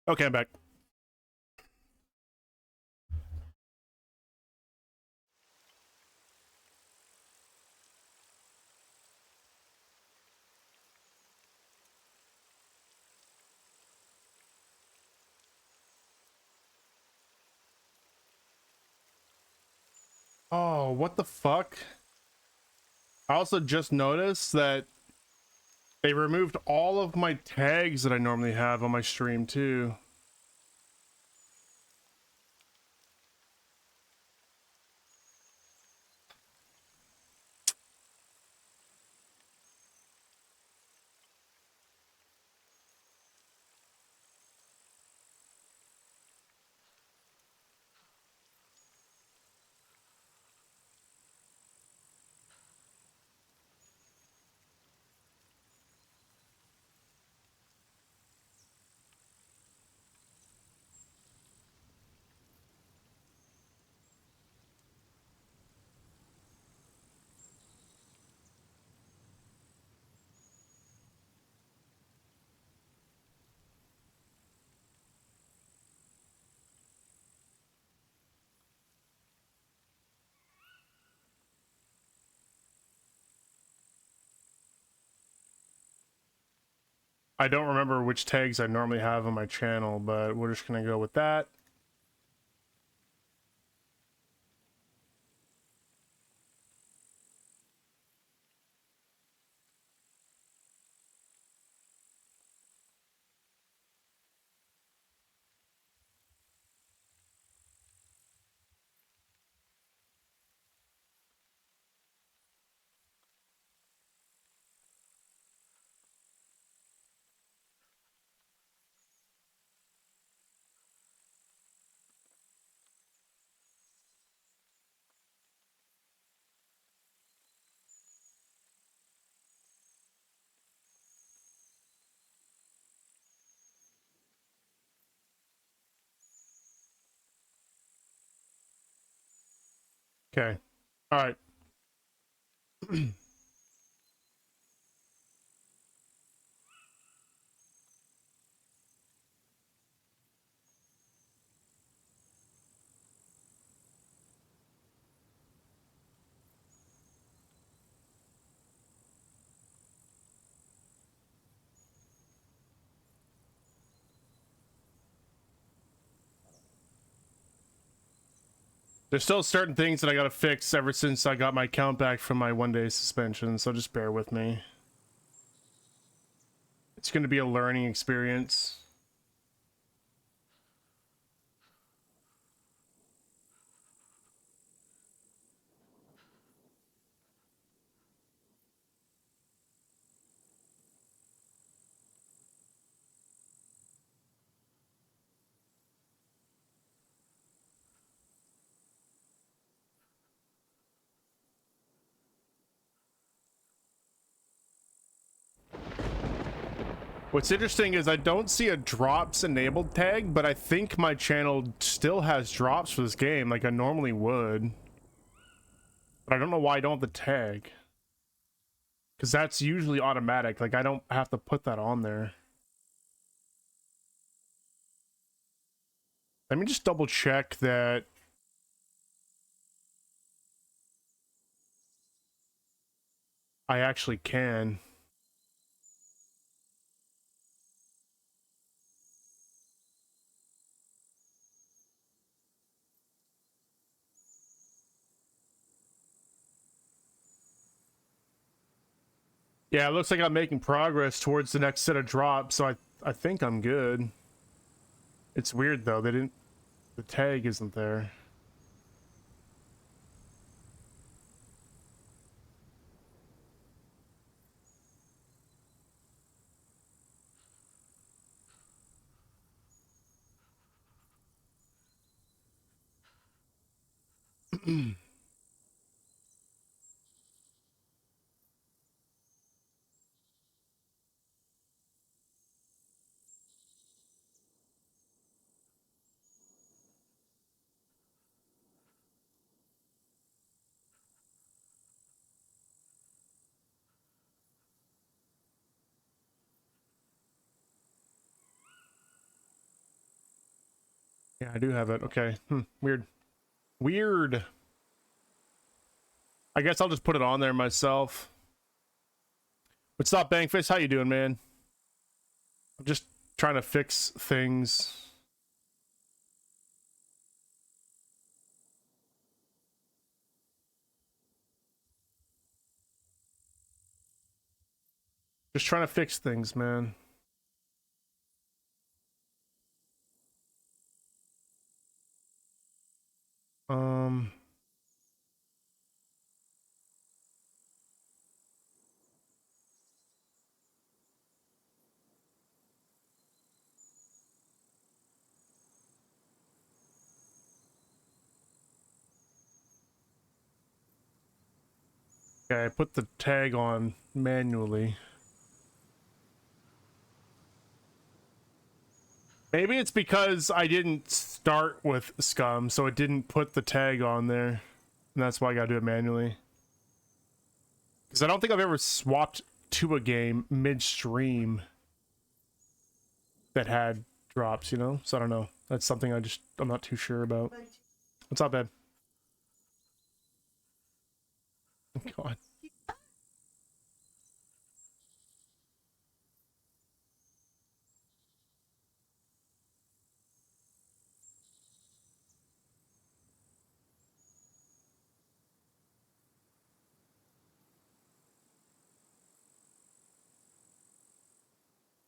Okay, I'm back. Oh, what the fuck? I also just noticed that they removed all of my tags that I normally have on my stream too. I don't remember which tags I normally have on my channel, but we're just gonna go with that. Okay. All right. There's still certain things that I gotta fix ever since I got my account back from my 1-day suspension, so just bear with me. It's gonna be a learning experience. What's interesting is I don't see a drops enabled tag, but I think my channel still has drops for this game like I normally would. But I don't know why I don't have the tag. Because that's usually automatic. Like, I don't have to put that on there. Let me just double check that I actually can. Yeah, it looks like I'm making progress towards the next set of drops, so I think I'm good. It's weird though, the tag isn't there. Yeah, I do have it. Okay. Weird. Weird. I guess I'll just put it on there myself. What's up, Bankface? How you doing, man? I'm just trying to fix things. Just trying to fix things, man. Okay, I put the tag on manually. Maybe it's because I didn't start with Scum, so it didn't put the tag on there. And that's why I gotta do it manually. Because I don't think I've ever swapped to a game midstream that had drops, you know? So I don't know. That's something I'm not too sure about. What's up, babe? God.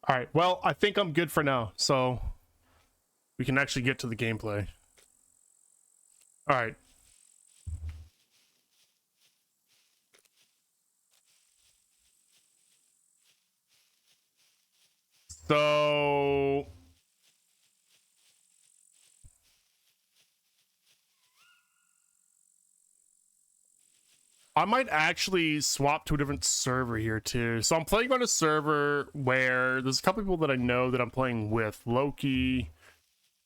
All right, well, I think I'm good for now, so we can actually get to the gameplay. All right. So I might actually swap to a different server here too. So I'm playing on a server where there's a couple people that I know that I'm playing with. Loki,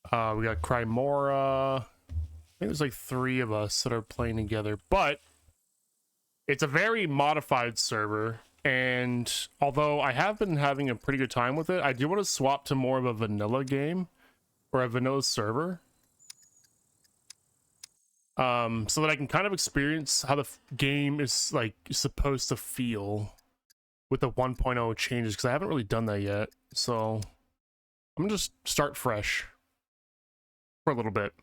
we got Crymora. I think there's like 3 of us that are playing together, but it's a very modified server. And although I have been having a pretty good time with it, I do want to swap to more of a vanilla game or a vanilla server. So that I can kind of experience how the game is like supposed to feel with the 1.0 changes, because I haven't really done that yet. So I'm gonna just start fresh for a little bit.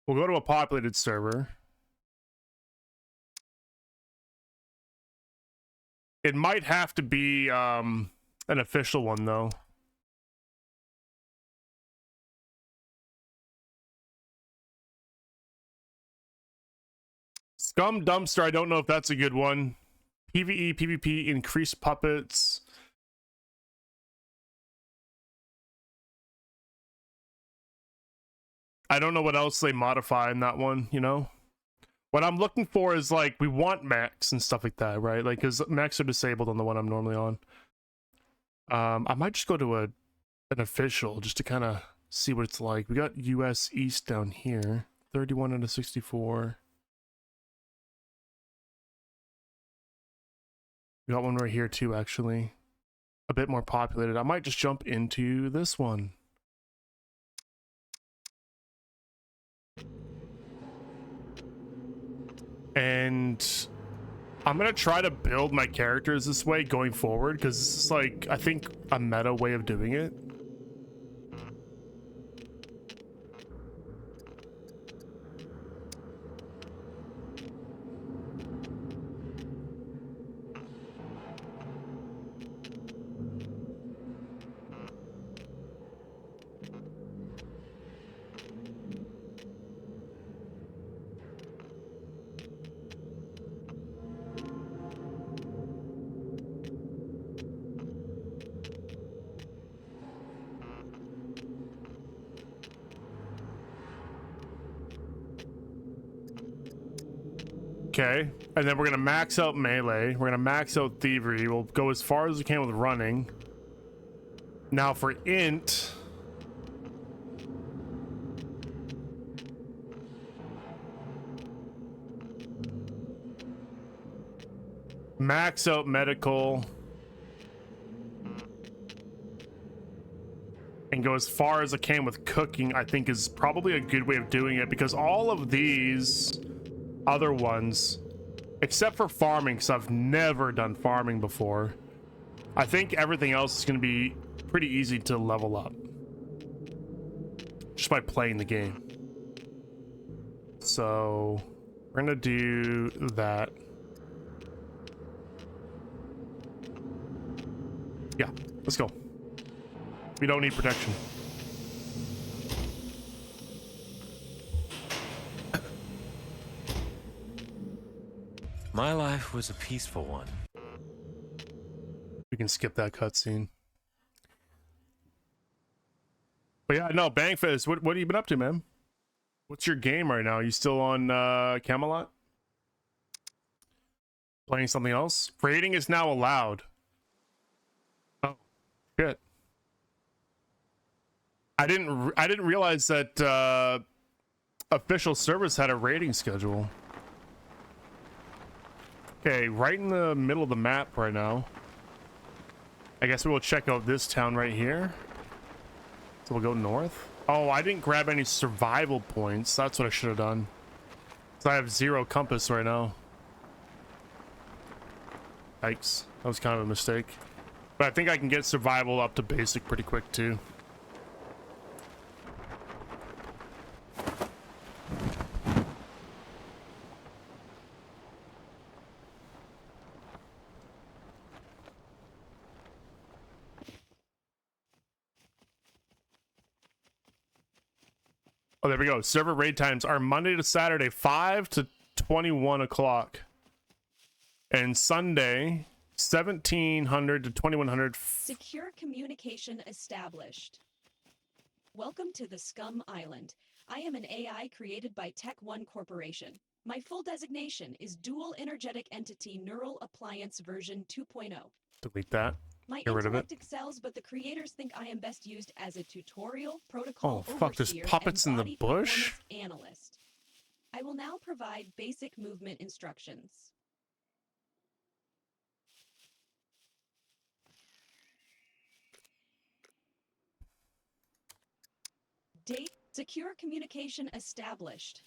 We'll go to a populated server. It might have to be an official one though. Scum Dumpster, I don't know if that's a good one. PvE, PvP, increased puppets. I don't know what else they modify in that one, you know? What I'm looking for is, like, we want mechs and stuff like that, right? Like, because mechs are disabled on the one I'm normally on. I might just go to an official just to kind of see what it's like. We got US East down here. 31 out of 64. We got one right here too, actually. A bit more populated. I might just jump into this one. And I'm gonna try to build my characters this way going forward, because this is like, I think, a meta way of doing it. Okay, and then we're gonna max out melee. We're gonna max out thievery. We'll go as far as we can with running. Now for int, max out medical. go as far as I can with cooking, I think is probably a good way of doing it, because all of these other ones, except for farming, because I've never done farming before, I think everything else is going to be pretty easy to level up just by playing the game. So we're going to do that. Yeah, let's go. We don't need protection. My life was a peaceful one. We can skip that cutscene. But yeah, no, Bangfist, what have you been up to, man? What's your game right now? You still on Camelot? Playing something else? Raiding is now allowed. Oh, shit. I didn't realize that official service had a raiding schedule. Okay, right in the middle of the map right now. I guess we will check out this town right here. So we'll go north. Oh, I didn't grab any survival points. That's what I should have done. So I have 0 compass right now. Yikes. That was kind of a mistake. But I think I can get survival up to basic pretty quick too. Oh, there we go. Server raid times are Monday to Saturday, 5 to 21 o'clock. And Sunday, 1700 to 2100. Secure communication established. Welcome to the Scum Island. I am an AI created by Tech One Corporation. My full designation is Dual Energetic Entity Neural Appliance version 2.0. Delete that. My Get rid of it. intellect excels, but the creators think I am best used as a tutorial, protocol Oh, fuck, there's overseer, puppets and in the body bush? performance analyst. I will now provide basic movement instructions. Date secure communication established.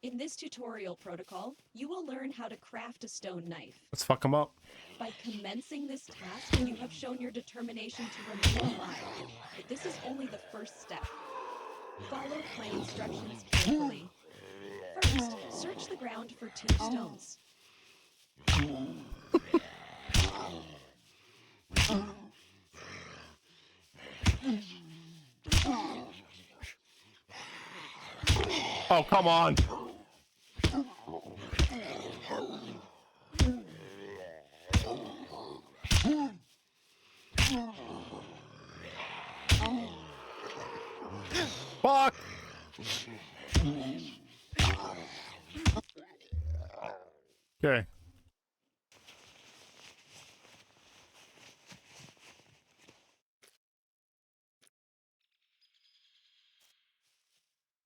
In this tutorial protocol, you will learn how to craft a stone knife. Let's fuck them up. By commencing this task, you have shown your determination to remain alive. But this is only the first step. Follow my instructions carefully. First, search the ground for 2 stones. Oh, come on. Fuck. Okay.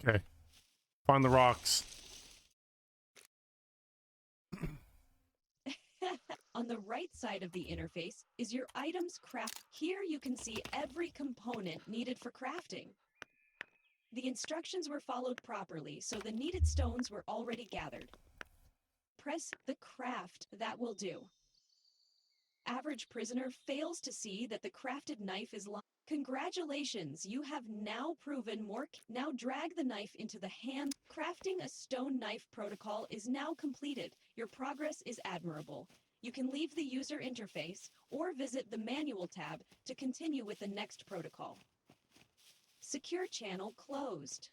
Okay. Find the rocks. On the right side of the interface is your items craft. Here you can see every component needed for crafting. The instructions were followed properly, so the needed stones were already gathered. Press the craft, that will do. Average prisoner fails to see that the crafted knife is locked. Congratulations, you have now proven more. Now drag the knife into the hand. Crafting a stone knife protocol is now completed. Your progress is admirable. You can leave the user interface or visit the manual tab to continue with the next protocol. Secure channel closed.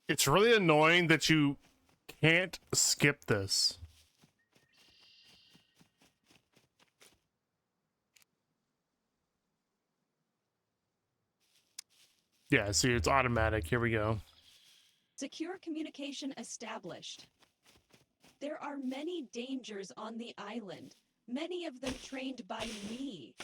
It's really annoying that you can't skip this. Yeah, see, it's automatic. Here we go. Secure communication established. There are many dangers on the island, many of them trained by me.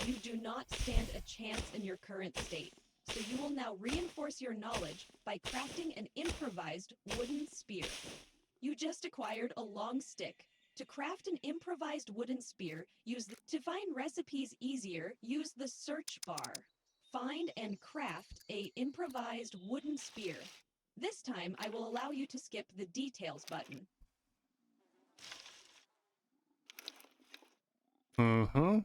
You do not stand a chance in your current state, so you will now reinforce your knowledge by crafting an improvised wooden spear. You just acquired a long stick. To craft an improvised wooden spear, to find recipes easier, use the search bar. Find and craft a improvised wooden spear. This time, I will allow you to skip the details button. Mm-hmm.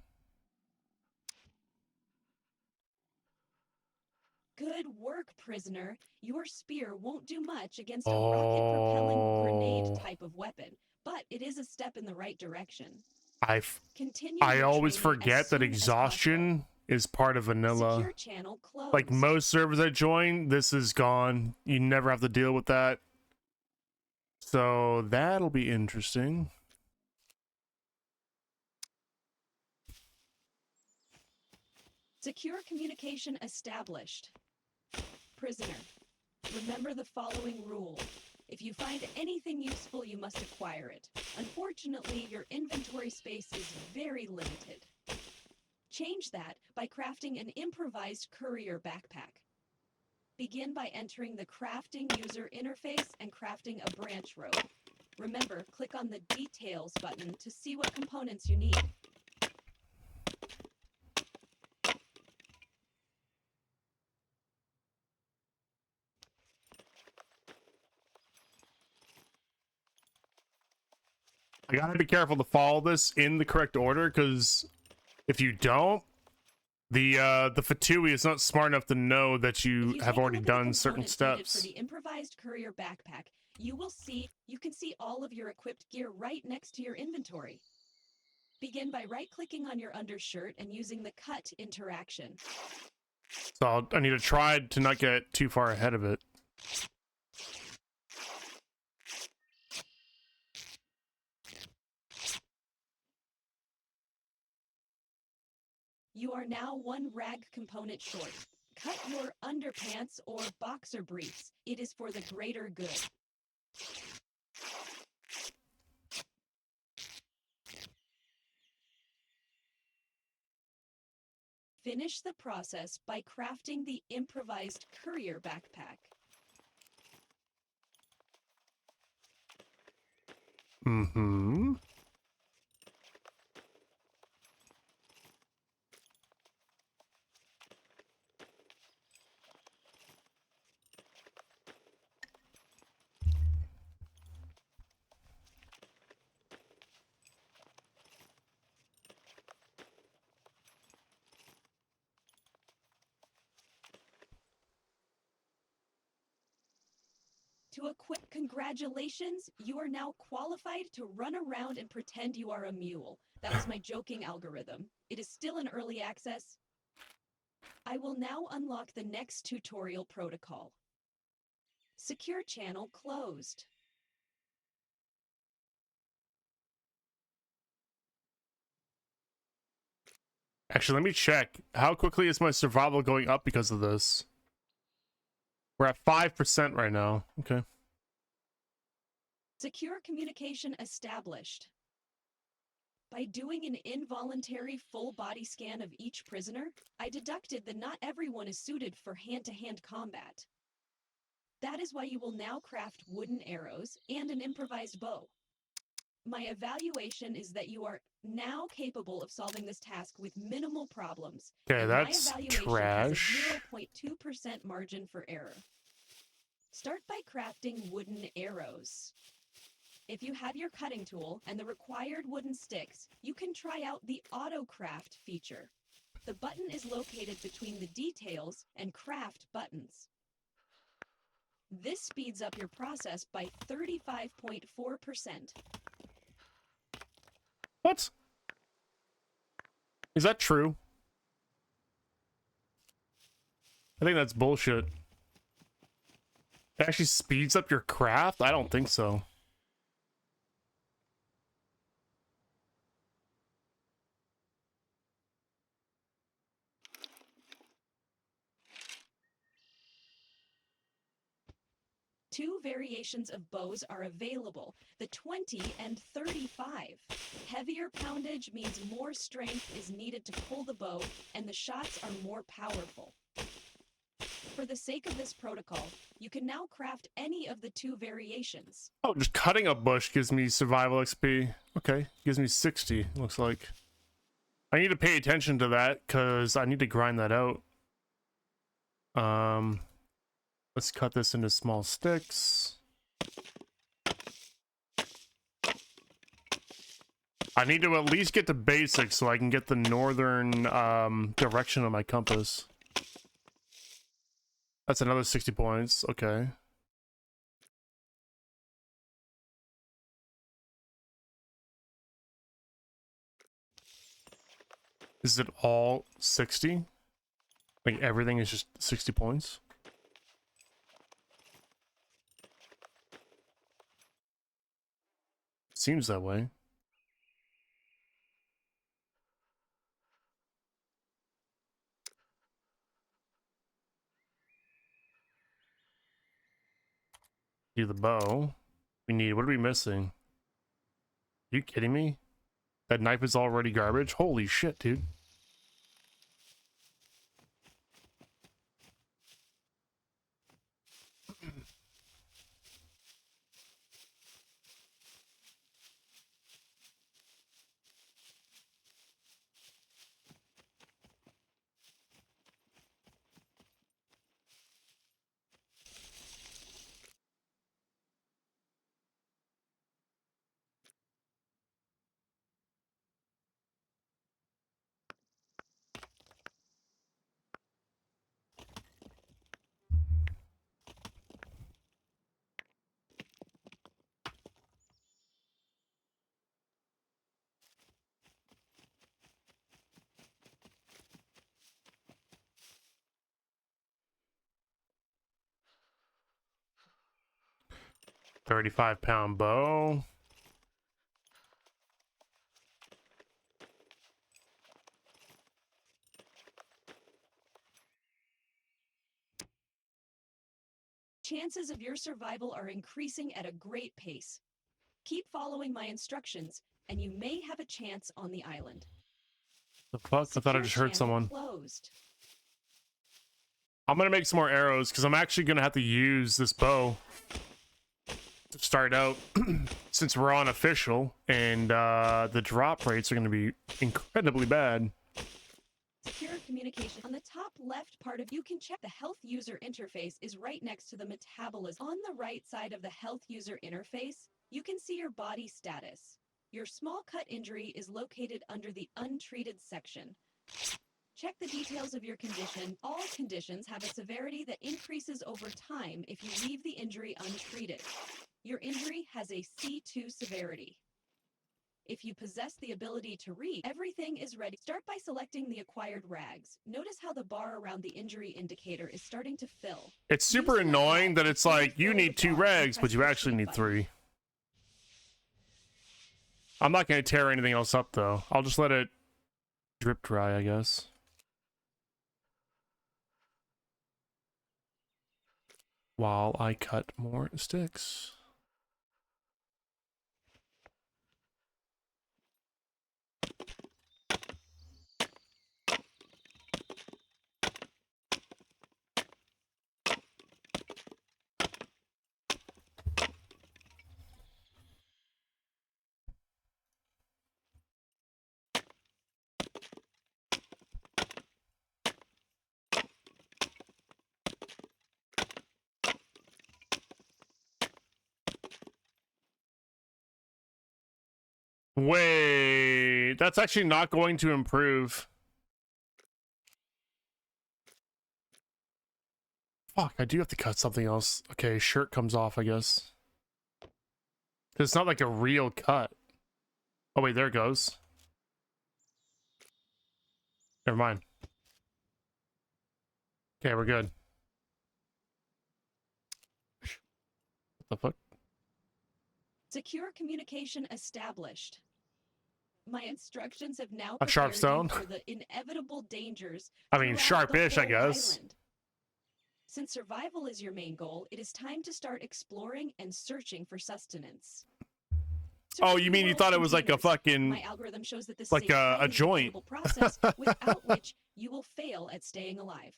Good work, prisoner. Your spear won't do much against a rocket-propelling grenade type of weapon, but it is a step in the right direction. Continue I your always training as forget that soon as possible. exhaustion is part of vanilla. Secure channel closed. Like most servers I join, this is gone. You never have to deal with that. So that'll be interesting. Secure communication established. Prisoner, remember the following rule. If you find anything useful, you must acquire it. Unfortunately, your inventory space is very limited. Change that by crafting an improvised courier backpack. Begin by entering the crafting user interface and crafting a branch rope. Remember, click on the details button to see what components you need. I gotta be careful to follow this in the correct order, because if you don't, the Fatui is not smart enough to know that If you take have a already look at the done certain components needed steps. For the improvised courier backpack, you can see all of your equipped gear right next to your inventory. Begin by right-clicking on your undershirt and using the cut interaction. So I need to try to not get too far ahead of it. You are now one rag component short. Cut your underpants or boxer briefs. It is for the greater good. Finish the process by crafting the improvised courier backpack. Mm-hmm. To equip, congratulations, you are now qualified to run around and pretend you are a mule. That was my joking algorithm. It is still in early access. I will now unlock the next tutorial protocol. Secure channel closed. Actually, let me check. How quickly is my survival going up because of this? We're at 5% right now. Okay. Secure communication established. By doing an involuntary full body scan of each prisoner, I deducted that not everyone is suited for hand-to-hand combat. That is why you will now craft wooden arrows and an improvised bow. My evaluation is that you are now capable of solving this task with minimal problems. Okay, and that's my evaluation trash. has a 0.2% margin for error. Start by crafting wooden arrows. If you have your cutting tool and the required wooden sticks, you can try out the Auto Craft feature. The button is located between the Details and Craft buttons. This speeds up your process by 35.4%. What? Is that true? I think that's bullshit. It actually speeds up your craft? I don't think so. Two variations of bows are available, the 20 and 35. Heavier poundage means more strength is needed to pull the bow, and the shots are more powerful. For the sake of this protocol, you can now craft any of the two variations. Oh, just cutting a bush gives me survival XP. Okay, gives me 60, looks like. I need to pay attention to that, because I need to grind that out. Let's cut this into small sticks. I need to at least get the basics so I can get the northern direction of my compass. That's another 60 points. Okay. Is it all 60? Like everything is just 60 points? Seems that way. Do the bow. We need, what are we missing? Are you kidding me? That knife is already garbage? Holy shit, dude. £35 bow. Chances of your survival are increasing at a great pace. Keep following my instructions, and you may have a chance on the island. The fuck? I thought I Secure just heard channel someone. closed. I'm gonna make some more arrows because I'm actually gonna have to use this bow to start out since we're on official and the drop rates are gonna be incredibly bad. Secure communication. On the top left part of you can check the health user interface is right next to the metabolism. On the right side of the health user interface, you can see your body status. Your small cut injury is located under the untreated section. Check the details of your condition. All conditions have a severity that increases over time if you leave the injury untreated. Your injury has a C2 severity. If you possess the ability to read, everything is ready. Start by selecting the acquired rags. Notice how the bar around the injury indicator is starting to fill. It's super Use your annoying rag that to it's fully like you fill need the 2 bar and rags, but press you the actually escape need button. 3. I'm not gonna tear anything else up though. I'll just let it drip dry, I guess. While I cut more sticks. Wait, that's actually not going to improve. Fuck, I do have to cut something else. Okay, shirt comes off, I guess. It's not like a real cut. Oh wait, there it goes. Never mind. Okay, we're good. What the fuck? Secure communication established. My instructions have now A sharp prepared you stone? for the inevitable dangers. I mean, throughout the sharpish, I whole guess. island. Since survival is your main goal, it is time to start exploring and searching for sustenance. Oh, Search you the mean you world's thought it was like a containers. fucking... My algorithm shows that this like is a a highly joint. repeatable process without which you will fail at staying alive.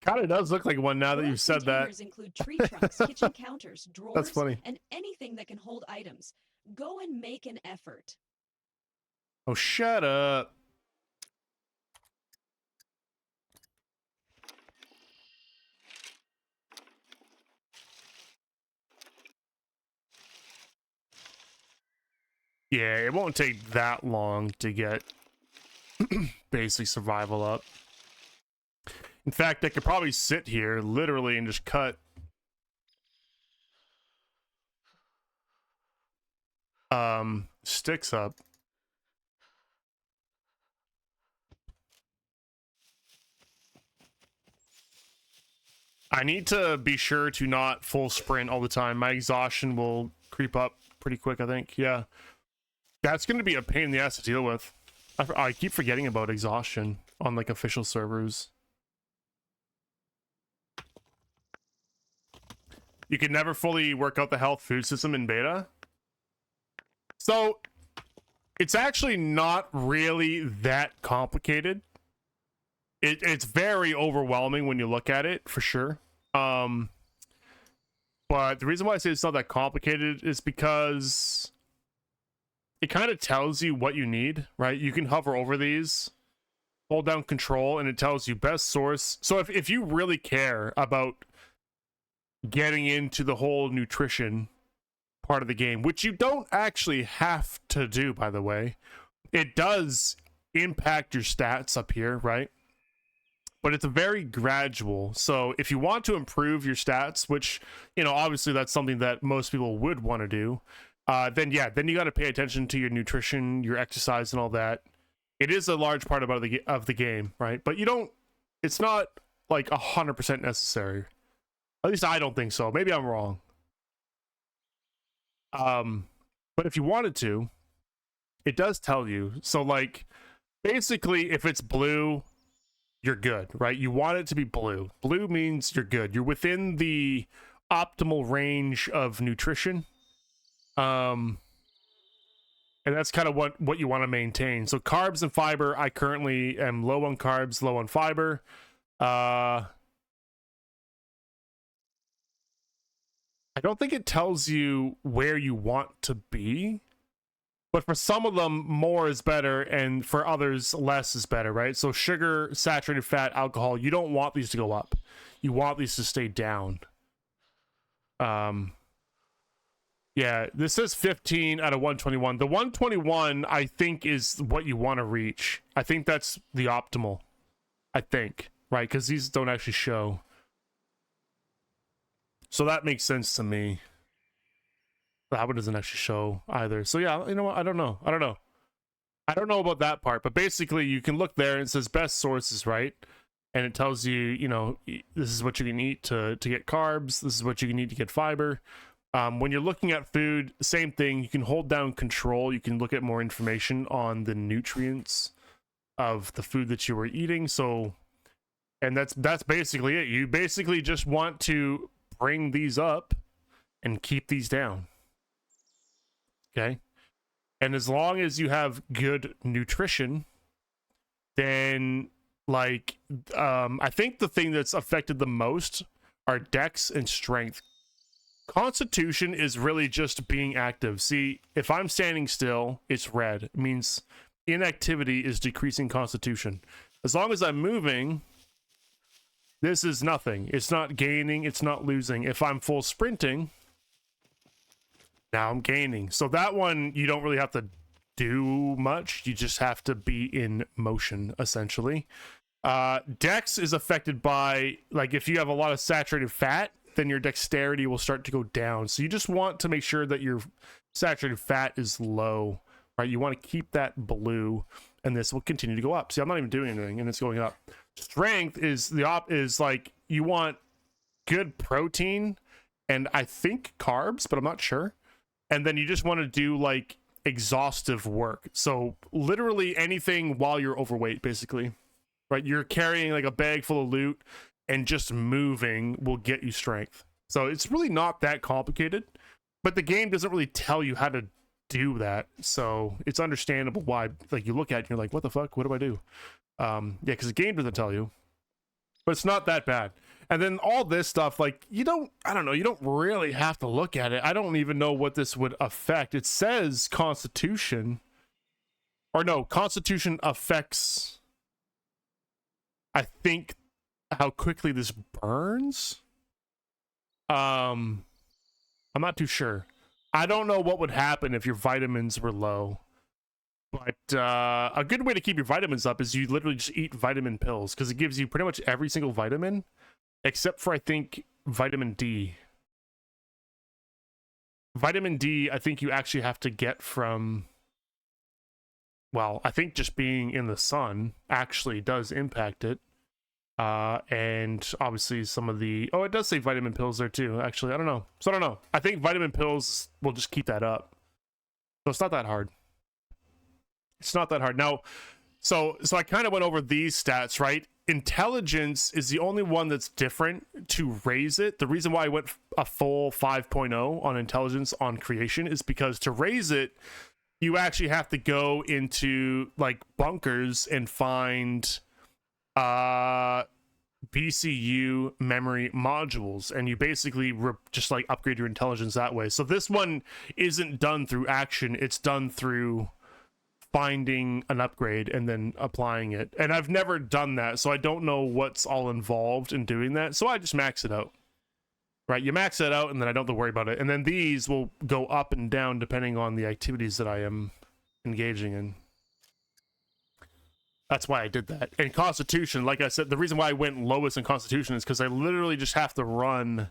Kind of does look like one now that World you've said that. containers include tree trunks, kitchen counters, drawers, That's funny. and anything that can hold items. Go and make an effort. Oh, shut up. Yeah, it won't take that long to get basic survival up. In fact, I could probably sit here literally and just cut sticks up. I need to be sure to not full sprint all the time. My exhaustion will creep up pretty quick, I think. Yeah. That's going to be a pain in the ass to deal with. I keep forgetting about exhaustion on like official servers. You can never fully work out the health food system in beta. So it's actually not really that complicated. It's very overwhelming when you look at it, for sure. But the reason why I say it's not that complicated is because it kind of tells you what you need, right? You can hover over these, hold down control, and it tells you best source. So if you really care about getting into the whole nutrition part of the game, which you don't actually have to do, by the way, it does impact your stats up here, right? But it's a very gradual. So if you want to improve your stats, which, you know, obviously that's something that most people would want to do, then you got to pay attention to your nutrition, your exercise, and all that. It is a large part of the game, right? But you don't. It's not like 100% necessary. At least I don't think so. Maybe I'm wrong. But if you wanted to, it does tell you. So like, basically, if it's blue, you're good, right? You want it to be blue. Blue means you're good. You're within the optimal range of nutrition. And that's kind of what you want to maintain. So carbs and fiber, I currently am low on carbs, low on fiber. I don't think it tells you where you want to be. But for some of them, more is better, and for others, less is better, right? So sugar, saturated fat, alcohol, you don't want these to go up. You want these to stay down. Yeah, this says 15 out of 121. The 121, I think, is what you want to reach. I think that's the optimal. I think, right? Because these don't actually show. So that makes sense to me. That one doesn't actually show either. So yeah, you know what? I don't know about that part, but basically you can look there and it says best sources, right? And it tells you, you know, this is what you can eat to get carbs. This is what you can eat to get fiber. When you're looking at food, same thing. You can hold down control. You can look at more information on the nutrients of the food that you were eating. So, and that's basically it. You basically just want to bring these up and keep these down. Okay. And as long as you have good nutrition, then like I think the thing that's affected the most are dex and strength. Constitution is really just being active. See, if I'm standing still, it's red. It means inactivity is decreasing constitution. As long as I'm moving, this is nothing. It's not gaining, it's not losing. If I'm full sprinting, now I'm gaining. So that one, you don't really have to do much. You just have to be in motion, essentially. Dex is affected by, like, if you have a lot of saturated fat, then your dexterity will start to go down. So you just want to make sure that your saturated fat is low, right? You want to keep that blue, and this will continue to go up. See, I'm not even doing anything, and it's going up. Strength is is like, you want good protein, and I think carbs, but I'm not sure. And then you just want to do like exhaustive work. So literally anything while you're overweight, basically, right? You're carrying like a bag full of loot and just moving will get you strength. So it's really not that complicated, but the game doesn't really tell you how to do that. So it's understandable why, like, you look at it and you're like, what the fuck? What do I do? Yeah, because the game doesn't tell you, but it's not that bad. And then all this stuff, like, you don't really have to look at it. I don't even know what this would affect. It says constitution, or no, constitution affects, I think, how quickly this burns. I'm not too sure. I don't know what would happen if your vitamins were low. But a good way to keep your vitamins up is you literally just eat vitamin pills, because it gives you pretty much every single vitamin, except for, I think, vitamin D. Vitamin D, I think you actually have to get from, well, I think just being in the sun actually does impact it. And obviously some of the, oh, it does say vitamin pills there too, actually. I don't know. So I don't know. I think vitamin pills will just keep that up. So it's not that hard. It's not that hard. Now, so I kind of went over these stats, right? Intelligence is the only one that's different to raise it. The reason why I went a full 5.0 on intelligence on creation is because to raise it, you actually have to go into like bunkers and find BCU memory modules, and you basically just like upgrade your intelligence that way. So this one isn't done through action, it's done through finding an upgrade and then applying it. And I've never done that, so I don't know what's all involved in doing that, so I just max it out. Right, you max it out and then I don't have to worry about it, and then these will go up and down depending on the activities that I am engaging in. That's why I did that. And Constitution, like I said, the reason why I went lowest in Constitution is because I literally just have to run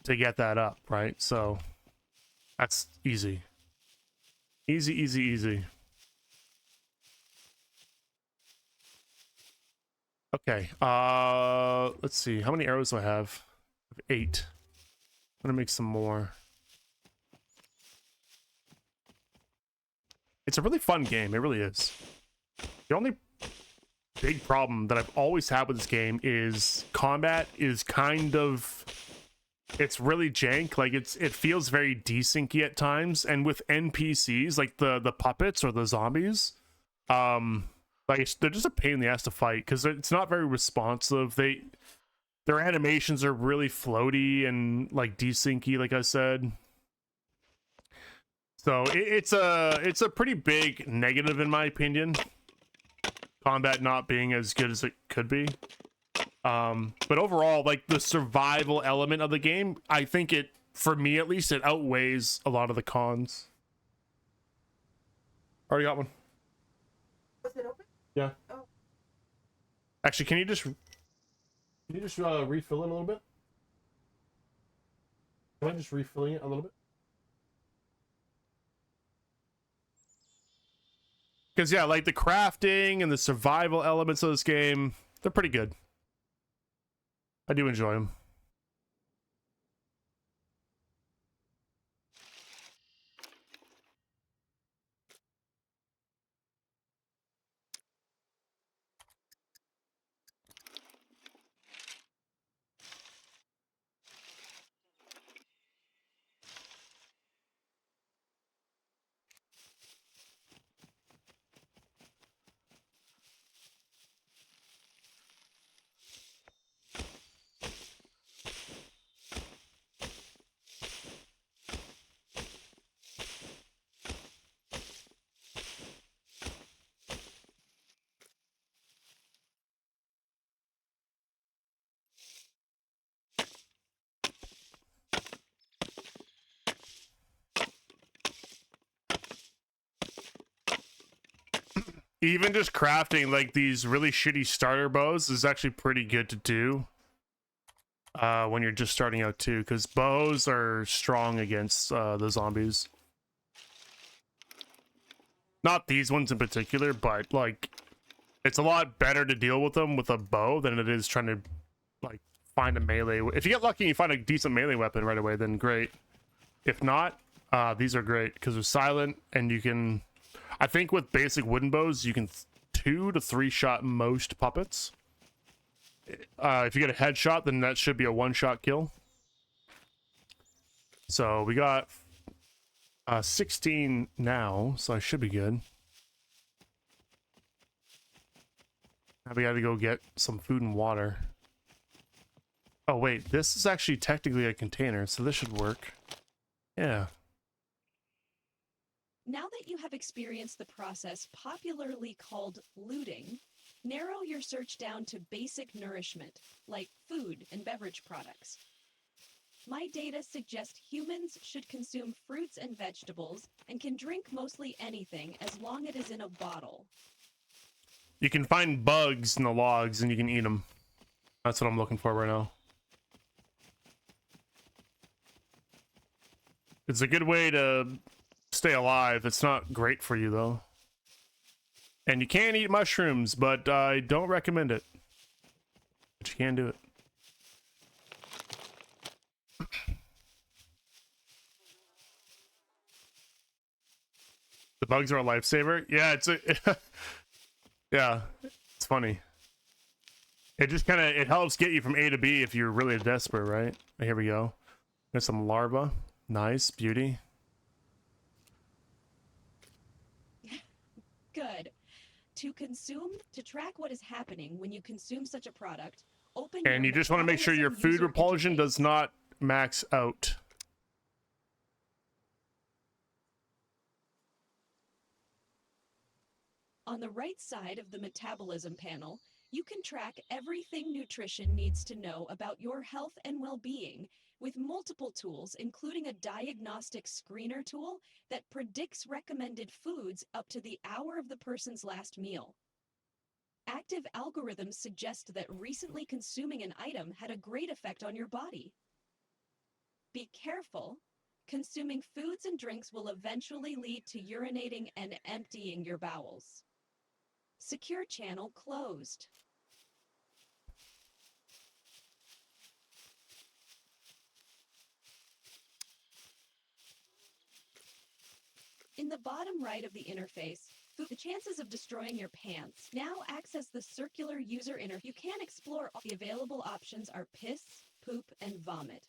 to get that up, right? So that's easy. Easy, easy, easy. Okay, let's see. How many arrows do I have? I have 8. I'm gonna make some more. It's a really fun game, it really is. The only big problem that I've always had with this game is combat is kind of, it's really jank. Like it feels very desyncy at times, and with NPCs like the puppets or the zombies, like they're just a pain in the ass to fight because it's not very responsive. Their animations are really floaty and like desyncy, like I said. So it's a pretty big negative in my opinion. Combat not being as good as it could be. But overall, like the survival element of the game, I think it, for me at least, it outweighs a lot of the cons. Already got one. Was it open? Yeah. Oh. Actually, can you just refill it a little bit? Am I just refilling it a little bit? Because yeah, like the crafting and the survival elements of this game, they're pretty good. I do enjoy them. Even just crafting like these really shitty starter bows is actually pretty good to do when you're just starting out too, because bows are strong against the zombies. Not these ones in particular, but like it's a lot better to deal with them with a bow than it is trying to like find a melee. If you get lucky and you find a decent melee weapon right away, then great. If not, these are great because they're silent and you can, I think with basic wooden bows, you can 2 to 3 shot most puppets. If you get a headshot, then that should be a 1-shot kill. So we got 16 now, so I should be good. Now we gotta go get some food and water. Oh wait, this is actually technically a container, so this should work. Yeah. Now that you have experienced the process popularly called looting, narrow your search down to basic nourishment, like food and beverage products. My data suggest humans should consume fruits and vegetables and can drink mostly anything as long as it is in a bottle. You can find bugs in the logs and you can eat them. That's what I'm looking for right now. It's a good way to stay alive. It's not great for you though. And you can eat mushrooms, but I don't recommend it. But you can do it. The bugs are a lifesaver. Yeah, it's a yeah, it's funny. It just kind of it helps get you from A to B if you're really desperate, right? Here we go. There's some larva. Nice, beauty. Good. To track what is happening when you consume such a product, open And your you just want to make sure your metabolism food user repulsion interface. does not max out. On the right side of the metabolism panel, you can track everything nutrition needs to know about your health and well-being with multiple tools, including a diagnostic screener tool that predicts recommended foods up to the hour of the person's last meal. Active algorithms suggest that recently consuming an item had a great effect on your body. Be careful. Consuming foods and drinks will eventually lead to urinating and emptying your bowels. Secure channel closed. In the bottom right of the interface, the chances of destroying your pants. Now access the circular user interface. You can explore all the available options are piss, poop, and vomit.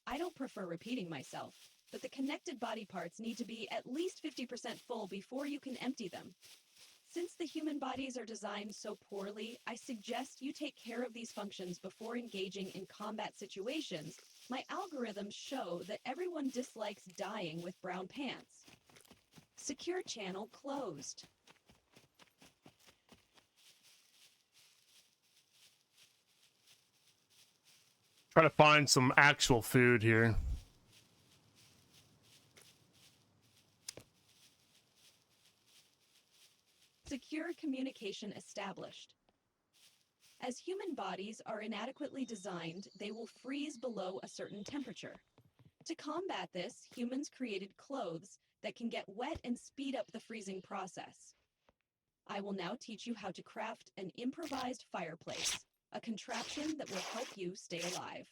I don't prefer repeating myself, but the connected body parts need to be at least 50% full before you can empty them. Since the human bodies are designed so poorly, I suggest you take care of these functions before engaging in combat situations. My algorithms show that everyone dislikes dying with brown pants. Secure channel closed. Try to find some actual food here. Secure communication established. As human bodies are inadequately designed, they will freeze below a certain temperature. To combat this, humans created clothes that can get wet and speed up the freezing process. I will now teach you how to craft an improvised fireplace, a contraption that will help you stay alive.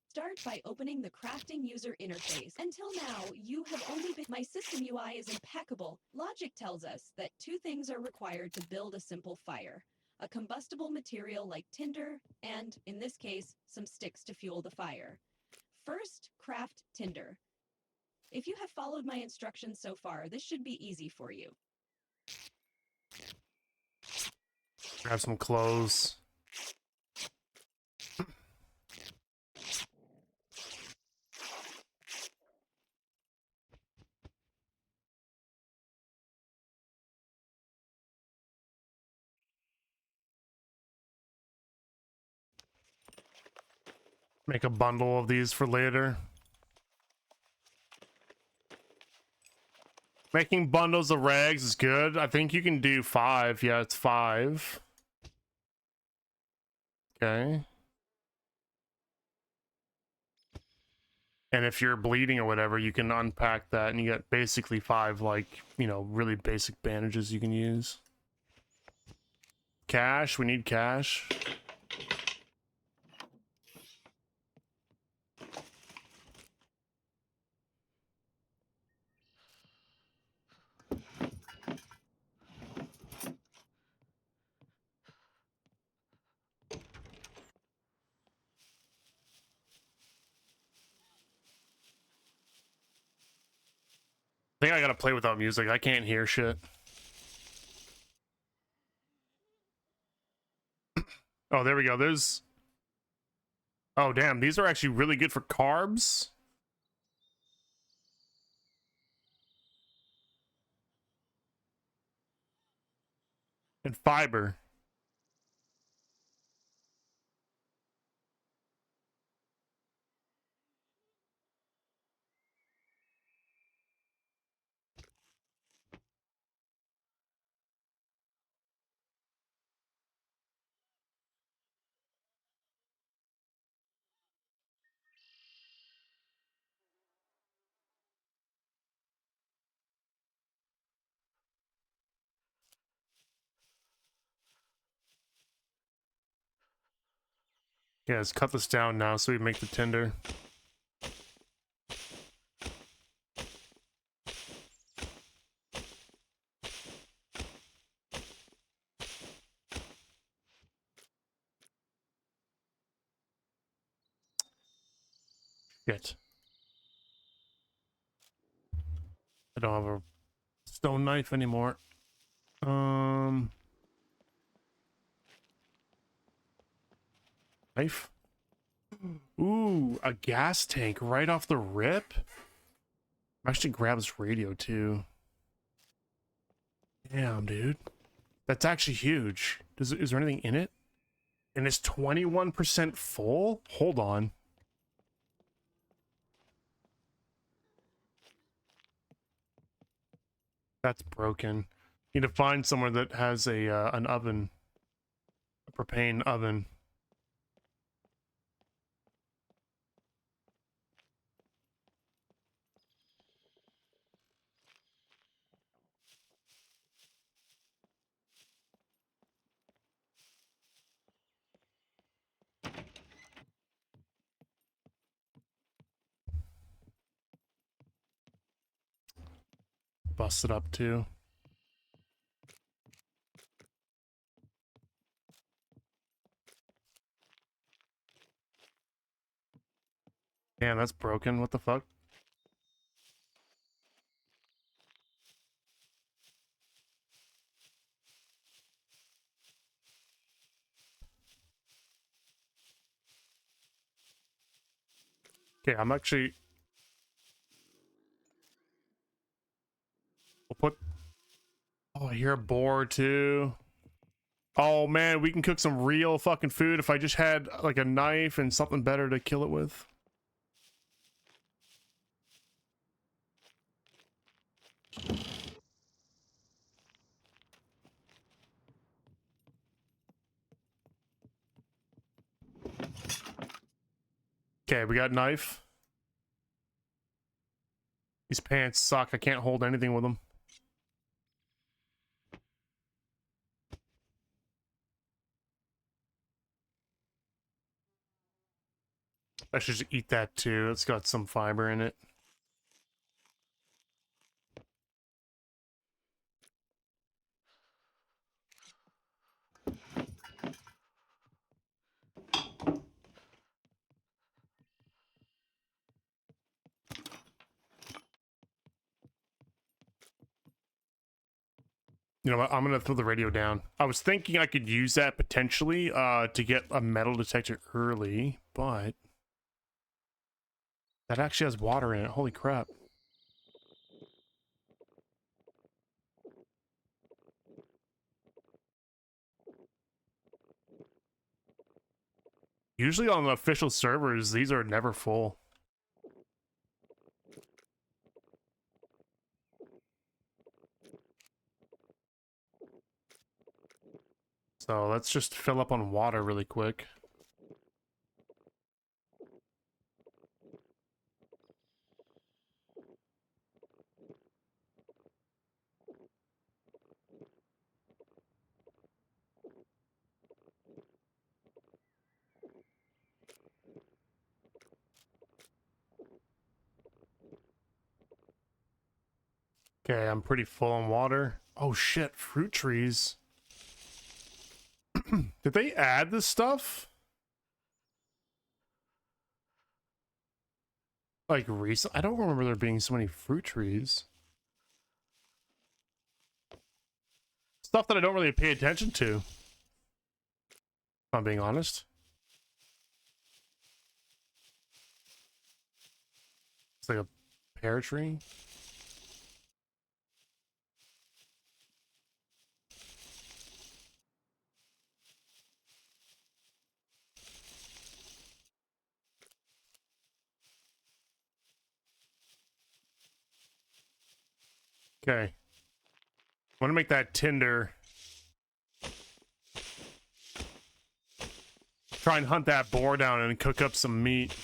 Start by opening the crafting user interface. Until now, you have only been... My system UI is impeccable. Logic tells us that two things are required to build a simple fire: a combustible material like tinder, and, in this case, some sticks to fuel the fire. First, craft tinder. If you have followed my instructions so far, this should be easy for you. Grab some clothes. Make a bundle of these for later. Making bundles of rags is good. I think you can do 5. Yeah, it's 5. Okay. And if you're bleeding or whatever, you can unpack that and you get basically 5, like, you know, really basic bandages you can use. Cash, we need cash. I think I gotta play without music. I can't hear shit. Oh, there we go. There's... Oh, damn. These are actually really good for carbs. And fiber. Yeah, let's cut this down now so we make the tinder. Shit. I don't have a stone knife anymore. Knife? Ooh, a gas tank right off the rip? Actually grab this radio too. Damn, dude. That's actually huge. Is there anything in it? And it's 21% full? Hold on. That's broken. Need to find somewhere that has a an oven. A propane oven. Bust it up too. Damn, that's broken. What the fuck? Okay, I'm actually... We'll put... Oh, I hear a boar too. Oh man, we can cook some real fucking food if I just had like a knife and something better to kill it with. Okay, we got knife. These pants suck. I can't hold anything with them. I should just eat that too. It's got some fiber in it. You know what? I'm gonna throw the radio down. I was thinking I could use that potentially to get a metal detector early, but that actually has water in it. Holy crap. Usually on the official servers, these are never full. So let's just fill up on water really quick. Okay, I'm pretty full on water. Oh shit, fruit trees. Did they add this stuff? Like recent? I don't remember there being so many fruit trees. Stuff that I don't really pay attention to, if I'm being honest. It's like a pear tree. Okay. I want to make that tinder. Try and hunt that boar down and cook up some meat.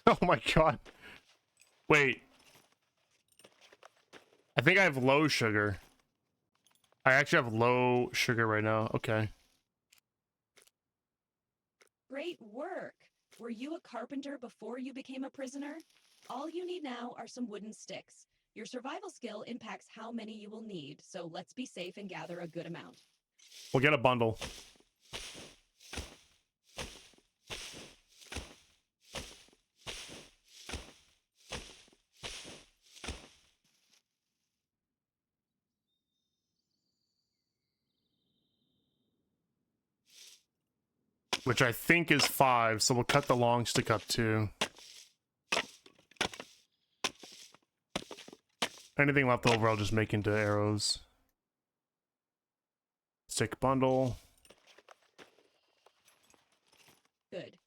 Oh my god. Wait. I think I have low sugar. I actually have low sugar right now. Okay. Great work! Were you a carpenter before you became a prisoner? All you need now are some wooden sticks. Your survival skill impacts how many you will need, so let's be safe and gather a good amount. We'll get a bundle. Which I think is 5, so we'll cut the long stick up too. Anything left over, I'll just make into arrows. Stick bundle. Good.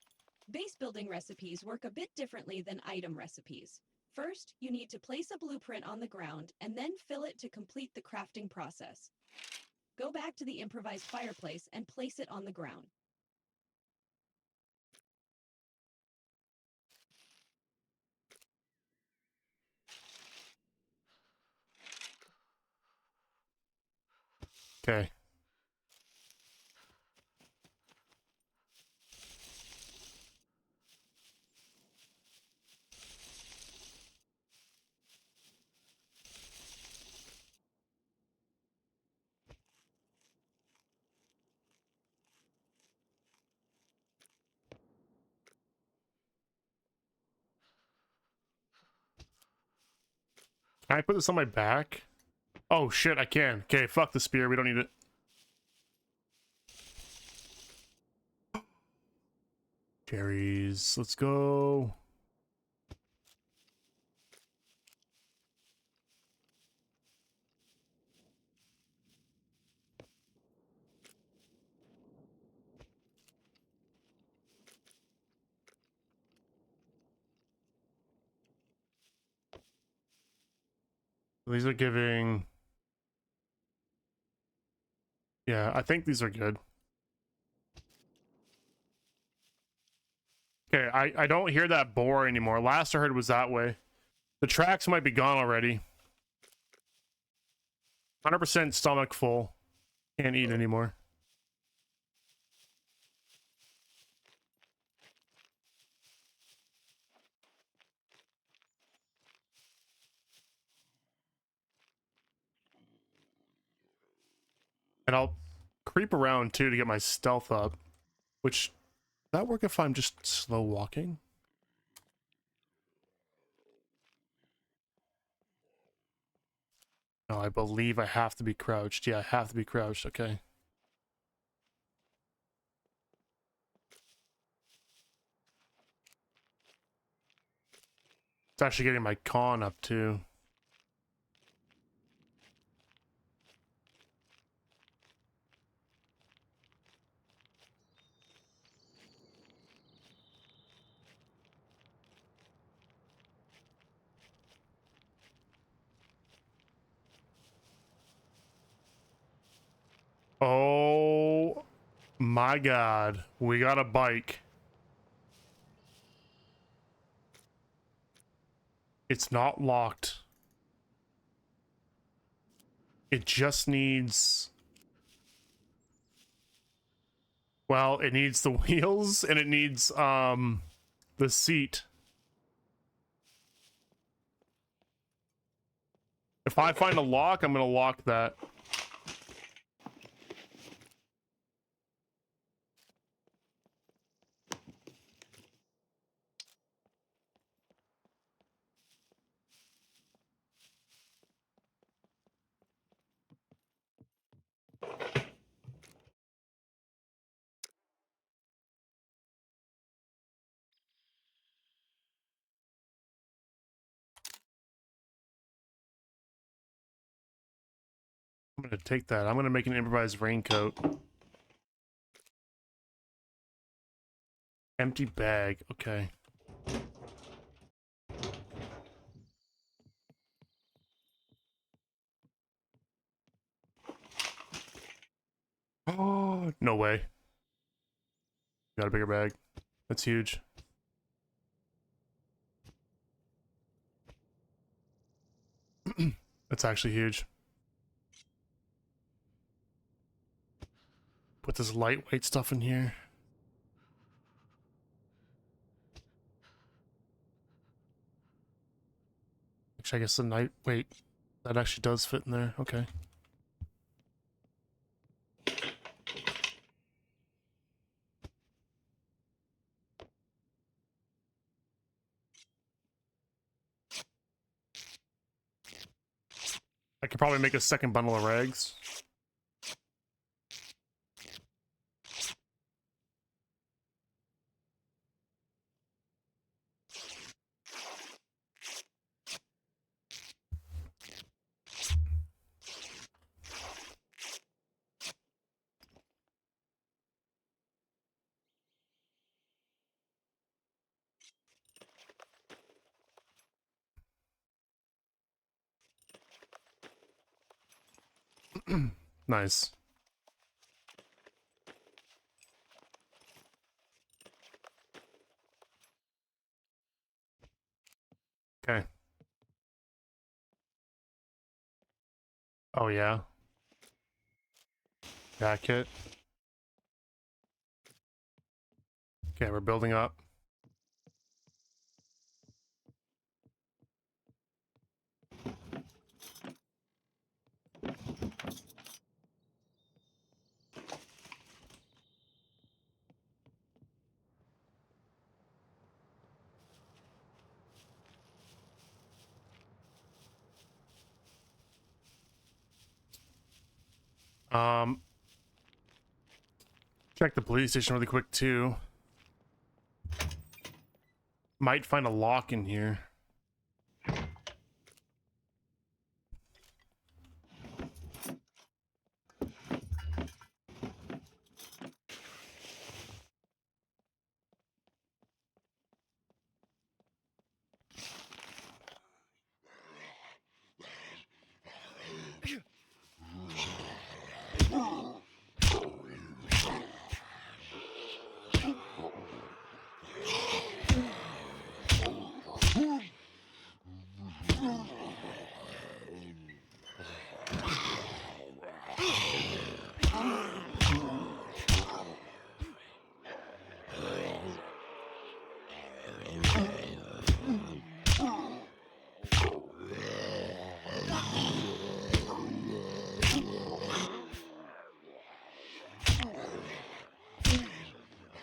Base building recipes work a bit differently than item recipes. First, you need to place a blueprint on the ground and then fill it to complete the crafting process. Go back to the improvised fireplace and place it on the ground. Okay. Can I put this on my back? Oh shit, I can. Okay, fuck the spear, we don't need it. Cherries, let's go. These are giving... Yeah, I think these are good. Okay, I don't hear that boar anymore. Last I heard was that way. The tracks might be gone already. 100% stomach full. Can't eat anymore. And I'll creep around too to get my stealth up. Which, does that work if I'm just slow walking? No, I believe I have to be crouched. Yeah, I have to be crouched. Okay. It's actually getting my con up too. Oh my god. We got a bike. It's not locked. It just needs... Well, it needs the wheels and it needs the seat. If I find a lock, I'm gonna lock that. I'm gonna take that. I'm gonna make an improvised raincoat. Empty bag. Okay. Oh, no way. Got a bigger bag. That's huge. That's actually huge. Put this lightweight stuff in here. Actually, I guess the night. Wait, that actually does fit in there. Okay. I could probably make a second bundle of rags. Nice. Okay. Oh yeah. Jacket. Okay, we're building up. Check the police station really quick too. Might find a lock in here.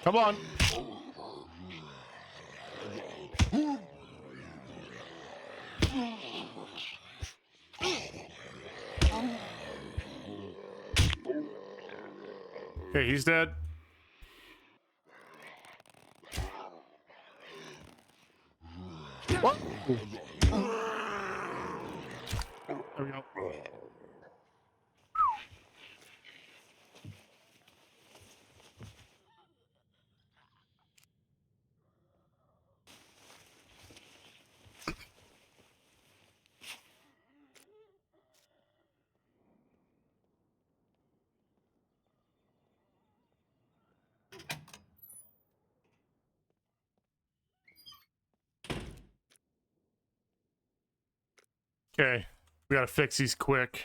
Come on. Okay, he's dead. What? There we go. Okay, we gotta fix these quick.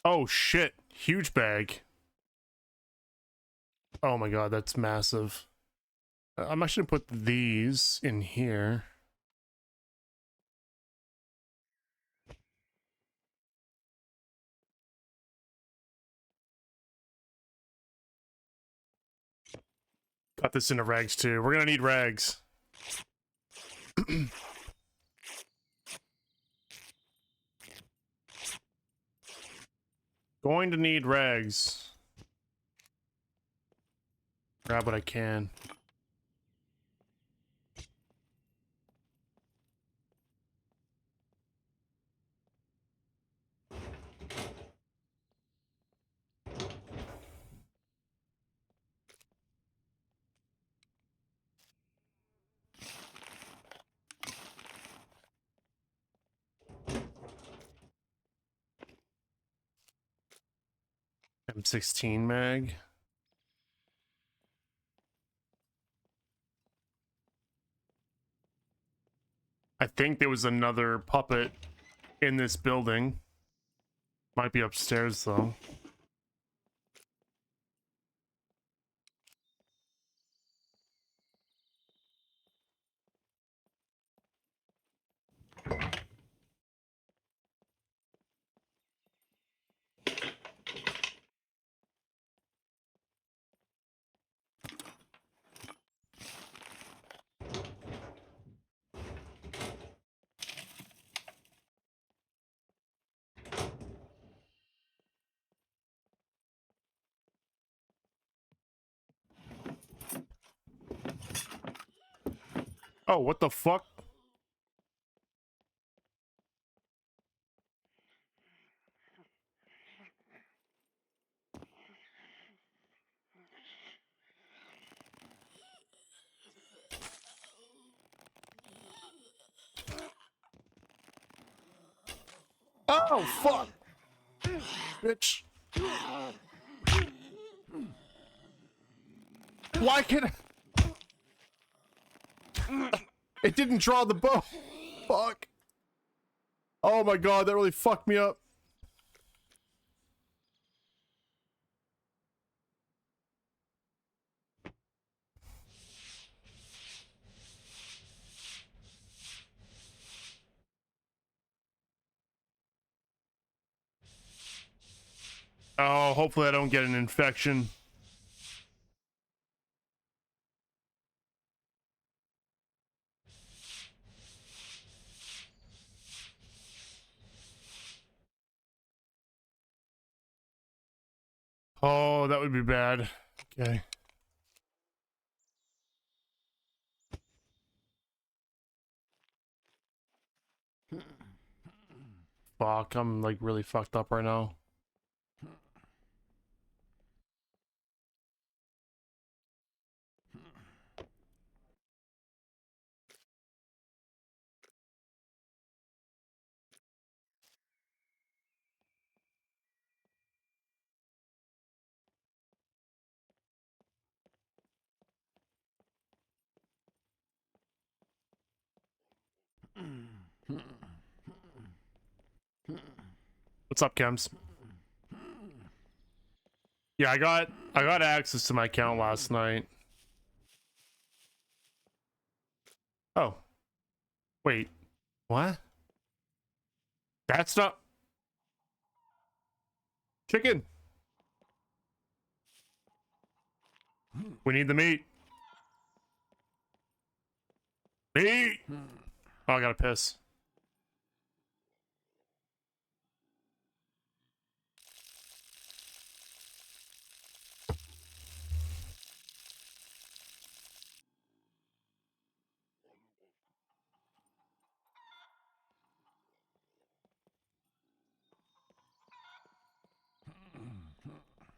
Oh shit, huge bag. Oh my god, that's massive. I'm actually gonna put these in here. Got this into rags too. We're gonna need rags. Going to need rags. Grab what I can. M16 mag. I think there was another puppet in this building. Might be upstairs though. Oh, what the fuck? Oh, fuck! Bitch. Why can't it didn't draw the bow? Fuck. Oh my god, that really fucked me up. Oh, hopefully I don't get an infection. Oh, that would be bad. Okay. Fuck, I'm like really fucked up right now. What's up, Kems? Yeah, I got access to my account last night. Oh. Wait. What? That's not chicken. We need the meat. Meat. Oh, I gotta piss.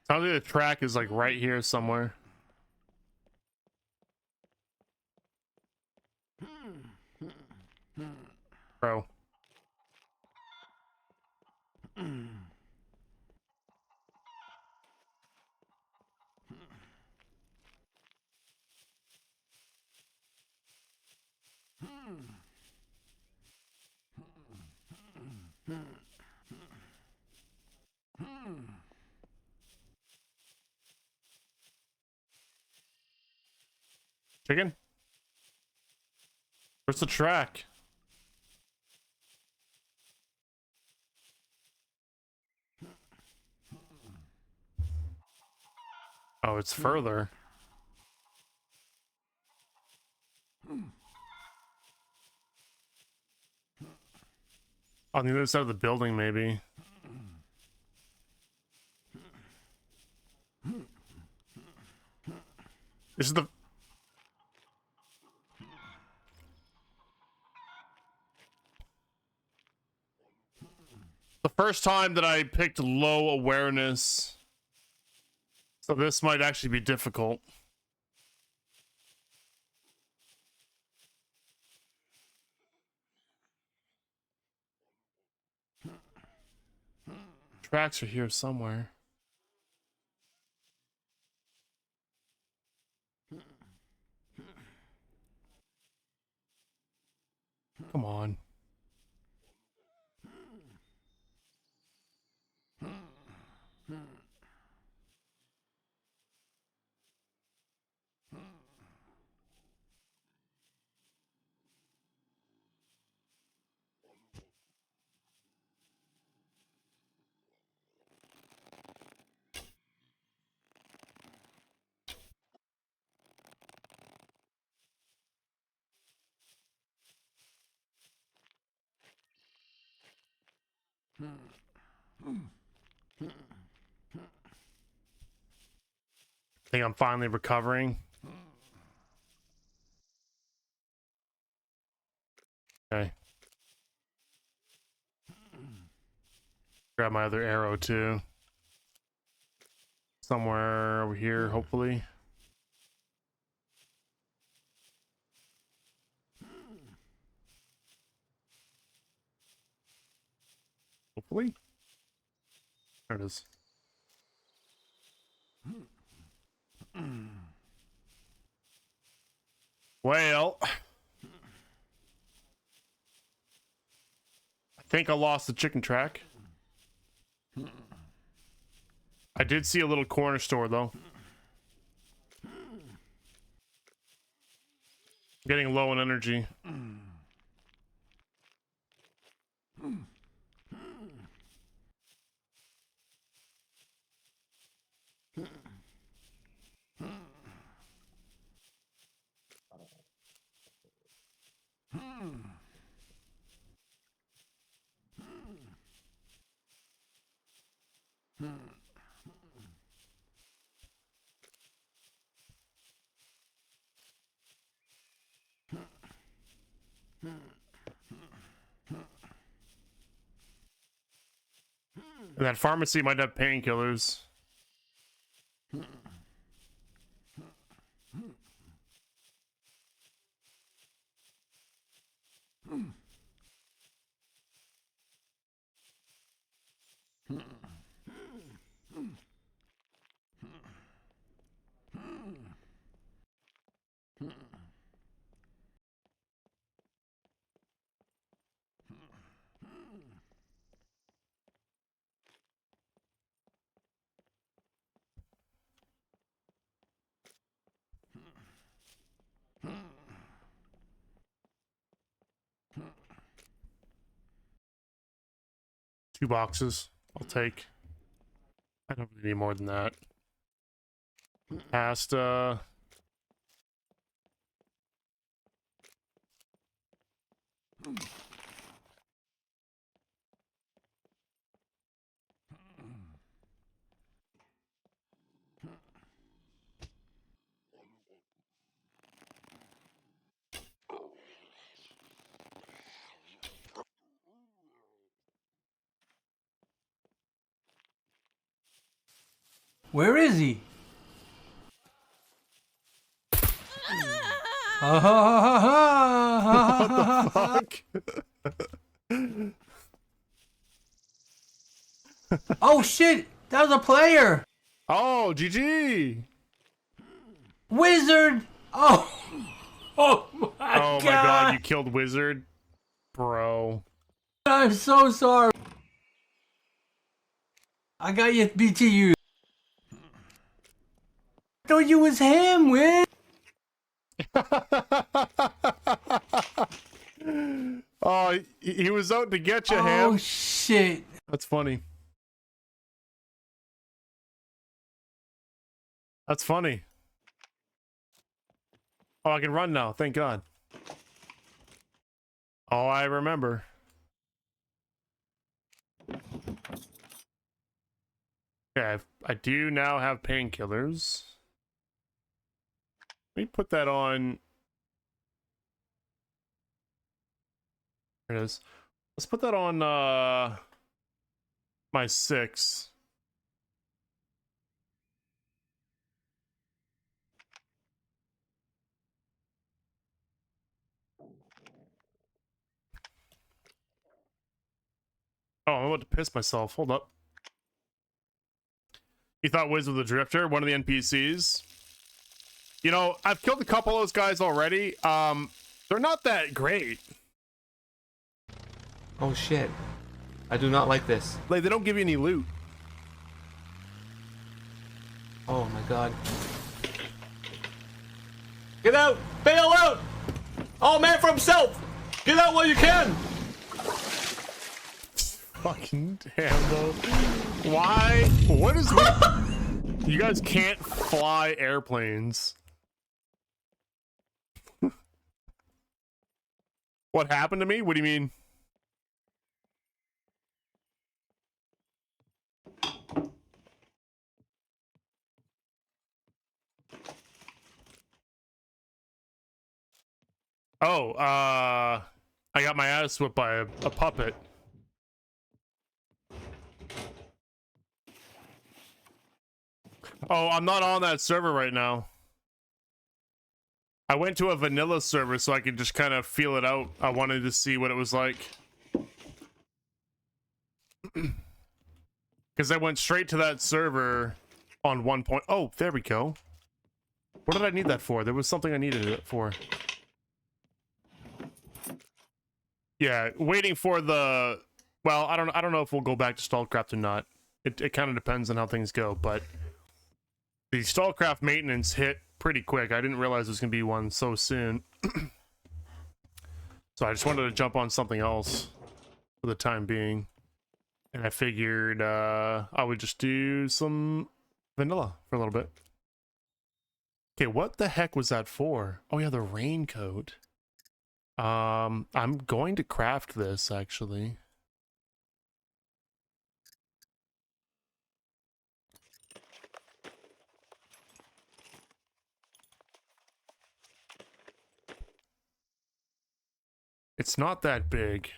Sounds like the track is like right here somewhere. Bro. Chicken? Where's the track? Oh, it's further. On the other side of the building, maybe. This is the first time that I picked low awareness. So this might actually be difficult. Tracks are here somewhere. Come on. I think I'm finally recovering. Okay. Grab my other arrow too. Somewhere over here, hopefully. Hopefully. There it is. Well, I think I lost the chicken track. I did see a little corner store though. Getting low on energy. And that pharmacy might have painkillers. Two boxes. I'll take. I don't really need more than that. Pasta. Where is he? What the fuck? Oh shit! That was a player! Oh, GG! Wizard! Oh! Oh my Oh my god, you killed Wizard? Bro. I'm so sorry. I got you BTU. I thought you was him, Wiz! Oh, he was out to get you, Oh Ham. shit. That's funny. That's funny. Oh, I can run now. Thank God. Oh, I remember. Okay, I do now have painkillers. Let me put that on. There it is. Let's put that on my 6. Oh, I'm about to piss myself. Hold up. You thought Wiz was a drifter, one of the NPCs? You know, I've killed a couple of those guys already. They're not that great. Oh shit. I do not like this. Like, they don't give you any loot. Oh my god. Get out! Bail out! Oh, man for himself! Get out while you can! Fucking damn, though. Why? What is you guys can't fly airplanes. What happened to me? What do you mean? Oh, I got my ass whipped by a puppet. Oh, I'm not on that server right now. I went to a vanilla server so I could just kind of feel it out. I wanted to see what it was like. Because I went straight to that server on 1 point. Oh, there we go. What did I need that for? There was something I needed it for. Yeah, waiting for the... Well, I don't know if we'll go back to Stallcraft or not. It kind of depends on how things go, but... The Stallcraft maintenance hit pretty quick. I didn't realize there was going to be one so soon. So I just wanted to jump on something else for the time being. And I figured I would just do some vanilla for a little bit. Okay, what the heck was that for? Oh yeah, the raincoat. I'm going to craft this actually. It's not that big.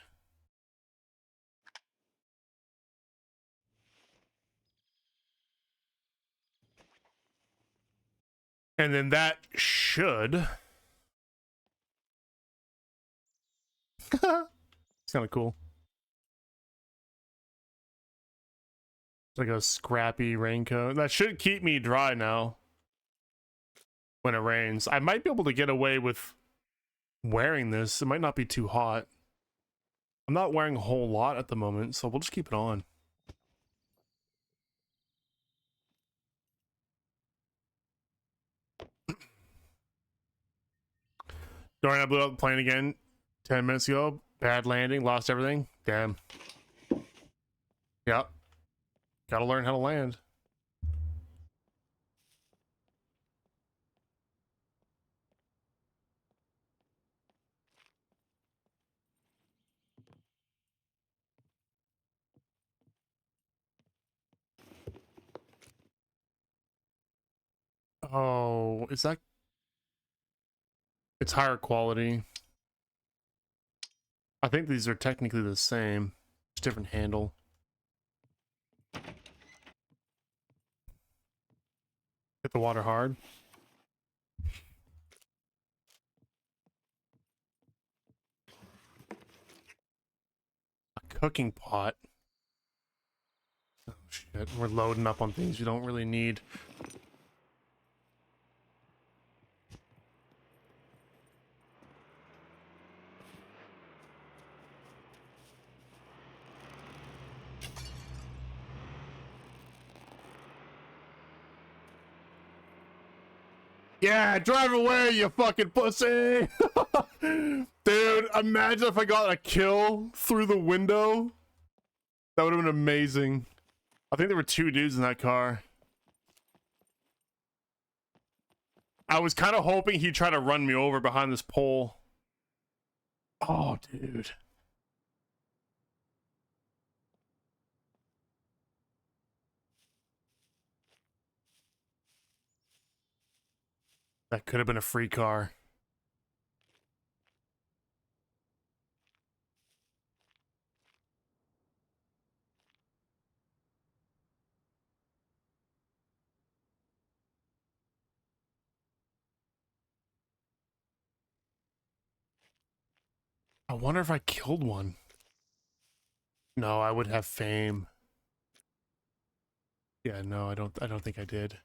And then that should... It's kind of cool. It's like a scrappy raincoat. That should keep me dry now when it rains. I might be able to get away with wearing this. It might not be too hot. I'm not wearing a whole lot at the moment, so we'll just keep it on. Dorian, I blew up the plane again 10 minutes ago. Bad landing, lost everything. Damn. Yep. Gotta learn how to land. Oh, is that... It's higher quality. I think these are technically the same. Just different handle. Hit the water hard. A cooking pot. Oh shit, we're loading up on things you don't really need. Yeah, drive away, you fucking pussy! Dude, imagine if I got a kill through the window. That would have been amazing. I think there were 2 dudes in that car. I was kind of hoping he'd try to run me over behind this pole. Oh, dude. That could have been a free car. I wonder if I killed one. No, I would have fame. Yeah, no, I don't think I did.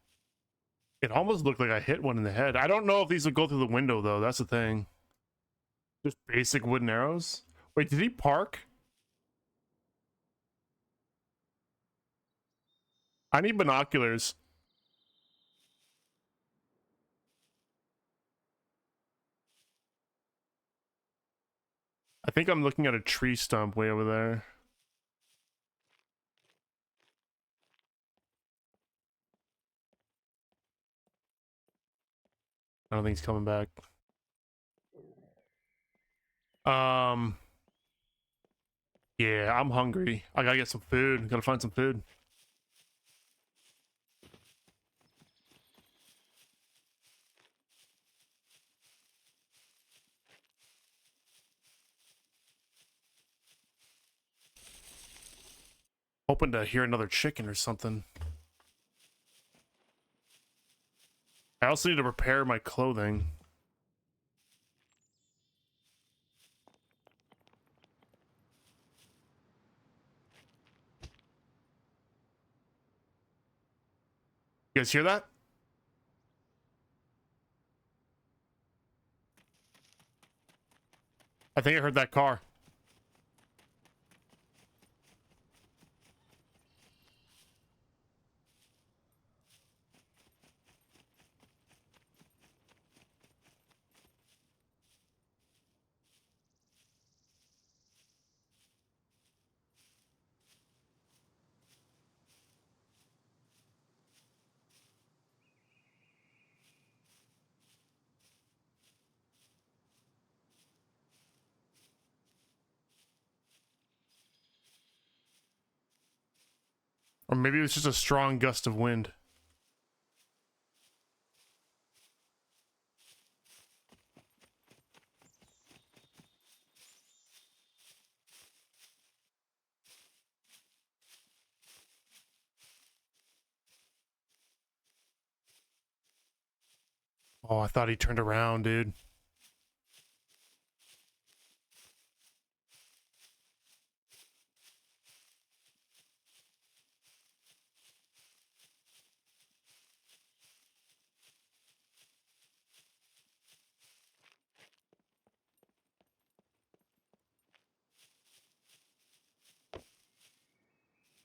It almost looked like I hit one in the head. I don't know if these would go through the window though. That's the thing. Just basic wooden arrows. Wait, did he park? I need binoculars. I think I'm looking at a tree stump way over there. I don't think he's coming back. Yeah, I'm hungry. I gotta get some food. Gotta find some food. Hoping to hear another chicken or something. I also need to repair my clothing. You guys hear that? I think I heard that car. Or maybe it was just a strong gust of wind. Oh, I thought he turned around, dude.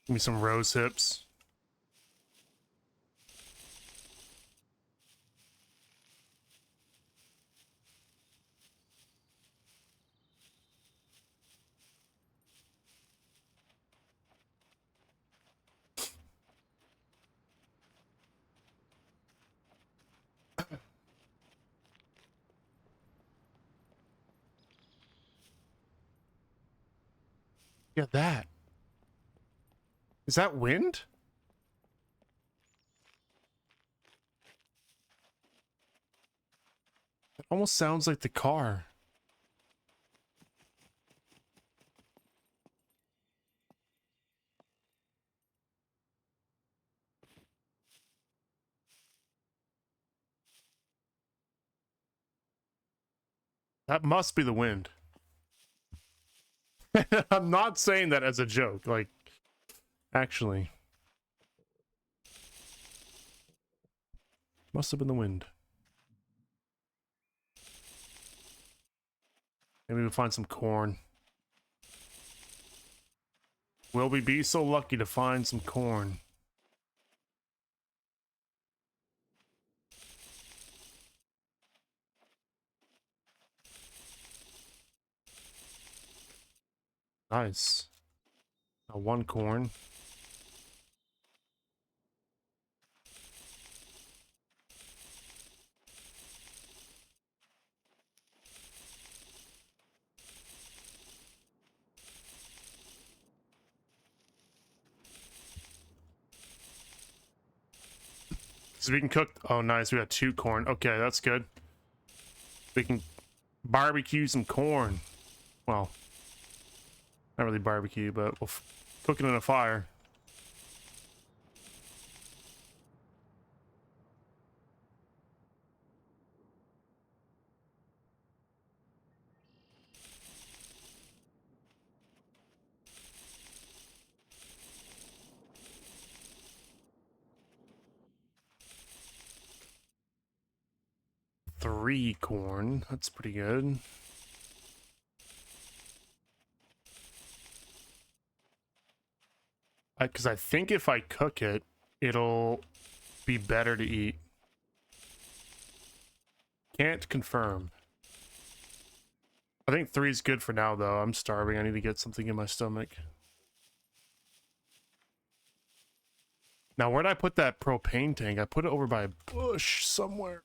Give me some rose hips. Yeah, that. Is that wind? It almost sounds like the car. That must be the wind. I'm not saying that as a joke. Like, actually. Must have been the wind. Maybe we'll find some corn. Will we be so lucky to find some corn? Nice. Now one corn. So we can cook. Oh, nice. We got 2 corn. Okay, that's good. We can barbecue some corn. Well, not really barbecue, but we'll cook it in a fire. Three corn. That's pretty good. Because I think if I cook it, it'll be better to eat. Can't confirm. I think 3 is good for now, though. I'm starving. I need to get something in my stomach. Now, where'd I put that propane tank? I put it over by a bush somewhere.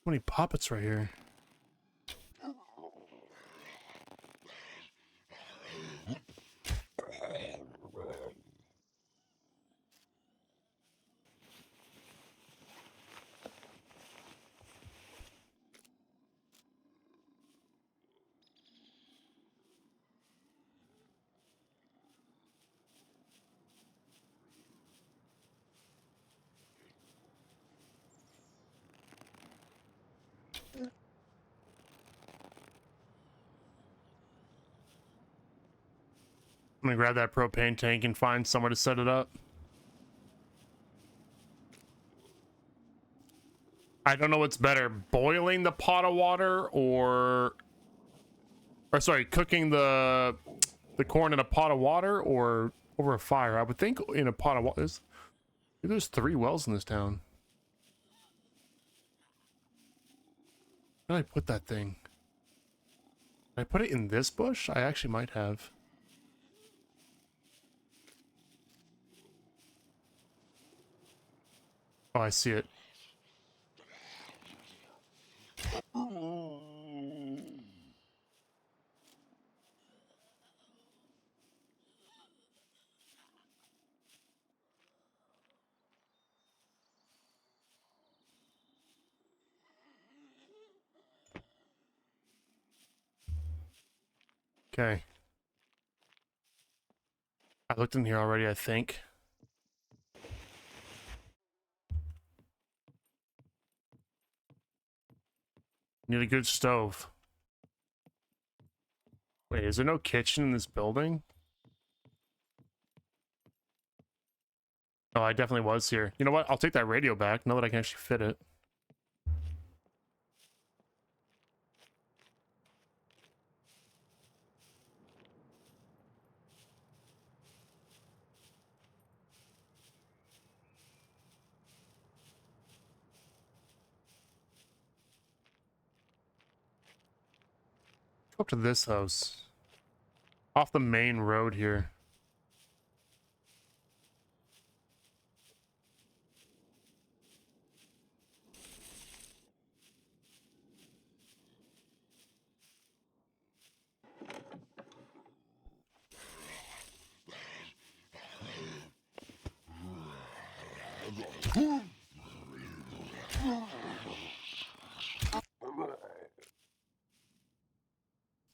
How many poppets right here? I'm gonna grab that propane tank and find somewhere to set it up. I don't know what's better, boiling the pot of water or sorry, cooking the corn in a pot of water or over a fire. I would think in a pot of water. There's 3 wells in this town. Where did I put that thing? Did I put it in this bush? I actually might have. Oh, I see it. Okay. I looked in here already, I think. Need a good stove. Wait, is there no kitchen in this building? Oh, I definitely was here. You know what? I'll take that radio back now that I can actually fit it. Go up to this house. Off the main road here.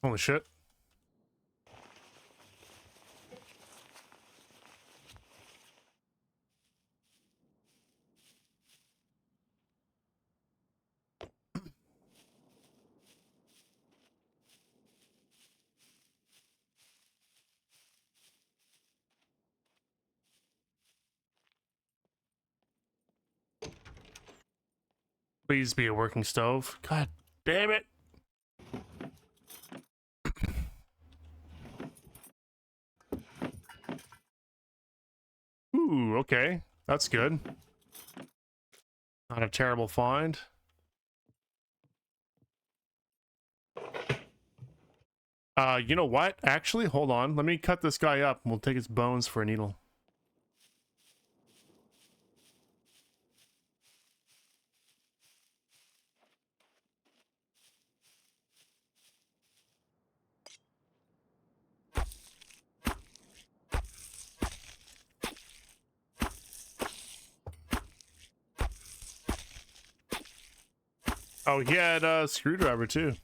Holy shit. Please be a working stove. God damn it. Ooh, okay. That's good. Not a terrible find. You know what? Actually, hold on. Let me cut this guy up and we'll take his bones for a needle. Oh, he had a screwdriver too.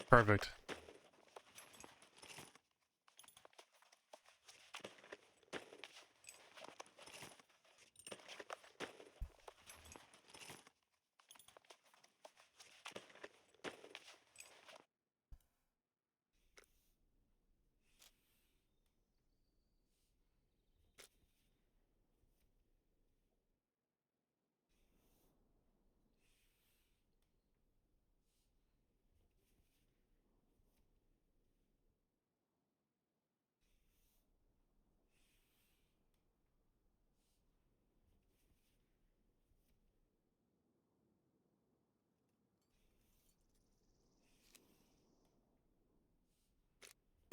Perfect.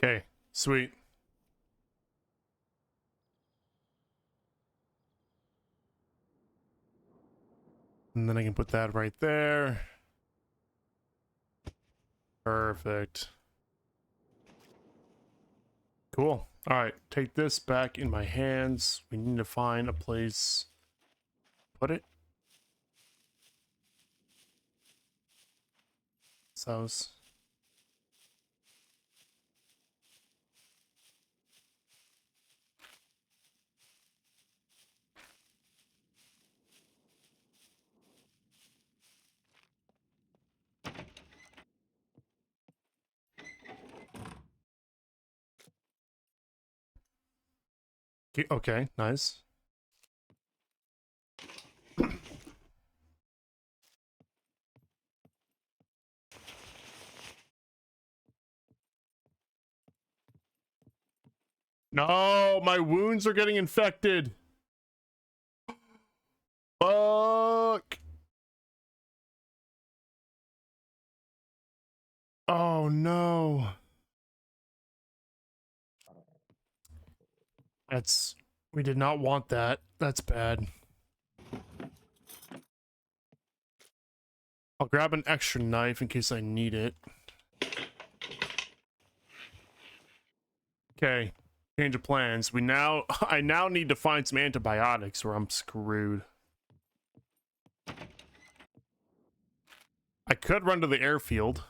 Okay, sweet. And then I can put that right there. Perfect. Cool. All right, take this back in my hands. We need to find a place to put it. This house. Okay, nice. No, my wounds are getting infected. Fuck. Oh no. We did not want that. That's bad. I'll grab an extra knife in case I need it. Okay. Change of plans. I now need to find some antibiotics or I'm screwed. I could run to the airfield.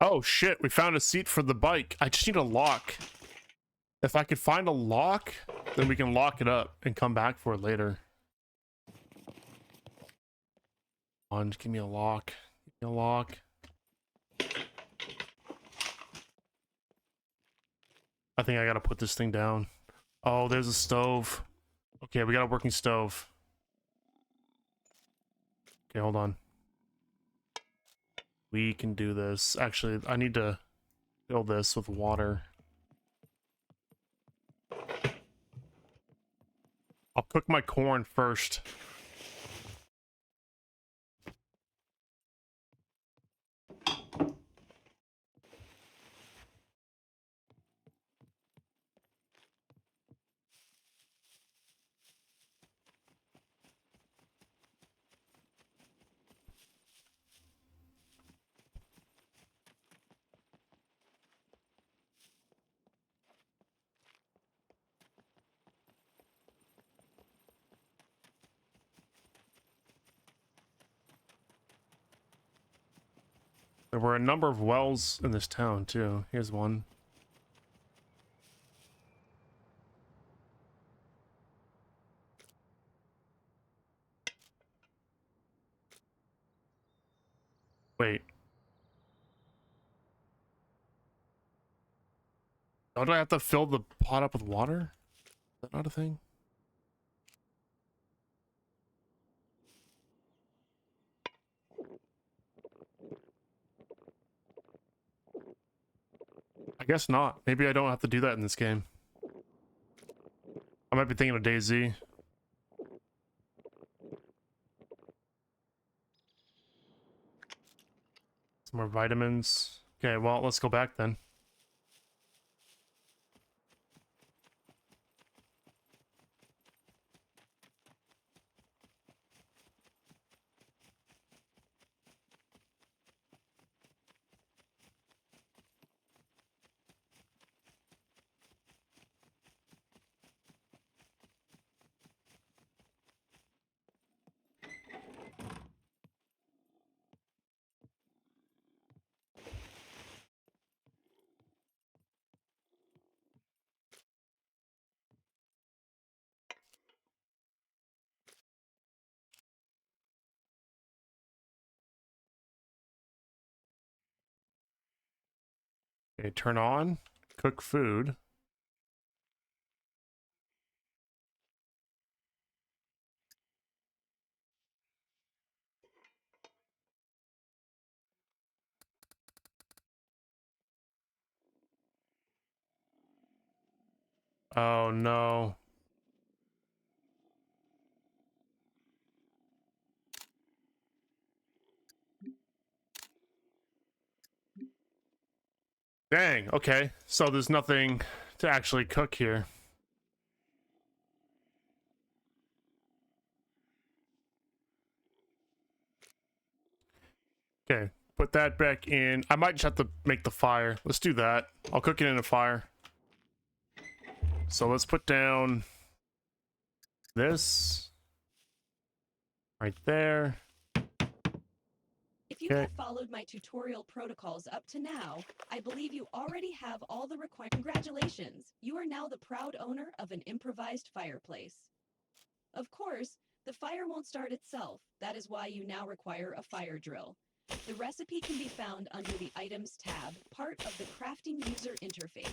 Oh shit, we found a seat for the bike. I just need a lock. If I could find a lock, then we can lock it up and come back for it later. Come on, just give me a lock. Give me a lock. I think I gotta put this thing down. Oh, there's a stove. Okay, we got a working stove. Okay, hold on. We can do this. Actually, I need to fill this with water. I'll cook my corn first. There were a number of wells in this town, too. Here's one. Wait. Oh, do I have to fill the pot up with water? Is that not a thing? I guess not. Maybe I don't have to do that in this game. I might be thinking of DayZ. Some more vitamins. Okay, well, let's go back then. Okay, turn on. Cook food. Oh no. Dang, okay. So there's nothing to actually cook here. Okay, put that back in. I might just have to make the fire. Let's do that. I'll cook it in a fire. So let's put down this right there. If you have followed my tutorial protocols up to now, I believe you already have all the required. Congratulations! You are now the proud owner of an improvised fireplace. Of course, the fire won't start itself. That is why you now require a fire drill. The recipe can be found under the Items tab, part of the Crafting User Interface.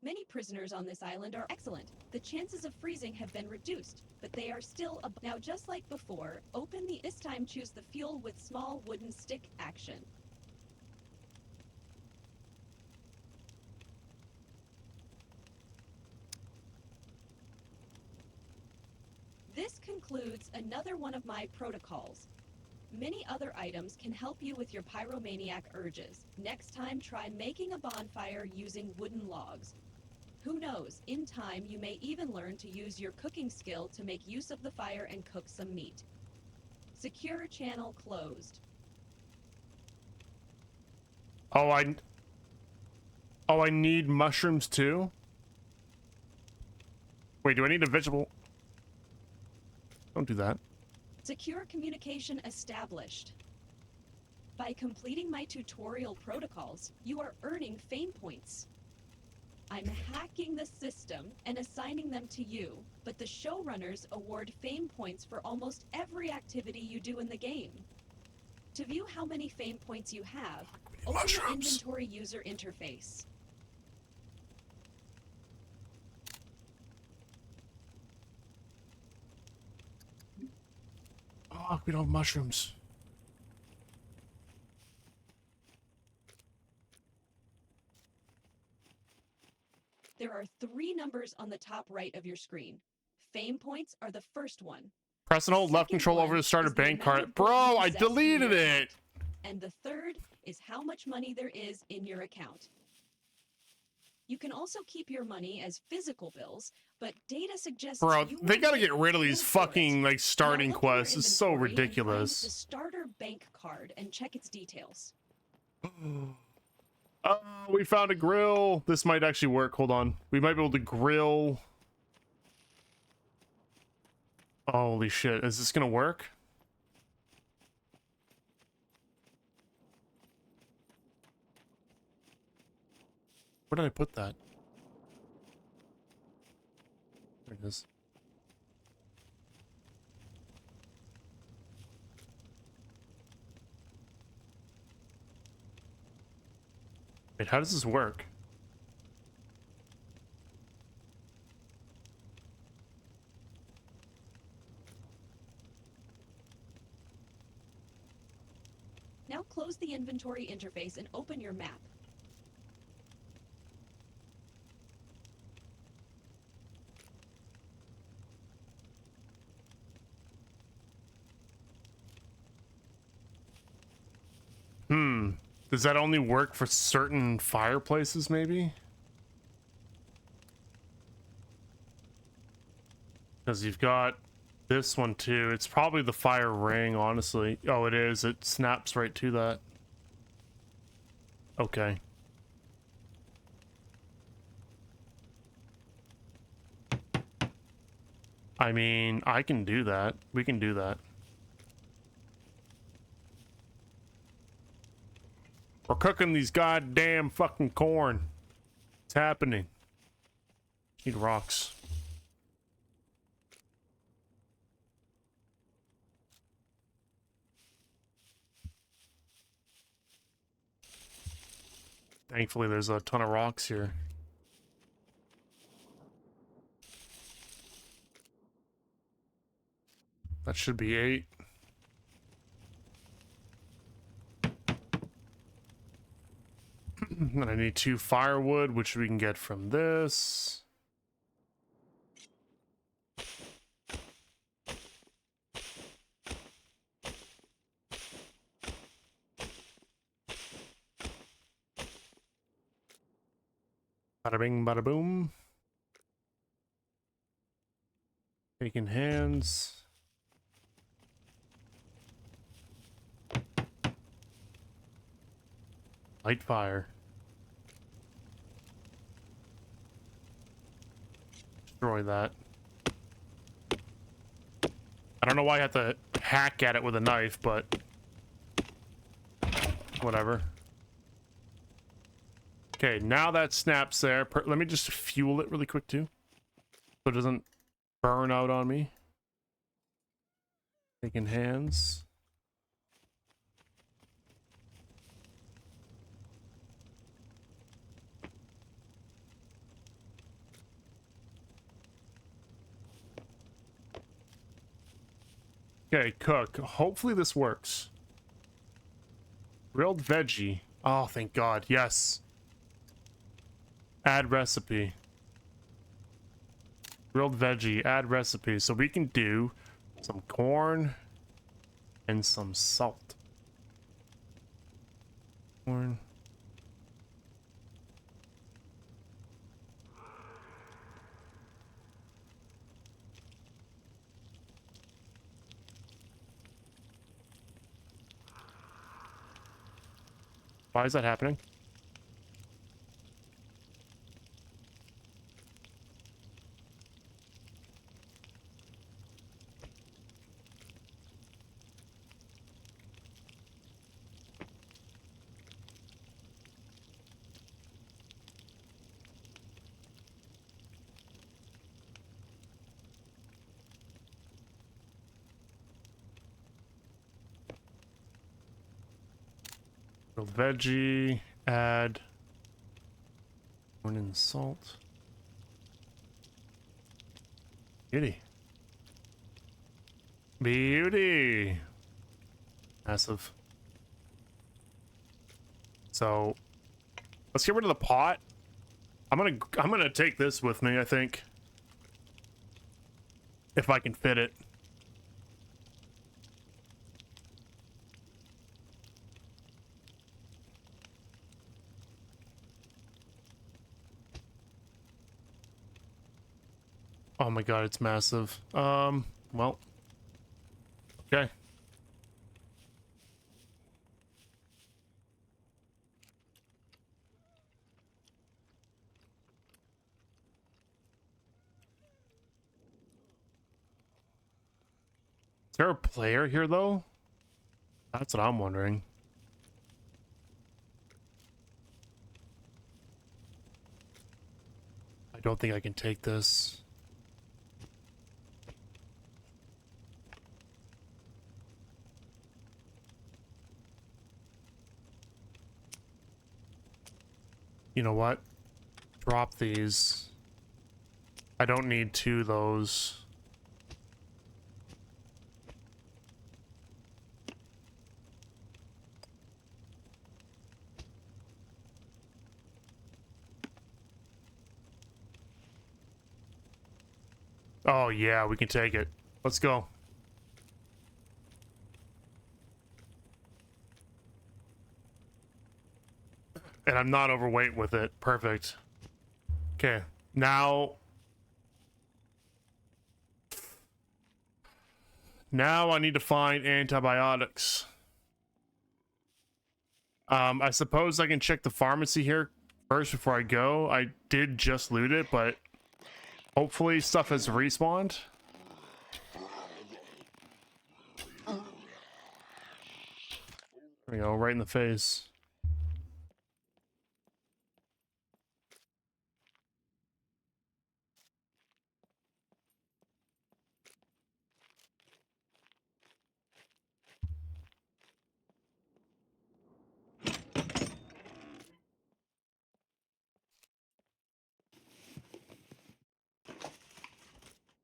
Many prisoners on this island are excellent. The chances of freezing have been reduced, but they are still now just like before. This time choose the fuel with small wooden stick action. This concludes another one of my protocols. Many other items can help you with your pyromaniac urges. Next time, try making a bonfire using wooden logs. Who knows, in time you may even learn to use your cooking skill to make use of the fire and cook some meat. Secure channel closed. Oh, I need mushrooms too? Wait, do I need a vegetable? Don't do that. Secure communication established. By completing my tutorial protocols, you are earning fame points. I'm hacking the system and assigning them to you, but the showrunners award fame points for almost every activity you do in the game. To view how many fame points you have, open the inventory user interface. Oh, we don't have mushrooms. There are 3 numbers on the top right of your screen. Fame points are the first one. Press and hold left control over to start a bank card. Bro, I deleted it! And the third is how much money there is in your account. You can also keep your money as physical bills, but data suggests Bro, they gotta get rid of these fucking, like, starting quests. It's so ridiculous. The starter bank card and check its details. Oh, we found a grill. This might actually work. Hold on. We might be able to grill. Holy shit, is this gonna work? Where did I put that? There it is. Wait, how does this work? Now close the inventory interface and open your map. Does that only work for certain fireplaces, maybe? Because you've got this one too. It's probably the fire ring, honestly. Oh, it is. It snaps right to that. Okay. I mean, I can do that. We can do that. We're cooking these goddamn fucking corn. It's happening. Need rocks. Thankfully, there's a ton of rocks here. That should be 8. And I need 2 firewood, which we can get from this. Bada bing, bada boom. Taking hands. Light fire. Destroy that. I don't know why I have to hack at it with a knife, but whatever. Okay, now that snaps there. Let me just fuel it really quick too, so it doesn't burn out on me. Taking hands. Okay, cook. Hopefully this works. Grilled veggie. Oh, thank God. Yes. Add recipe. Grilled veggie. Add recipe. So we can do some corn and some salt. Corn. Why is that happening? Grilled veggie. Add corn and salt. Beauty. Beauty. Massive. So let's get rid of the pot. I'm gonna take this with me, I think. If I can fit it. Oh my God, it's massive. Well. Okay. there a player here though? That's what I'm wondering. I don't think I can take this. You know what? Drop these. I don't need 2 of those. Oh yeah, we can take it. Let's go. And I'm not overweight with it. Perfect. Okay, now I need to find antibiotics. I suppose I can check the pharmacy here first before I go. I did just loot it, but hopefully stuff has respawned. There we go, right in the face.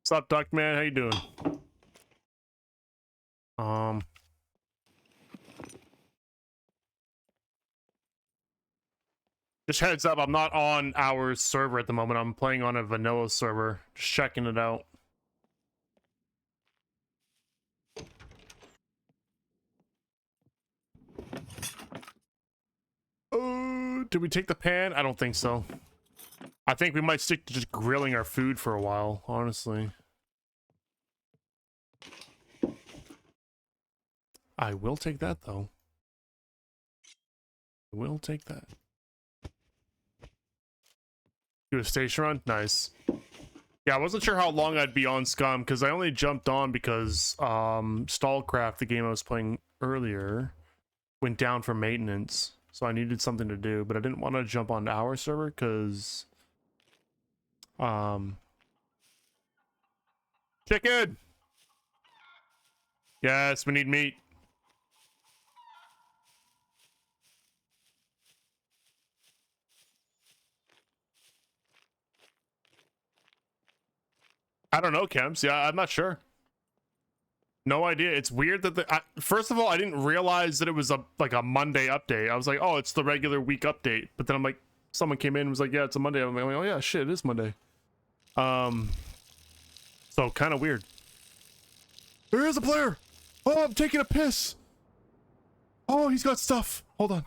What's up, Duckman? How you doing? Just heads up, I'm not on our server at the moment. I'm playing on a vanilla server. Just checking it out. Did we take the pan? I don't think so. I think we might stick to just grilling our food for a while, honestly. I will take that, though. I will take that. Do a station run? Nice. Yeah, I wasn't sure how long I'd be on Scum, because I only jumped on because Stallcraft, the game I was playing earlier, went down for maintenance. So I needed something to do, but I didn't want to jump on our server, because... Chicken! Yes, we need meat. I don't know, Kems. Yeah, I'm not sure. No idea. It's weird that first of all, I didn't realize that it was like a Monday update. I was like, oh, it's the regular week update. But then I'm like, someone came in and was like, yeah, it's a Monday. I'm like, oh yeah, shit, it is Monday. So kind of weird. There is a player. Oh, I'm taking a piss. Oh, he's got stuff. Hold on.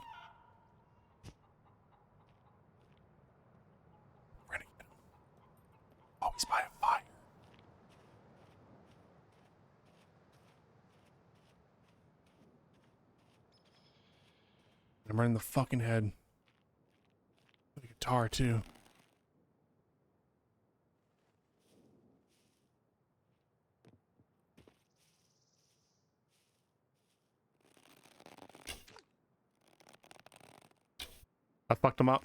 Oh, he's by a fire. I'm right in the fucking head. The guitar too. I fucked him up.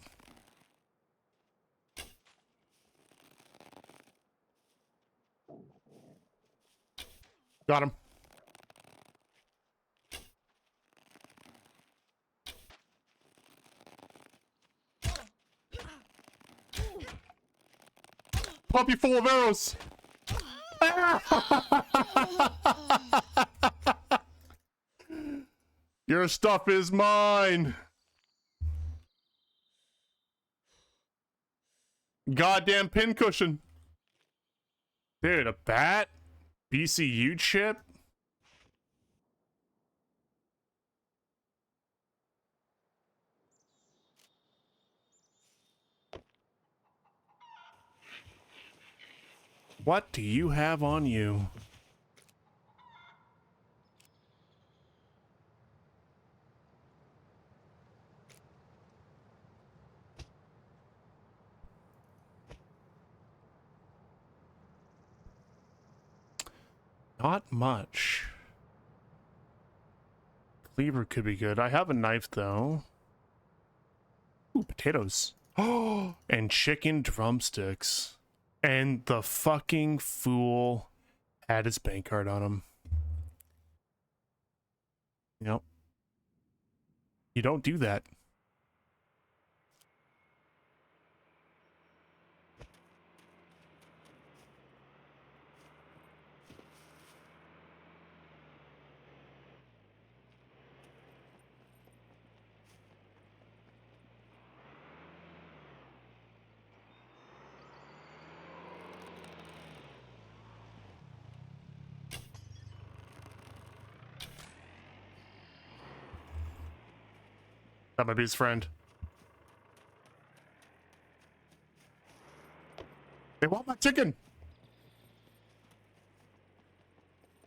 Got him. Puppy full of arrows. Your stuff is mine. Goddamn pincushion. Dude, a bat? BCU chip? What do you have on you? Not much. Cleaver could be good. I have a knife though. Ooh, potatoes. Oh, and chicken drumsticks. And the fucking fool had his bank card on him. Yep. You don't do that. That might be his friend. They want my chicken.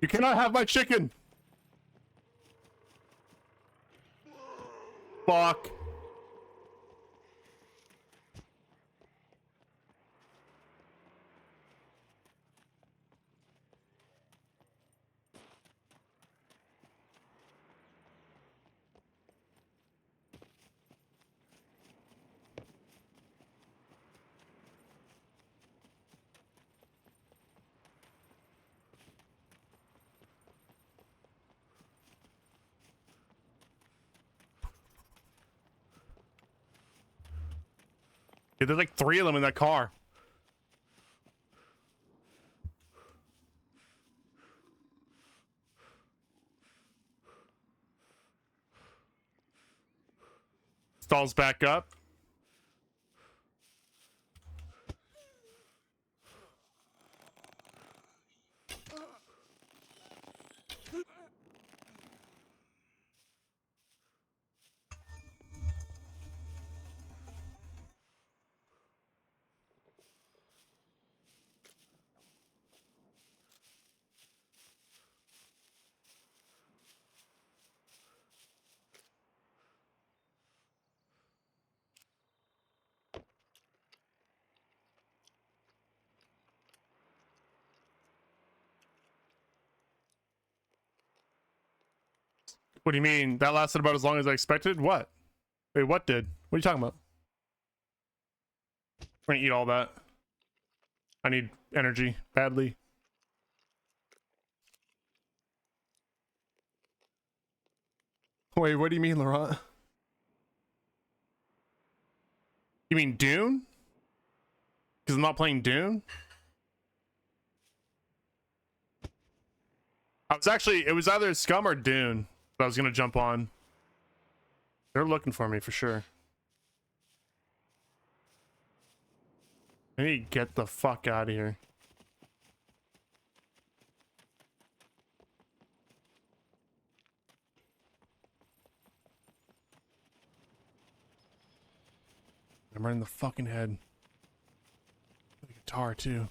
You cannot have my chicken. Fuck. Yeah, there's like 3 of them in that car. Stalls back up. What do you mean? That lasted about as long as I expected? What? Wait, what did? What are you talking about? I'm gonna eat all that. I need energy badly. Wait, what do you mean, Laurent? You mean Dune? Because I'm not playing Dune? I was actually, it was either Scum or Dune that I was gonna jump on. They're looking for me for sure. I need to get the fuck out of here. I'm right in the fucking head. The guitar too.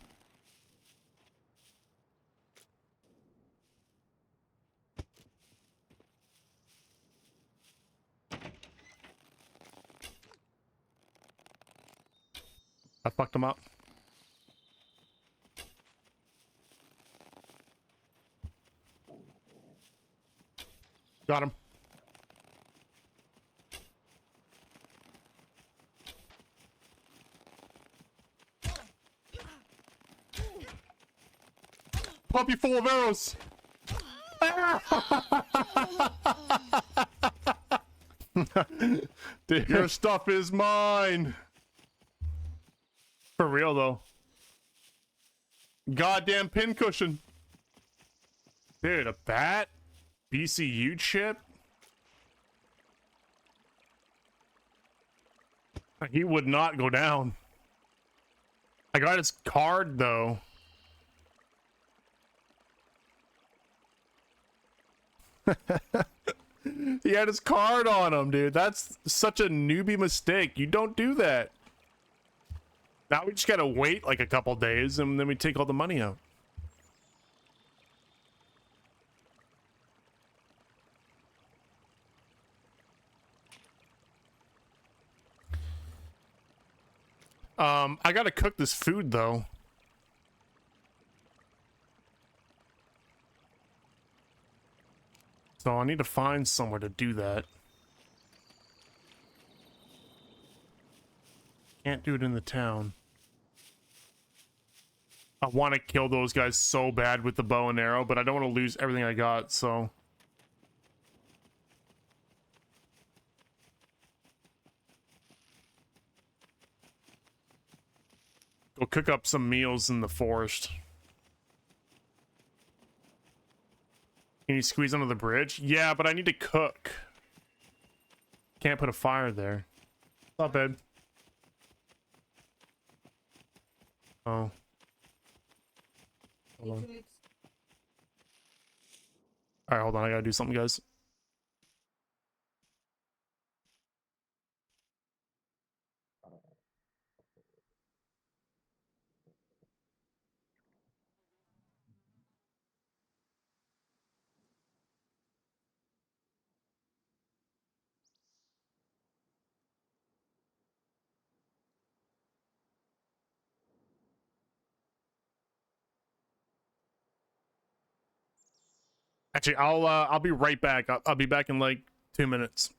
I fucked him up. Got him. Puppy full of arrows. Dude, your stuff is mine. For real though. Goddamn pincushion. Dude, a bat? BCU chip? He would not go down. I got his card though. He had his card on him, dude. That's such a newbie mistake. You don't do that. Now we just gotta wait like a couple days and then we take all the money out. I gotta cook this food though. So I need to find somewhere to do that. Can't do it in the town. I want to kill those guys so bad with the bow and arrow, but I don't want to lose everything I got, so... Go cook up some meals in the forest. Can you squeeze under the bridge? Yeah, but I need to cook. Can't put a fire there. Not bad. Oh. Hold on. Alright, hold on. I gotta do something, guys. Actually, I'll be right back. I'll be back in like 2 minutes.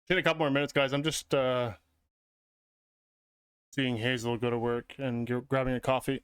In a couple more minutes, guys. I'm just seeing Hazel go to work and grabbing a coffee.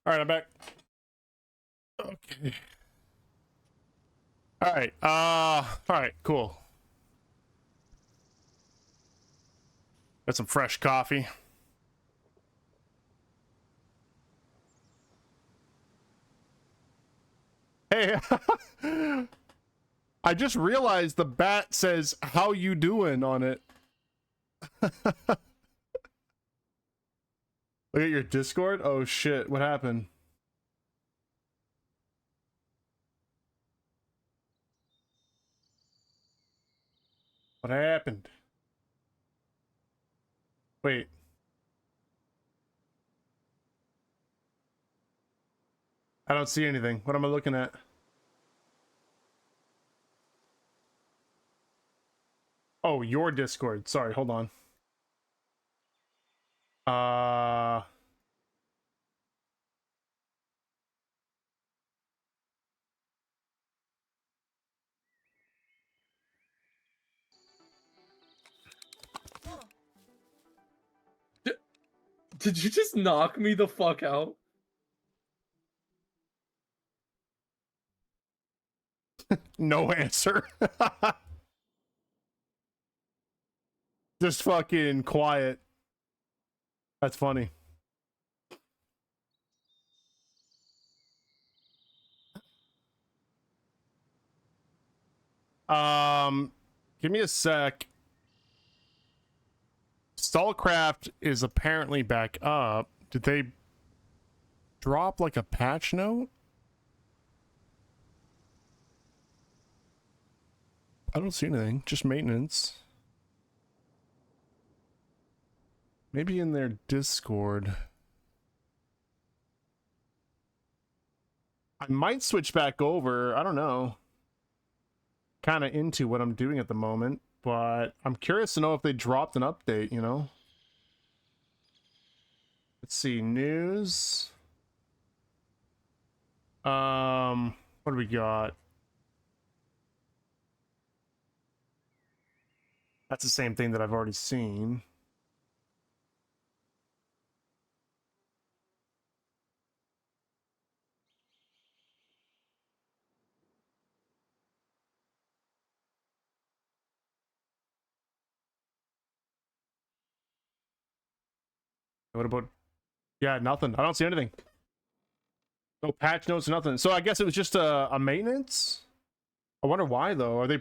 All right, I'm back. Okay. All right. All right. Cool. Got some fresh coffee. Hey, I just realized the bat says "How you doing" on it. Look at your Discord. Oh shit! What happened? What happened? Wait. I don't see anything. What am I looking at? Oh, your Discord. Sorry, hold on. Did you just knock me the fuck out? No answer. Just fucking quiet. That's funny. Give me a sec. Stallcraft is apparently back up. Did they drop like a patch note? I don't see anything. Just maintenance. Maybe in their Discord. I might switch back over. I don't know. Kind of into what I'm doing at the moment, but I'm curious to know if they dropped an update, you know? Let's see. News. What do we got? That's the same thing that I've already seen. What about... Yeah, nothing. I don't see anything. No patch notes, nothing. So I guess it was just a maintenance? I wonder why, though. Are they...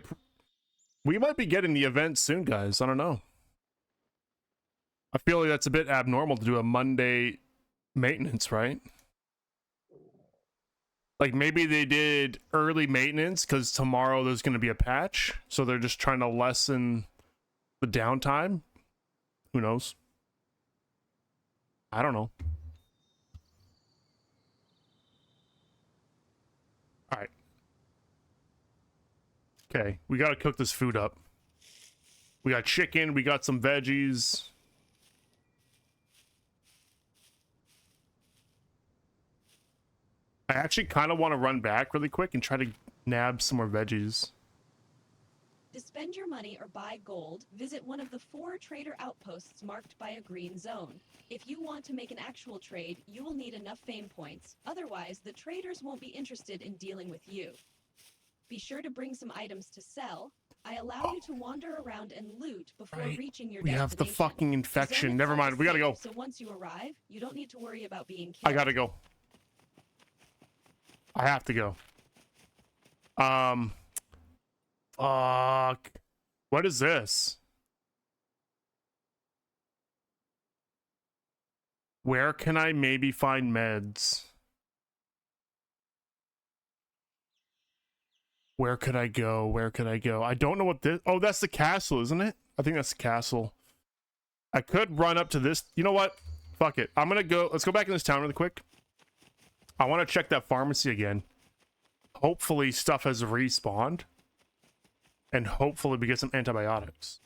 We might be getting the event soon, guys. I don't know. I feel like that's a bit abnormal to do a Monday maintenance, right? Like maybe they did early maintenance because tomorrow there's going to be a patch. So they're just trying to lessen the downtime. Who knows? I don't know. All right. Okay, we got to cook this food up. We got chicken, we got some veggies. I actually kind of want to run back really quick and try to nab some more veggies. To spend your money or buy gold, visit one of the 4 trader outposts marked by a green zone. If you want to make an actual trade, you will need enough fame points. Otherwise, the traders won't be interested in dealing with you. Be sure to bring some items to sell. I allow you to wander around and loot before reaching your We destination. have the fucking infection. Never mind. We gotta go. So once you arrive, you don't need to worry about being killed. I gotta go. I have to go. Fuck. What is this? Where can I maybe find meds? Where could I go? Where could I go? I don't know what this... Oh, that's the castle, isn't it? I think that's the castle. I could run up to this. You know what? Fuck it. I'm gonna go... Let's go back in this town really quick. I want to check that pharmacy again. Hopefully stuff has respawned. And hopefully we get some antibiotics.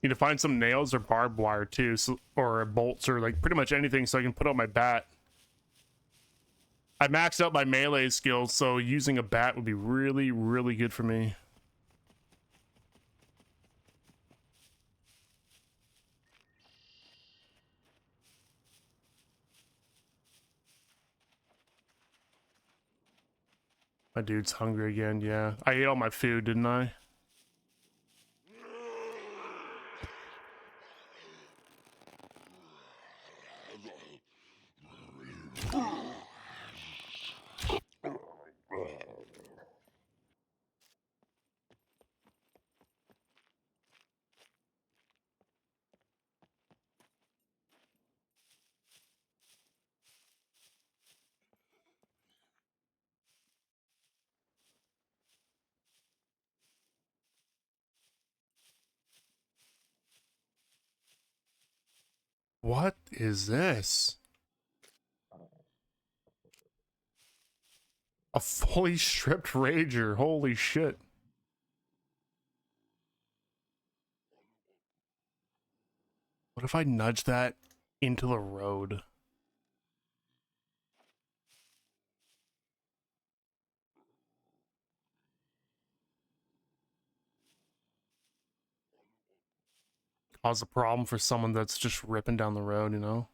Need to find some nails or barbed wire too, so, or bolts or like pretty much anything so I can put on my bat. I maxed out my melee skills, so using a bat would be really, really good for me. My dude's hungry again, yeah. I ate all my food, didn't I? What is this? A fully stripped Rager. Holy shit. What if I nudge that into the road? Cause a problem for someone that's just ripping down the road, you know?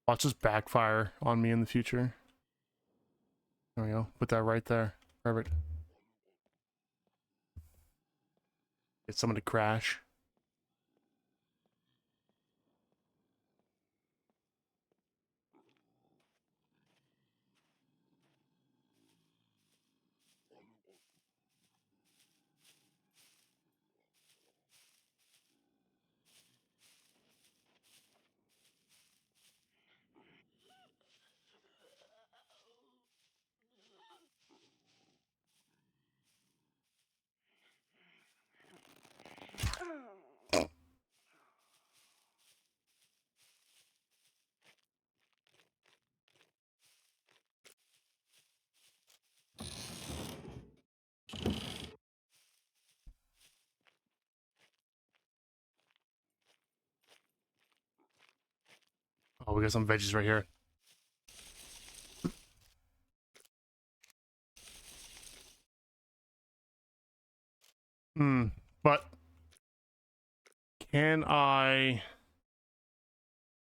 Watch this backfire on me in the future. There we go. Put that right there. Perfect. Get someone to crash. Oh, we got some veggies right here. But can I...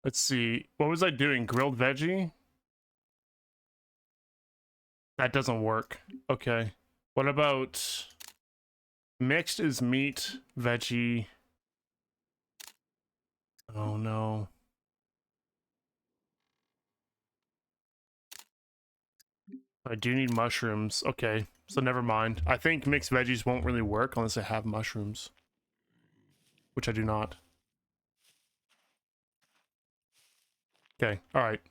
Let's see. What was I doing? Grilled veggie? That doesn't work. Okay. What about... Mixed is meat, veggie... Oh no. I do need mushrooms. Okay, so never mind. I think mixed veggies won't really work unless I have mushrooms. Which I do not. Okay, alright.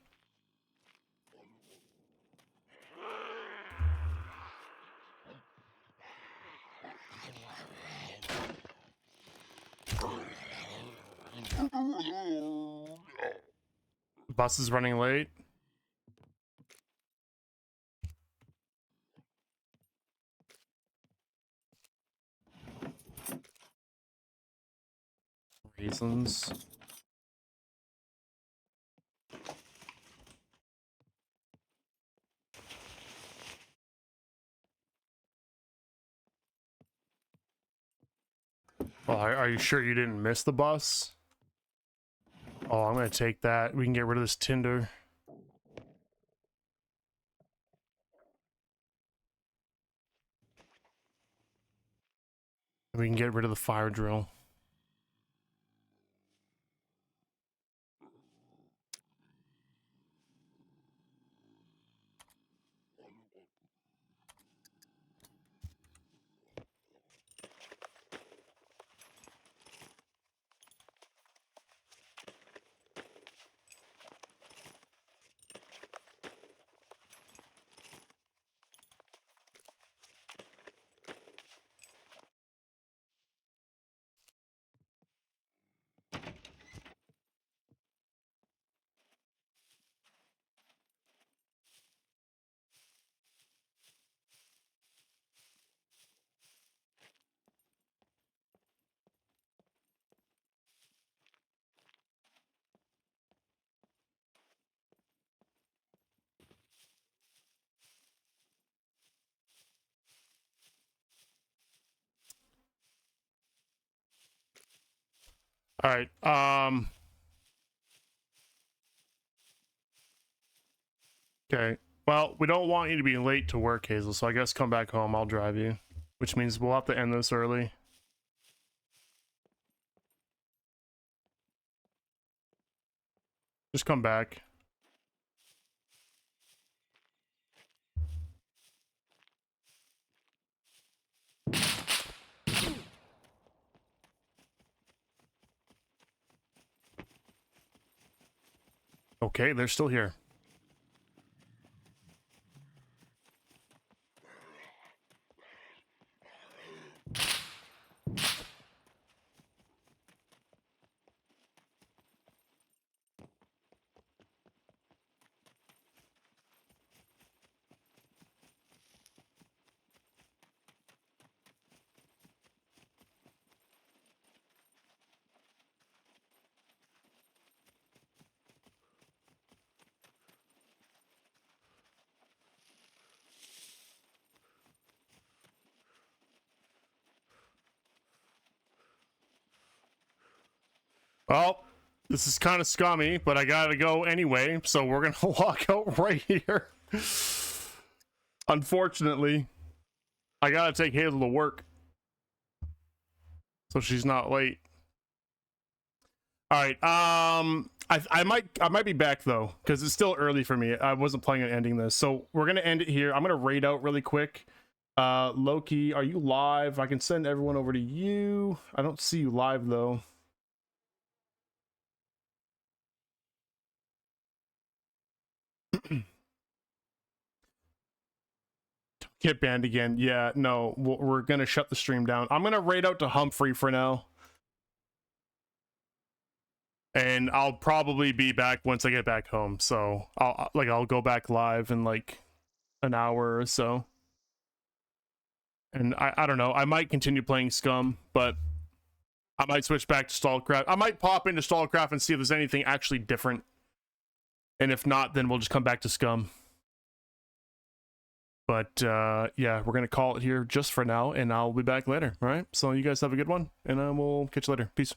Bus is running late. Reasons. Well, are you sure you didn't miss the bus? Oh, I'm gonna take that. We can get rid of this tinder. We can get rid of the fire drill. Alright, okay. Well, we don't want you to be late to work, Hazel, so I guess come back home. I'll drive you. Which means we'll have to end this early. Just come back. Okay, they're still here. Well, this is kind of scummy, but I gotta go anyway, so we're gonna walk out right here. Unfortunately, I gotta take Hazel to work, so she's not late. All right, I might be back though, because it's still early for me. I wasn't planning on ending this, so we're gonna end it here. I'm gonna raid out really quick. Loki, are you live? I can send everyone over to you. I don't see you live though. Get banned again. Yeah, no, we're gonna shut the stream down. I'm gonna raid out to Humphrey for now, and I'll probably be back once I get back home. So I'll go back live in like an hour or so, and I don't know. I might continue playing Scum, but I might switch back to Stallcraft. I might pop into Stallcraft and see if there's anything actually different, and if not, then we'll just come back to Scum. But yeah, we're gonna call it here just for now, and I'll be back later. All right, so you guys have a good one, and we'll catch you later. Peace.